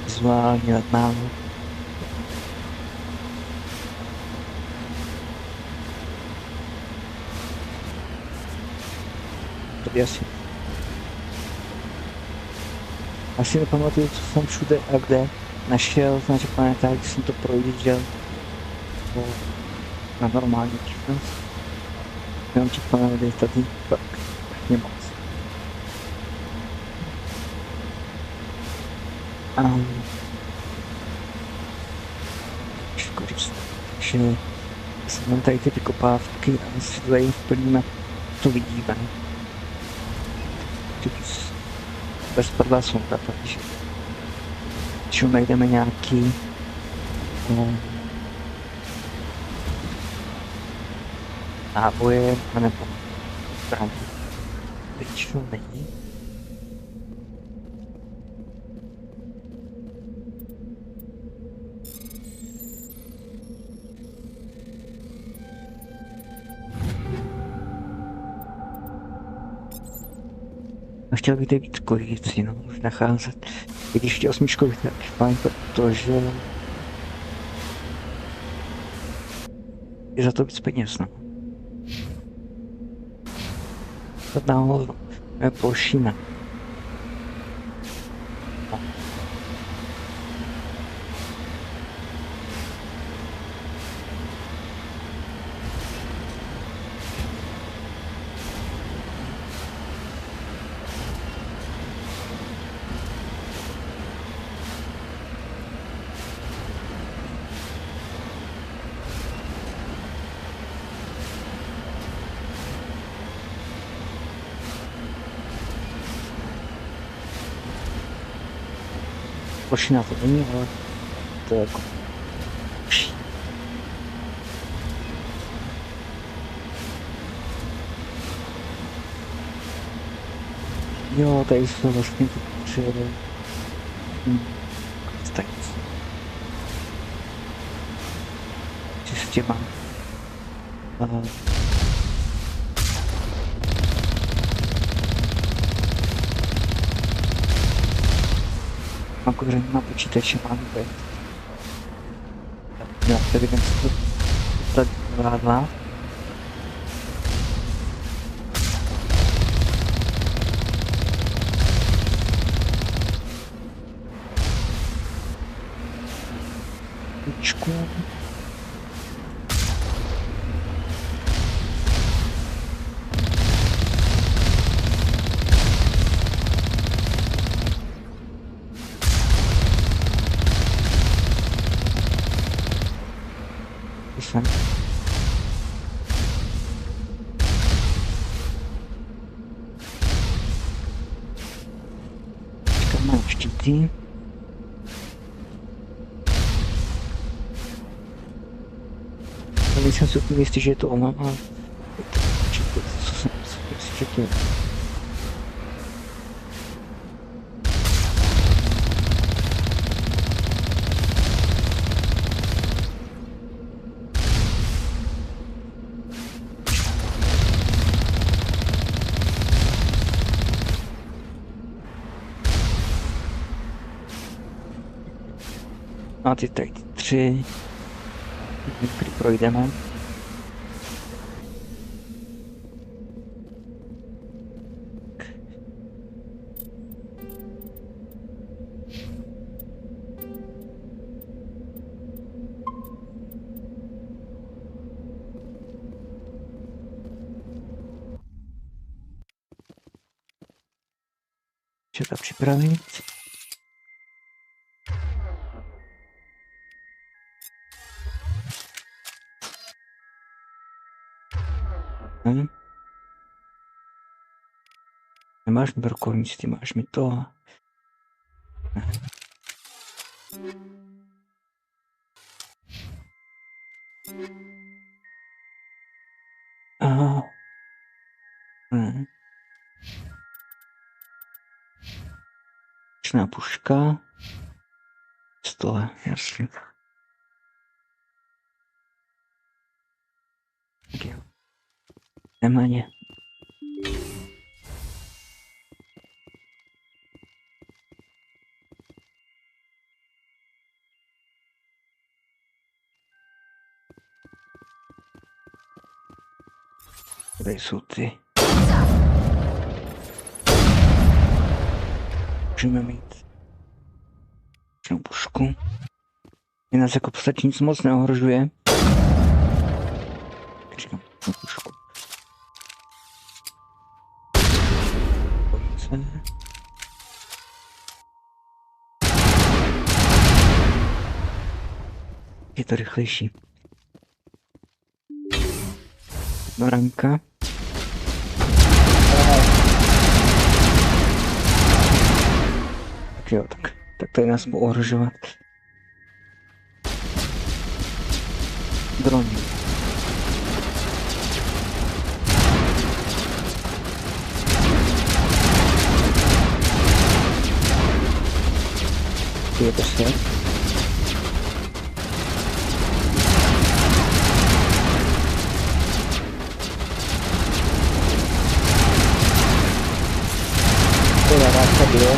vizuálně nad námi. To vyjasnit. Asi nepamatuju, co jsem všude a kde našel, znači planetář, když jsem to projížděl na normální činnost. Jenom těch planetů tady tak nemoc. Těžko říct, že jsem tady ty vykopávky a si to tady vplníme, to vidíme. Bez prvá sonda, takže když najdeme nějaký náboje nebo zbraně, většinou není. Chtěl bych víc kojící, no, už nacházet. I když chtěl osmičkový, tak fajn, protože je za to víc peněz, no. Tak nahoru, plošina. Plošina to není, ale to je jako... Jo, tady jsou vlastně ty tři... Tak. Čistě mám. Na počítači mám být. Já tady ten tady vládla. Pičku. Mám štíty. Nejsem si úplně jistý, že je to ono, ale je to určitě, co jsem si chtěl. A ty tady tři, který projdeme. Co to připravit? Nemáš mi brokovnictví, máš mi to. Aha. Čná puška. Stole, jasně. Tak jo. Jdem na ně. Tady jsou ty. Můžeme mít pušku. Je nás jako podstatě nic moc neohrožuje. Říkám, pušku. Je to rychlejší. Ranka. Tak jo, tak tady nás budou ohrožovat. Drony. Je to svět. Jo.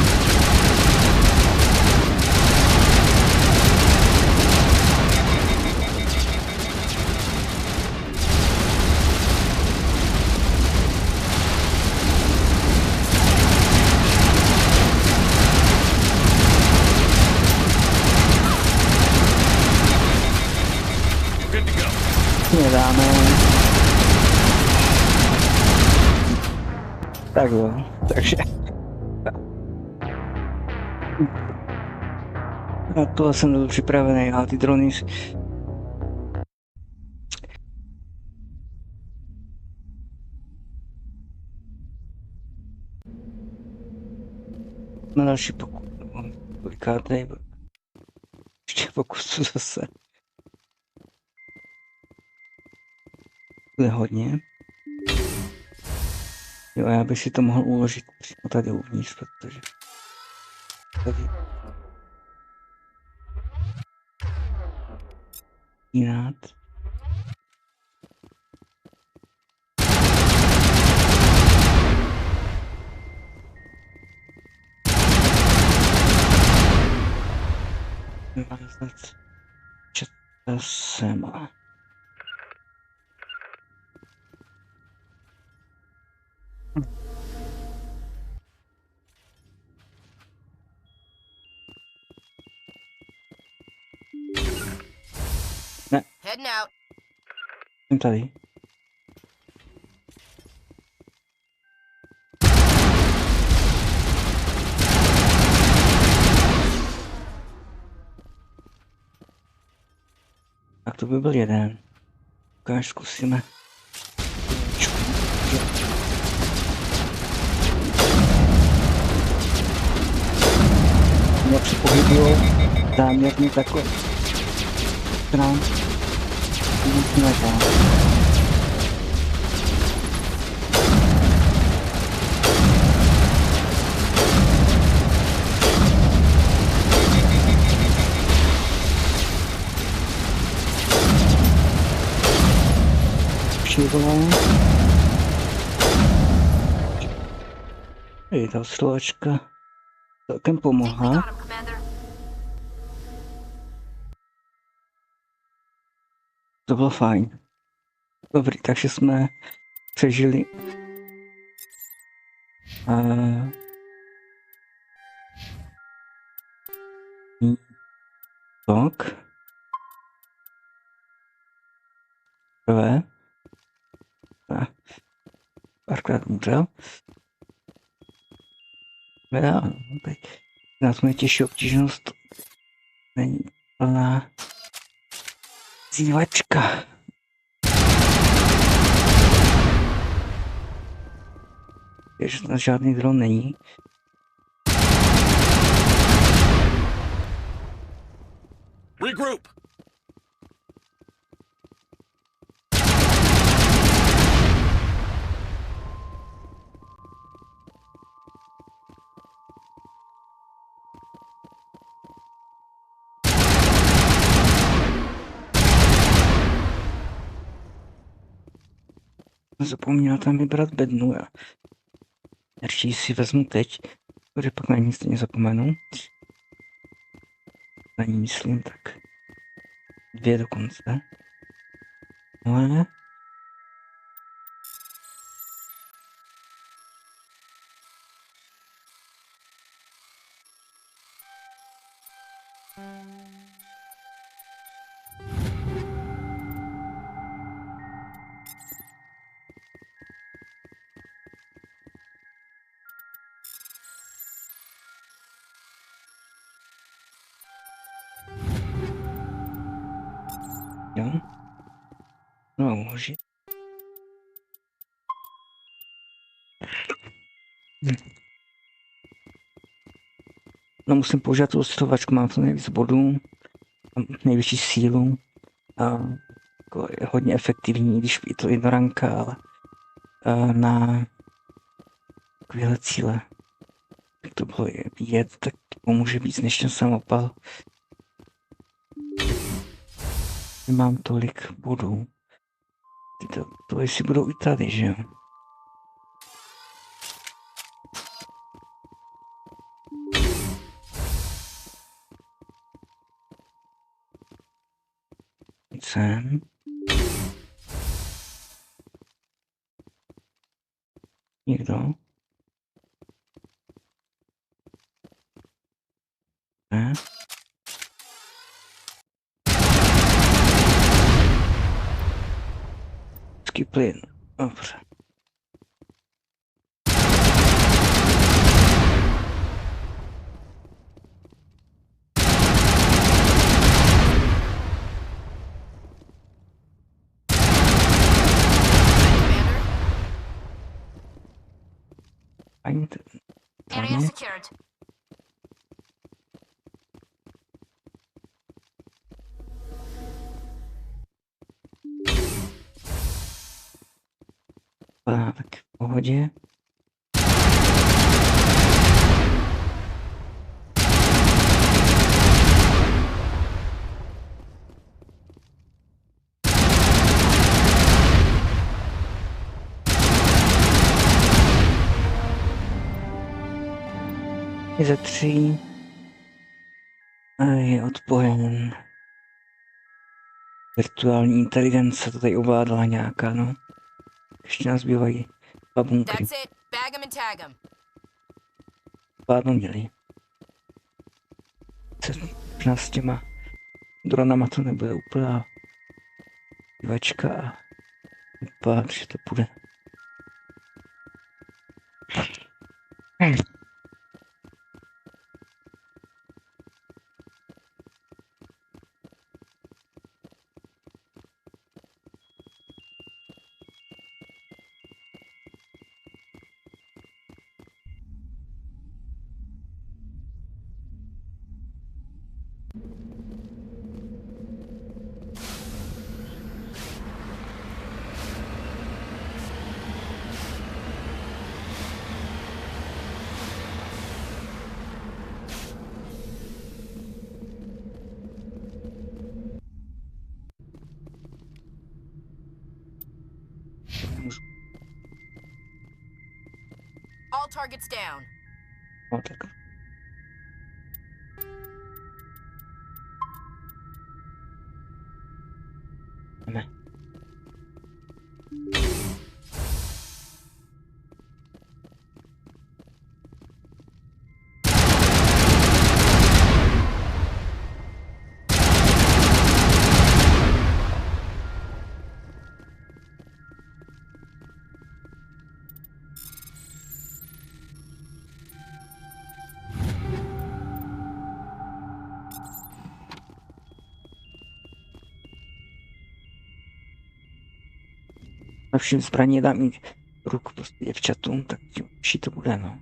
Nedáme. Tak jo, takže na to jsem byl připravený, ale ty drony na další pokus. Kolikátej? Ještě pokusu zase. Bude hodně. Jo, já bych si to mohl uložit přímo tady uvnitř, protože tady jinát. Četl jsem. Ne. Heading out. Jsem tady. Tak to by byl jeden. Ukáž, zkusíme. Jak se pohybují záměrně takhle. Stran. Musíme tam. Přijdelám. I ta slovačka celkem pomohla. To bylo fajn. Dobrý, takže jsme přežili. Tak. Prvé. Párkrát umřel. Já, teď nás mě těší obtížnost. Není plná zívačka. Jež na žádný dron není. Regroup! Zapomněla tam vybrat bednu. Já radši si vezmu teď, protože pak na ní stejně zapomenu. Na ní myslím tak 2 dokonce. Ale Jo? No, může. No, musím použít tu ostřelovačku, mám to nejvíc bodů, mám největší sílu a jako je hodně efektivní, když je to jednoranka, ale na takovéhle cíle, jak to bylo vidět, tak pomůže víc než ten samopal. Nemám tolik bodů. To jestli budou i tady, že jo? Sem. Někdo? Ne? Plyn. Dobře. Area secured. Tak v pohodě. Je ze 3 a je odpojen. Virtuální inteligence to tady ovládala nějaká, no. Ještě nás bývají babunky. Vládnou měli. Možná s těma dronama to nebude úplná divačka a vypadá, že to půjde. All targets down. No tak. Ne. Na všem zbraní dám mít ruku prostě děvčatům, tak tím lepší to bude, no.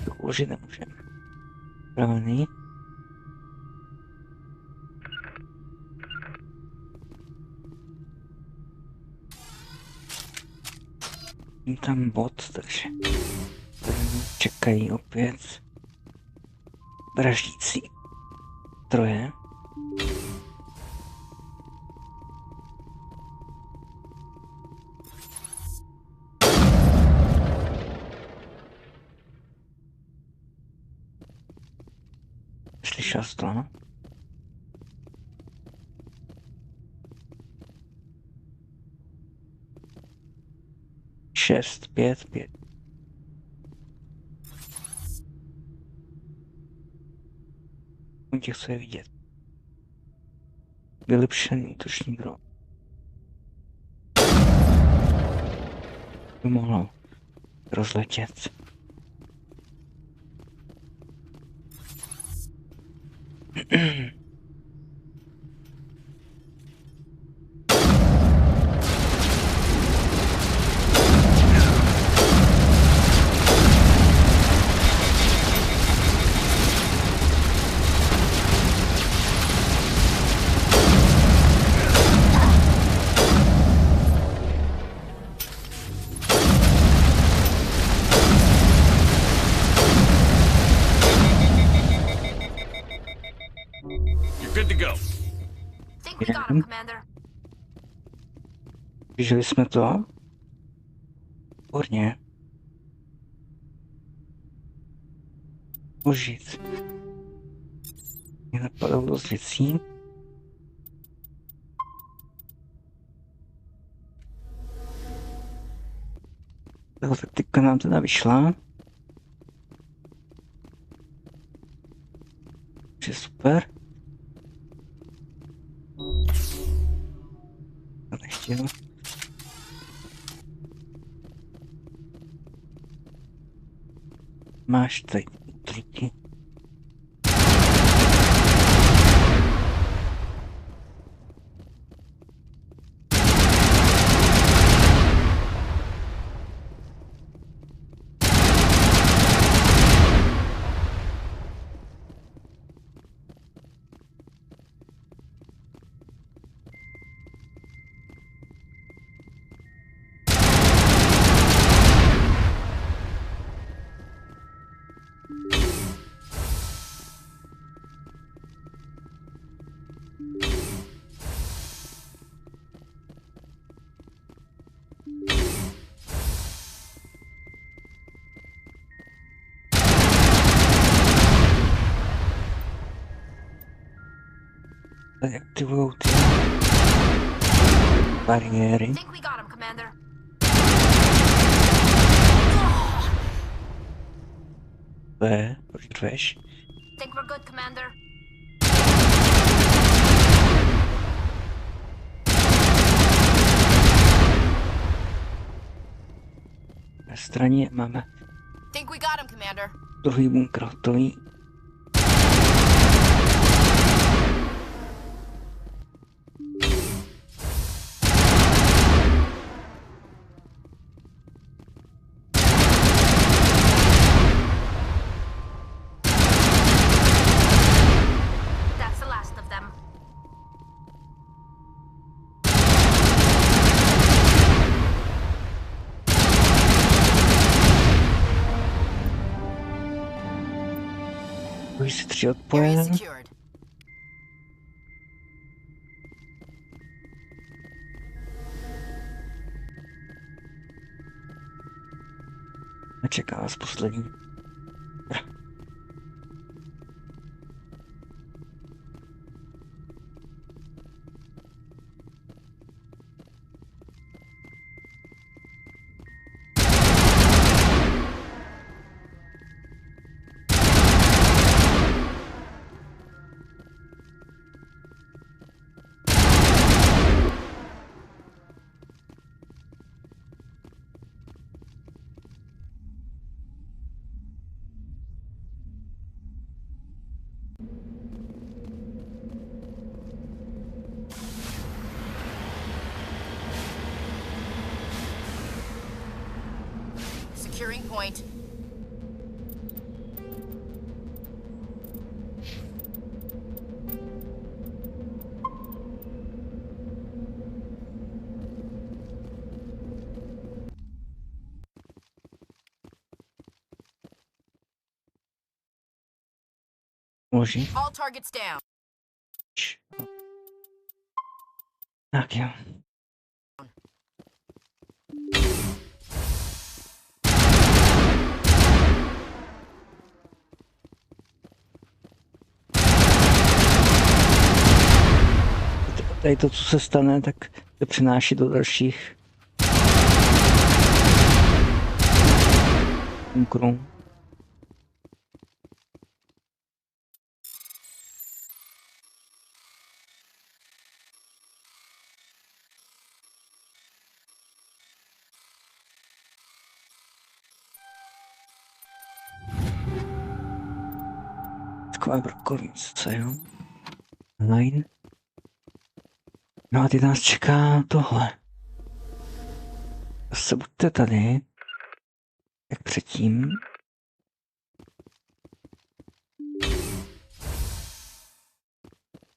To uložit nemůžeme. Pravený. Jím tam bod, takže čekají opět vraždící troje. Slyšel jsi to, no? Šest, pět. U těch co je vidět. Vylepšený útoční dron. By mohlo rozletět. You're good to go. Think we got him, Commander. Vyžili jsme to. Výborně. Užít. Mě napadlo dost věcí. Tahle taktika nám teda vyšla. Je super. To nechtěl. Máš tady útržky. Tady aktivujou ty bariéry. Think we got him, Commander. Proč řveš? Think we're good, Commander. Na straně máme Think we got him, Commander. druhý bunkr hotový. That's the last of them. Už si 3 odpojen. A čeká nás poslední. Securing point. Můžu? All targets down. Tak jo. Tady to, co se stane, tak to přináší do dalších bunkrů. Taková brokovnice, jo? Line. No a teď nás čeká tohle. Zase buďte tady. Jak předtím.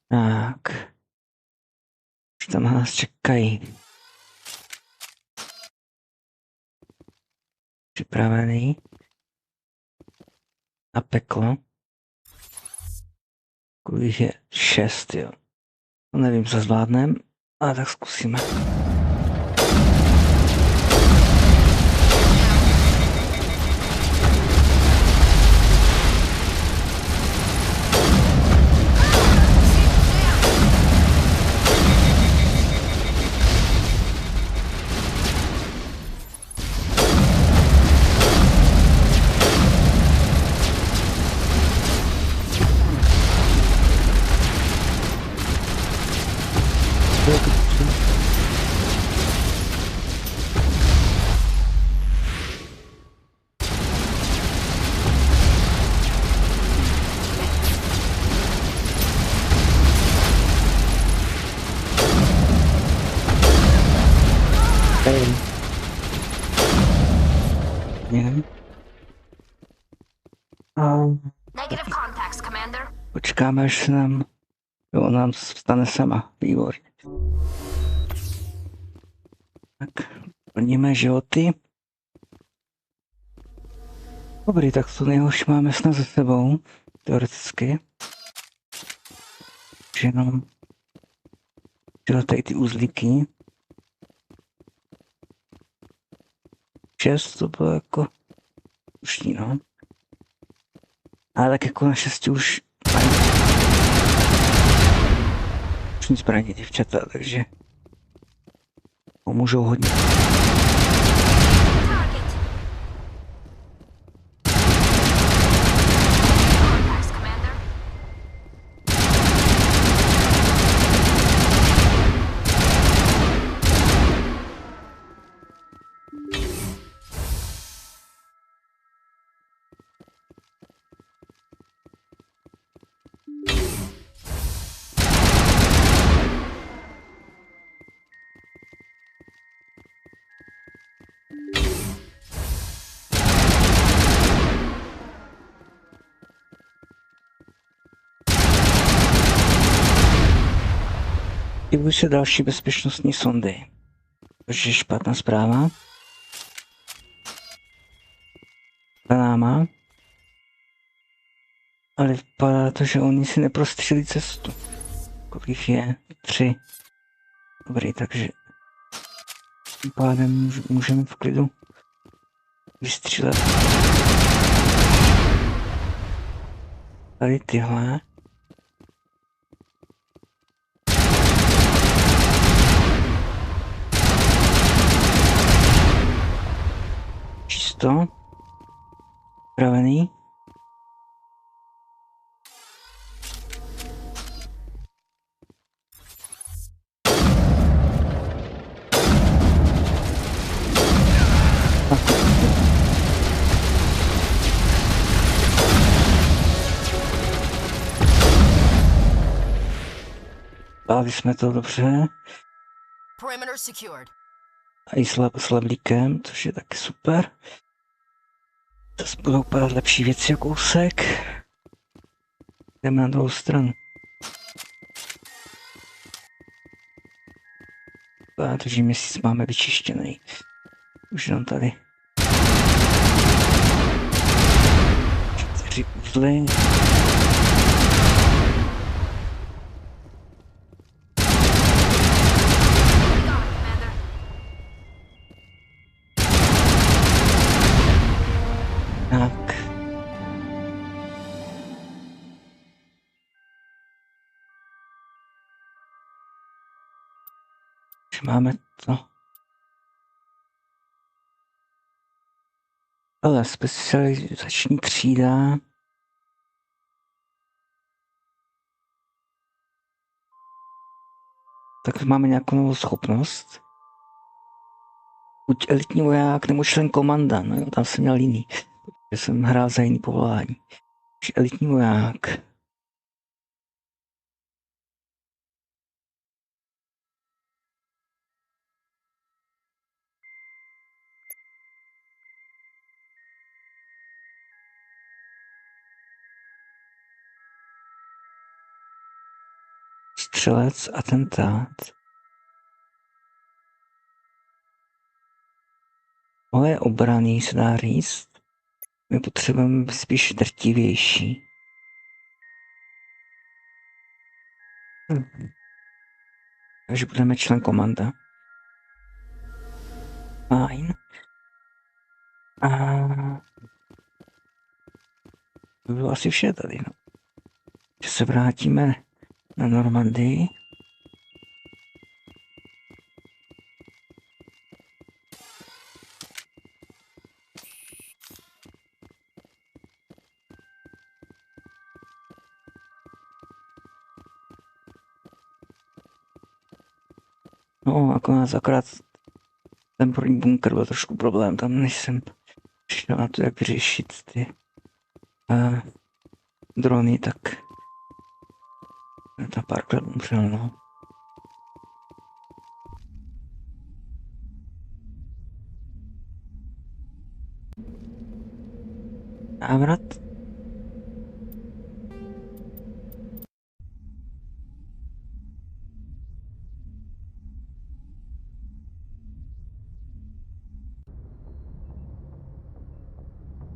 Tak. Už tam nás čekají. Připravený. Na peklo. Kolik je? 6, jo. No, nevím, co zvládnem, ale tak zkusíme. Negative contacts, Commander. Počkáme, až se nám... Jo, on nám stane sama. Výborně. Tak, plníme životy. Dobrý, tak to nejhorší máme snad za sebou. Teoreticky. Už jenom... Dělat tady ty uzlíky. 6 to bylo jako... Slušný, no. Ale tak jako naštěstí už nic zbraní děvčata, takže pomůžou hodně. Aktivují se další bezpečnostní sondy. Což je špatná zpráva. Za náma. Ale vypadá to, že oni si neprostřelí cestu. Kolik je? 3. Dobrý, takže tím pádem můžeme v klidu vystřílet. Tady tyhle. Čisto. Pravený. Dali jsme to dobře. A i slablíkem, což je taky super. Zase budou padat lepší věci o kousek. Jdeme na druhou stranu. Takže měsíc máme vyčištěný. Už jenom tady 4 uzly. Tak. Už máme to. Ale specializační třída. Tak máme nějakou novou schopnost. Buď elitní voják nebo člen komanda. No jo, tam jsem měl jiný. Protože jsem hrál za jiný povolání. Takže elitní voják. Střelec, atentát. Ale obraný se dá říct. My potřebujeme spíš drtivější. Takže budeme člen komanda. Fajn. A to bylo asi vše tady, no. Že se vrátíme na Normandii. No, akorát ten první bunkr byl trošku problém, tam než jsem šel na to, jak vyřešit ty drony, tak ta párkrát umřel, no. Návrat.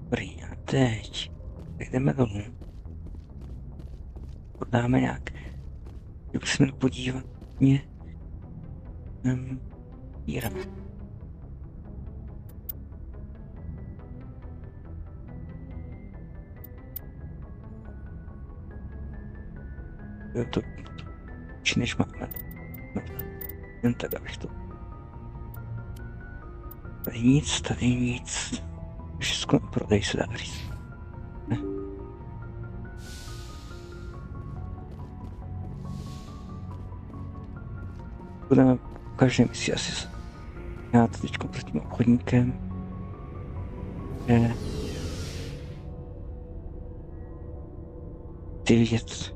Dobrý, a teď jdeme dolů. Podáme nějak. Jak se podívat mě. Jíra. To či než máme. Jen tak, abych to. Tady nic. Všechno prodej se dá říct. Ne. Budeme každé misi asi já to teďko s tím obchodníkem. Že chci vidět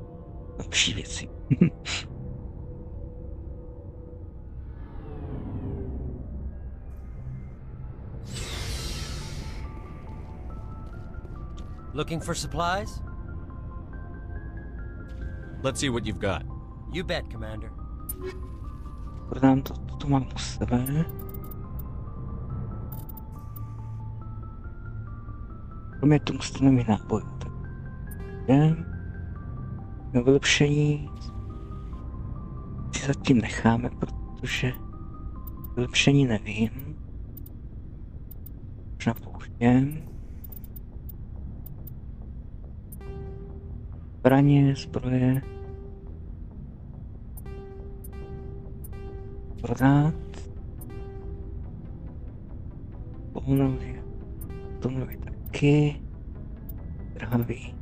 lepší věci. Looking for supplies? Let's see what you've got. You bet, Commander. Prodám to mám u sebe. Kromě tomu stanový náboj. Tak jdem. Na vylepšení si zatím necháme, protože vylepšení nevím. Možná pouštím. Zbroje. Prodat. Polnově. Polnově taky. Drhavý.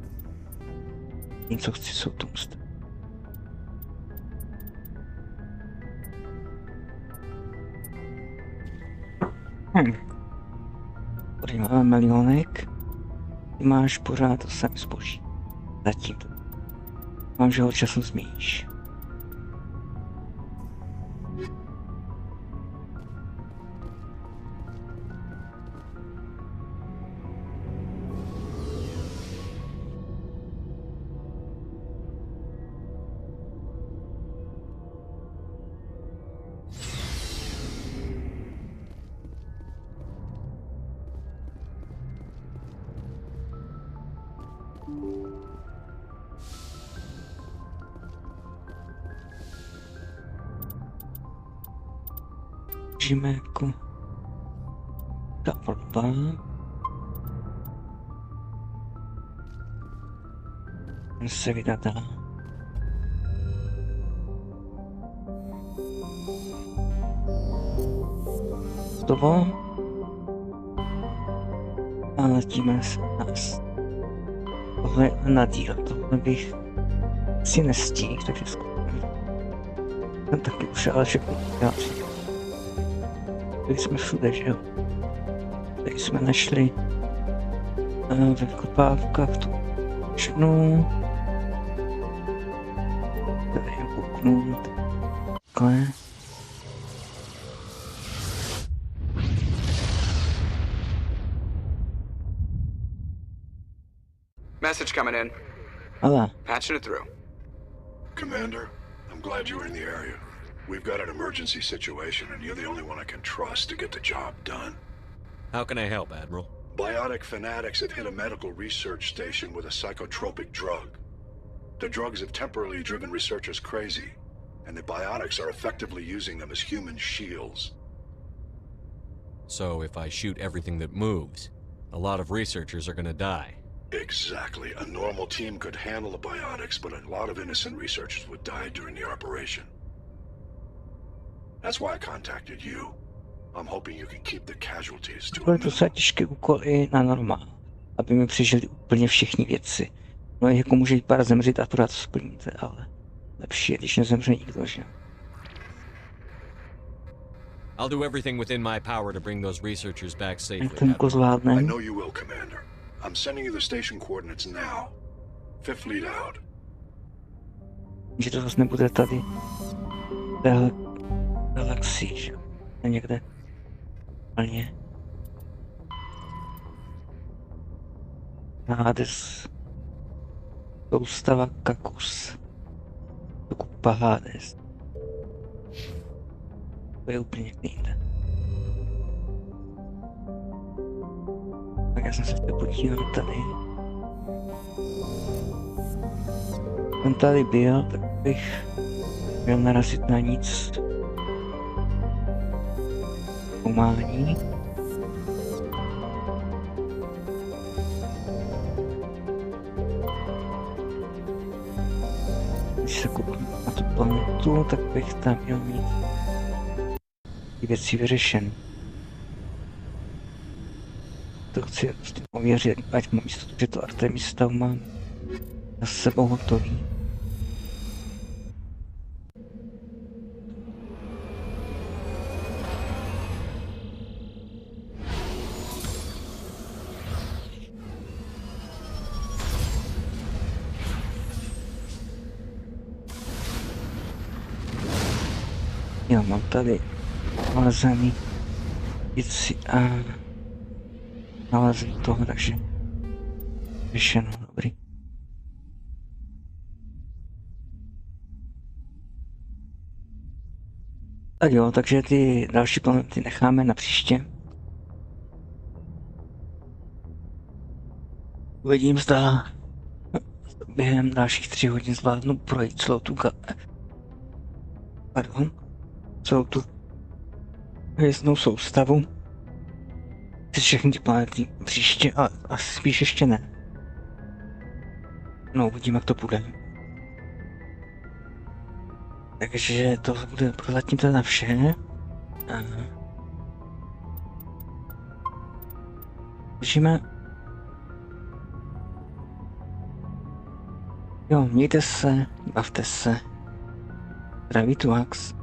Něco chci jsou tomu stav. Tady máme milionek. Ty máš pořád to samé zboží. Zatím to. Mám, že ho časem změníš. Můžeme jako problém. On se vydat dál. Toho. A letíme se nás. Tohle je na díl, tohle bych si nestihl, takže zkusím. Ten taky už ale všechno dělat. Byli jsme všude, že jo? Tady jsme našli ve vykopávkách tu čnu. Tady je kouknout. Takhle. Message coming in. Hello. Patching it through. Commander, I'm glad you're in the area. We've got an emergency situation, and you're the only one I can trust to get the job done. How can I help, Admiral? Biotic fanatics have hit a medical research station with a psychotropic drug. The drugs have temporarily driven researchers crazy, and the biotics are effectively using them as human shields. So if I shoot everything that moves, a lot of researchers are gonna die. Exactly. A normal team could handle the biotics, but a lot of innocent researchers would die during the operation. That's why I contacted you. I'm hoping you can keep the casualties to a Byly to docela těžké úkoly na normál, aby mi přežili úplně všichni věci. No jako může jít pár zemřít a pořád to splníte, ale lepší je, když nezemře nikdo, že? I'll do everything within my power to bring those researchers back safely. Ten úkol zvládne. I know you will, Commander. I'm sending you the station coordinates now. Fifth lead out. Že to zase nebude tady v téhle galaxii, že? Někde úplně Hades, soustava Kakus, Kupa Hades. To je úplně někde jinde. Tak já jsem se chtěl podívat tady. Jsem tady byl, tak bych měl narazit na nic. Zkoumání. Když se kouknu na tu planetu, tak bych tam měl mít ty věci vyřešené. To chci ověřit, ať mám jistotu, že to Artemis tam mám za sebou hotový. Jo, mám tady nalezený věci a nalezení toho, takže vyšeno, dobrý. Tak jo, takže ty další planety necháme na příště. Uvidím, zda během dalších 3 hodin zvládnu projít celou tu hvězdnou soustavu. Všechny ty planety příště, a spíš ještě ne. No, uvidím, jak to půjde. Takže to bude prozatím teda vše. Držíme. Jo, mějte se, bavte se. Zdraví tu Ax.